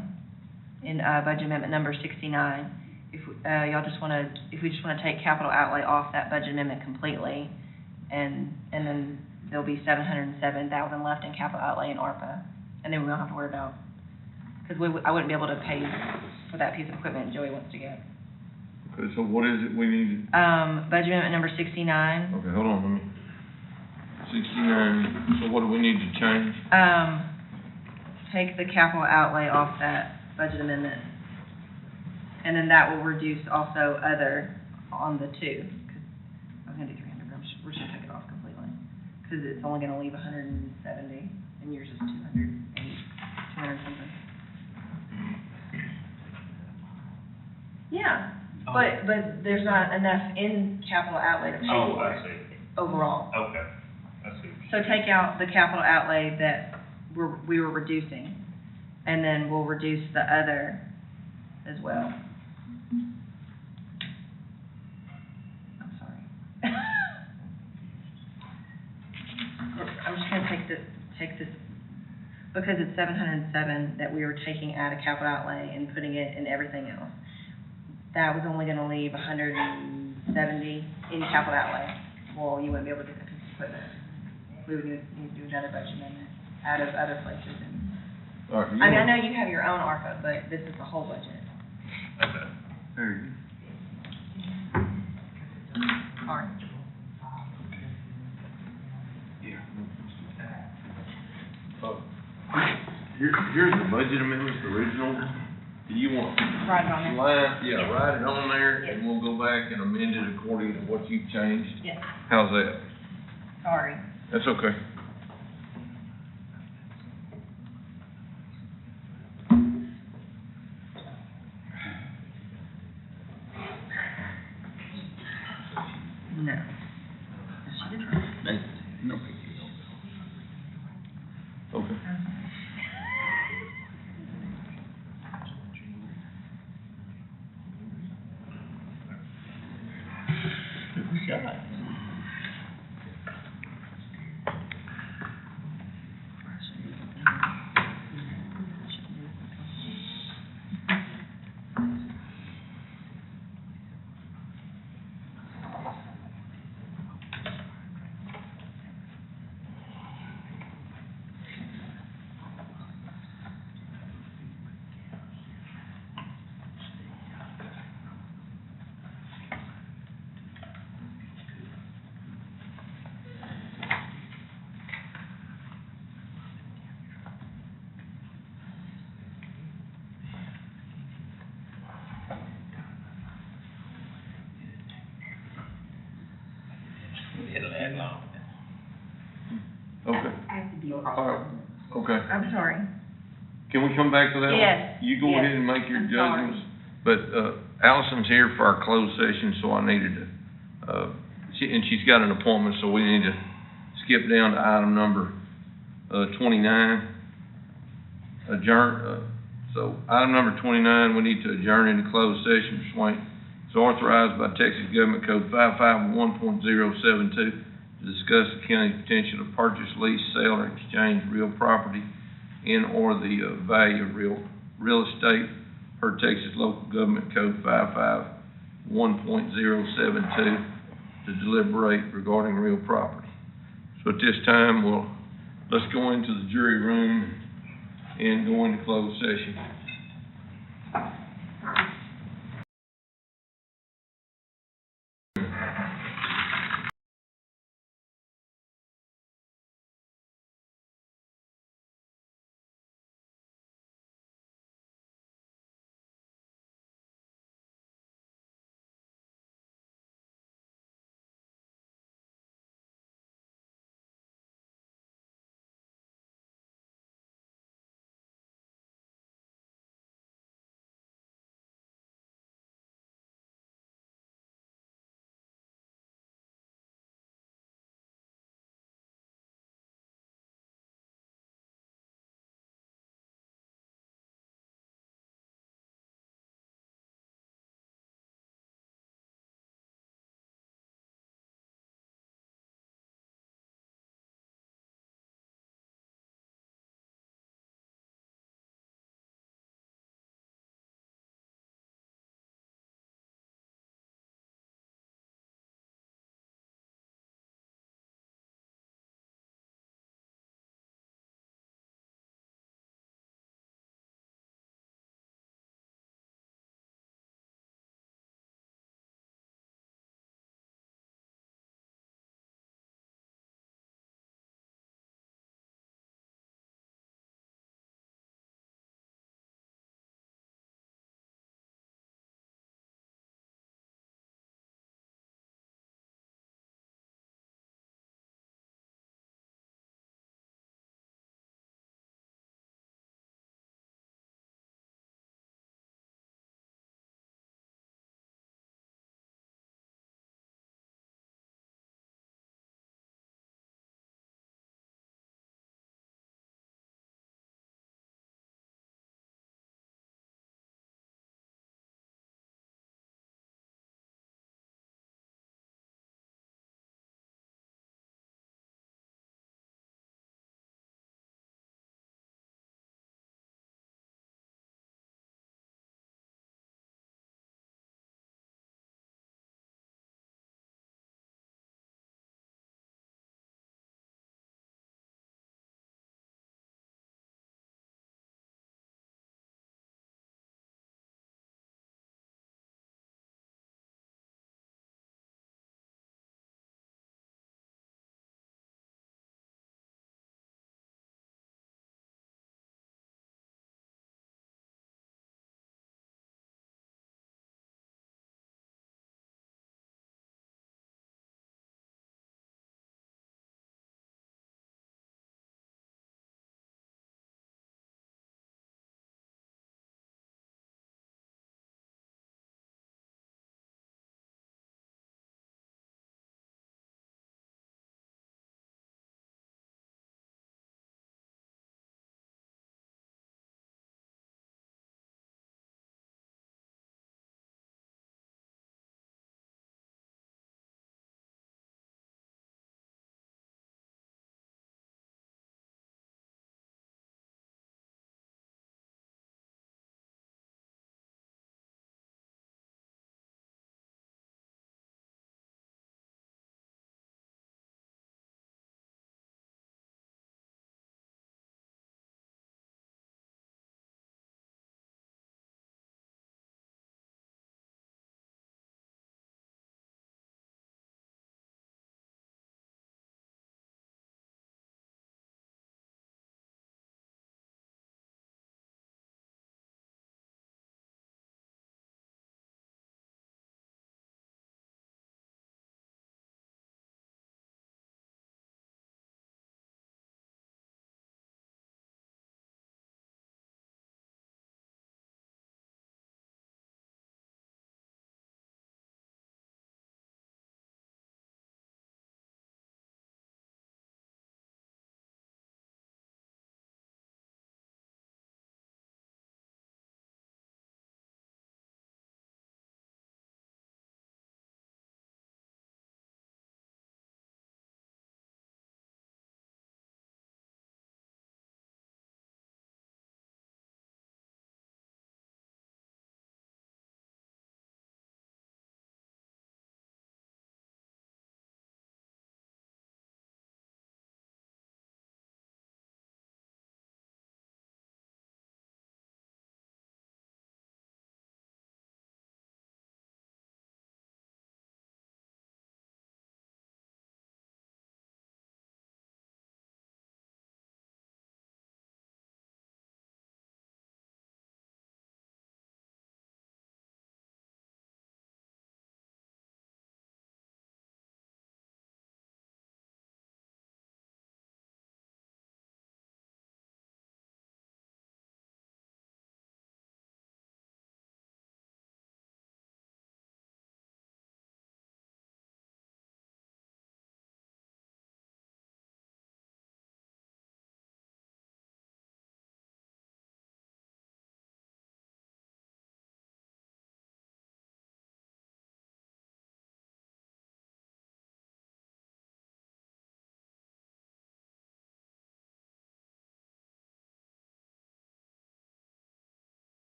in, budget amendment number 69. If, if we just wanna take capital outlay off that budget amendment completely, and then there'll be $707,000 left in capital outlay in ARPA, and then we don't have to worry about, because I wouldn't be able to pay for that piece of equipment Joey wants to get. Okay, so what is it we need? Budget amendment number 69, Okay, hold on, let me. 69, so what do we need to change? take the capital outlay off that budget amendment. And then that will reduce also other on the two, 'cause I was gonna do 300, but we're just gonna take it off completely. 'Cause it's only gonna leave 170, and yours is 280, 200 something. Yeah, but there's not enough in capital outlay to pay for it overall. Okay, I see. So take out the capital outlay that we were reducing, and then we'll reduce the other as well. I'm sorry. I'm just gonna take this, because it's 707 that we were taking out of capital outlay and putting it in everything else. That was only gonna leave 170 in capital outlay. Well, you wouldn't be able to get the piece of equipment. We would need to do another budget amendment. out of other places. And All right, I mean, I know you have your own ARPA, but this is the whole budget. Okay. There you All right. go. Here's the budget amendment, the original. Do you want Write it on there. write it on there, and we'll go back and amend it according to what you've changed? Yes, How's that? sorry. That's okay. No. No big deal. Okay. Okay. All right, okay. I'm sorry. Can we come back to that one? Yes, You go yes. ahead and make your I'm sorry. judgments, but, Allison's here for our closed session, so I needed to, and she's got an appointment, so we need to skip down to item number, 29, adjourn, so item number 29, we need to adjourn into closed session pursuant. It's authorized by Texas Government Code 551.072 to discuss the county's potential to purchase, lease, sell, or exchange real property and/or the value of real estate per Texas Local Government Code 551.072 to deliberate regarding real property. So at this time, let's go into the jury room and go into closed session.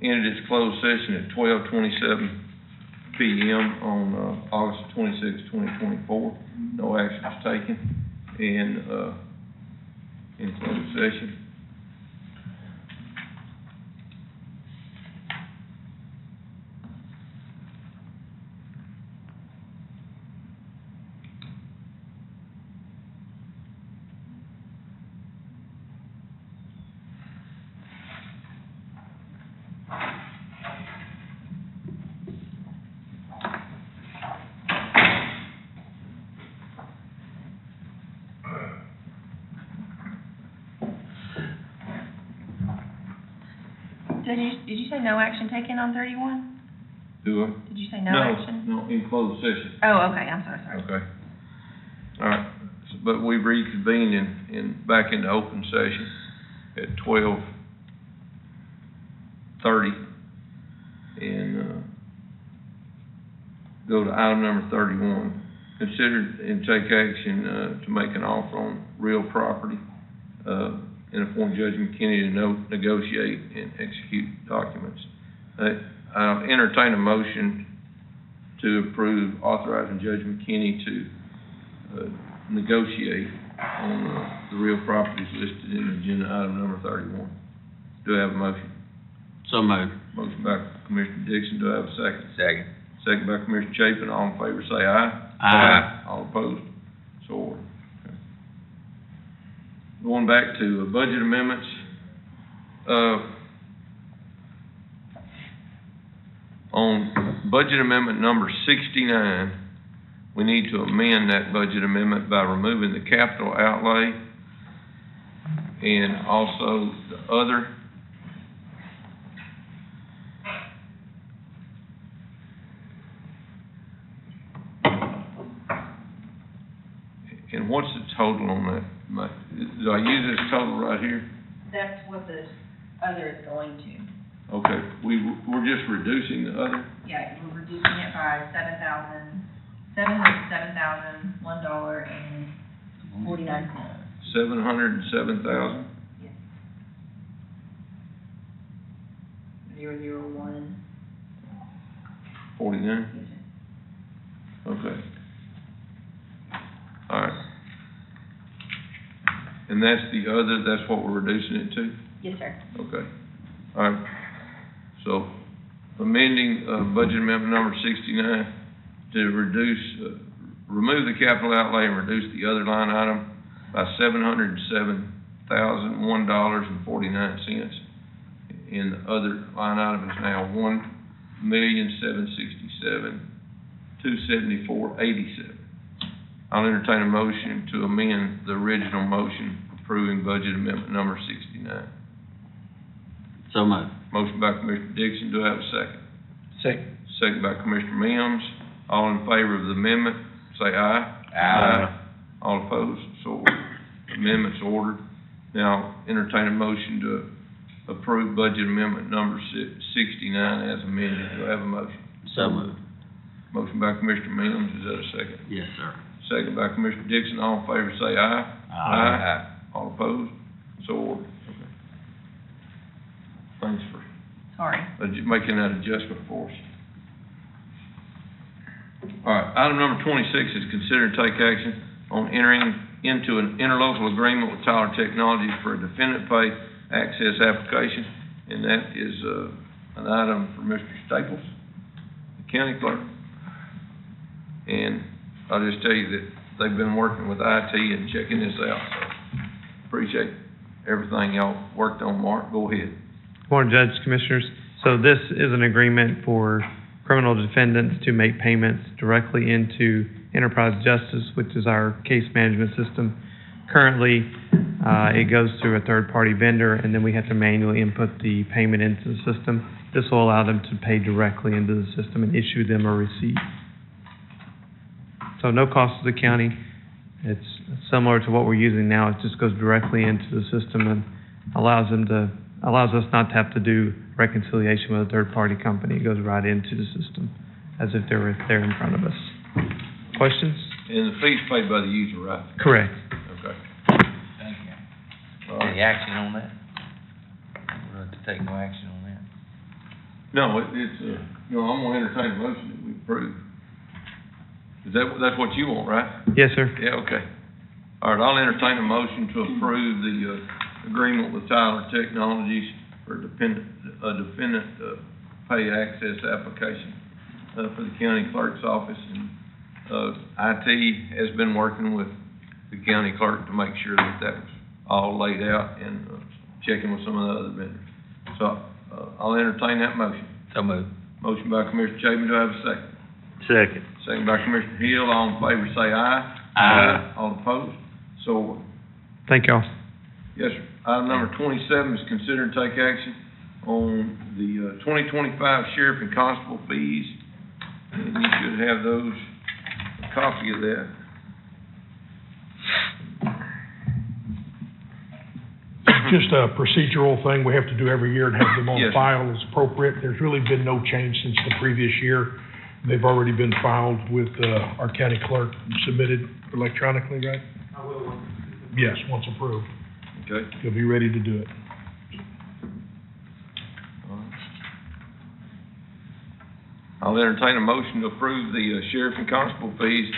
ended its closed session at 12:27 PM on, August 26, 2024. No action was taken in closed session. Did you say no action taken on 31? Do I? Did you say no action? No, in closed session. Oh, okay, I'm sorry. Okay. All right, but we reconvened back into open session at 12:30. And, go to item number 31. Consider and take action, to make an offer on real property, and appoint Judge McKinney to negotiate and execute documents. I'll entertain a motion to approve authorizing Judge McKinney to negotiate on the real properties listed in agenda item number 31. Do I have a motion? So moved. Motion by Commissioner Dixon, do I have a second? Second. Second by Commissioner Chapin, all in favor say aye. Aye. All opposed, so ordered. Okay. Going back to budget amendments, on budget amendment number 69, we need to amend that budget amendment by removing the capital outlay and also the other. And what's the total on that? Do I use this total right here? That's what the other is going to. Okay, we're just reducing the other? Yeah, we're reducing it by $707,101.49. $707,000? Yes. 001. 49? Okay. All right. And that's the other, that's what we're reducing it to? Yes, sir. Okay. All right. So amending, budget amendment number 69 to remove the capital outlay and reduce the other line item by $707,001.49. And the other line item is now $1,767,274.87. I'll entertain a motion to amend the original motion approving budget amendment number 69. So moved. Motion by Commissioner Dixon, do I have a second? Second. Second by Commissioner Mims. All in favor of the amendment, say aye. Aye. All opposed, so ordered. Amendment's ordered. Now, entertain a motion to approve budget amendment number 69 as amended. Do I have a motion? So moved. Motion by Commissioner Mims, is that a second? Yes, sir. Second by Commissioner Dixon, all in favor say aye. Aye. All opposed, so ordered. Okay. Thanks for Sorry. making that adjustment for us. All right, item number 26 is consider and take action on entering into an interlocal agreement with Tyler Technologies for a defendant pay access application, and that is, an item for Mr. Staples, the county clerk. And I'll just tell you that they've been working with IT and checking this out, so appreciate everything y'all worked on. Mark, go ahead. Morning, Judge, Commissioners. So this is an agreement for criminal defendants to make payments directly into Enterprise Justice, which is our case management system. Currently, it goes through a third-party vendor, and then we have to manually input the payment into the system. This will allow them to pay directly into the system and issue them a receipt. So no cost to the county. It's similar to what we're using now. It just goes directly into the system and allows us not to have to do reconciliation with a third-party company. It goes right into the system as if they were there in front of us. Questions? And the fee's paid by the user, right? Correct. Okay. Thank you. All right. Any action on that? We're going to take no action on that. No, it's, no, I'm gonna entertain a motion that we approve. Is that's what you want, right? Yes, sir. Yeah, okay. All right, I'll entertain a motion to approve the, agreement with Tyler Technologies for dependent pay access application, for the county clerk's office. And, IT has been working with the county clerk to make sure that that was all laid out and, checking with some of the other vendors. So, I'll entertain that motion. So moved. Motion by Commissioner Chapin, do I have a second? Second. Second by Commissioner Hill, all in favor say aye. Aye. All opposed? So ordered. Thank y'all. Yes, sir. Item number 27 is consider and take action on the 2025 sheriff and constable fees. And you should have those, a copy of that. Just a procedural thing we have to do every year and have them on Yes. file as appropriate. There's really been no change since the previous year. They've already been filed with, our county clerk and submitted electronically, right? I will. Yes, once approved. Okay. You'll be ready to do it. I'll entertain a motion to approve the sheriff and constable fees,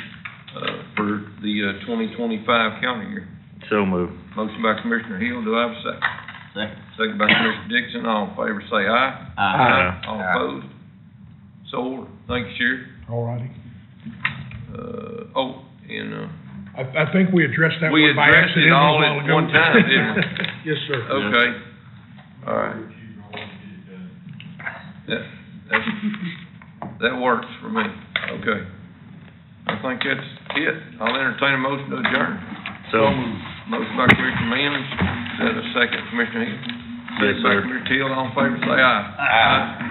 for the 2025 calendar year. So moved. Motion by Commissioner Hill, do I have a second? Second. Second by Commissioner Dixon, all in favor say aye. Aye. All opposed? So ordered. Thank you, Sheriff. All righty. I I think we addressed that We one by addressed it accident a all while at ago. one time, didn't we? Yes, sir. Okay, all right. That works for me, okay. I think that's it. I'll entertain a motion to adjourn. So Motion by Commissioner Mims, is that a second, Commissioner Hill? Yes, Second by sir. Commissioner Hill, all in favor, say aye. Aye.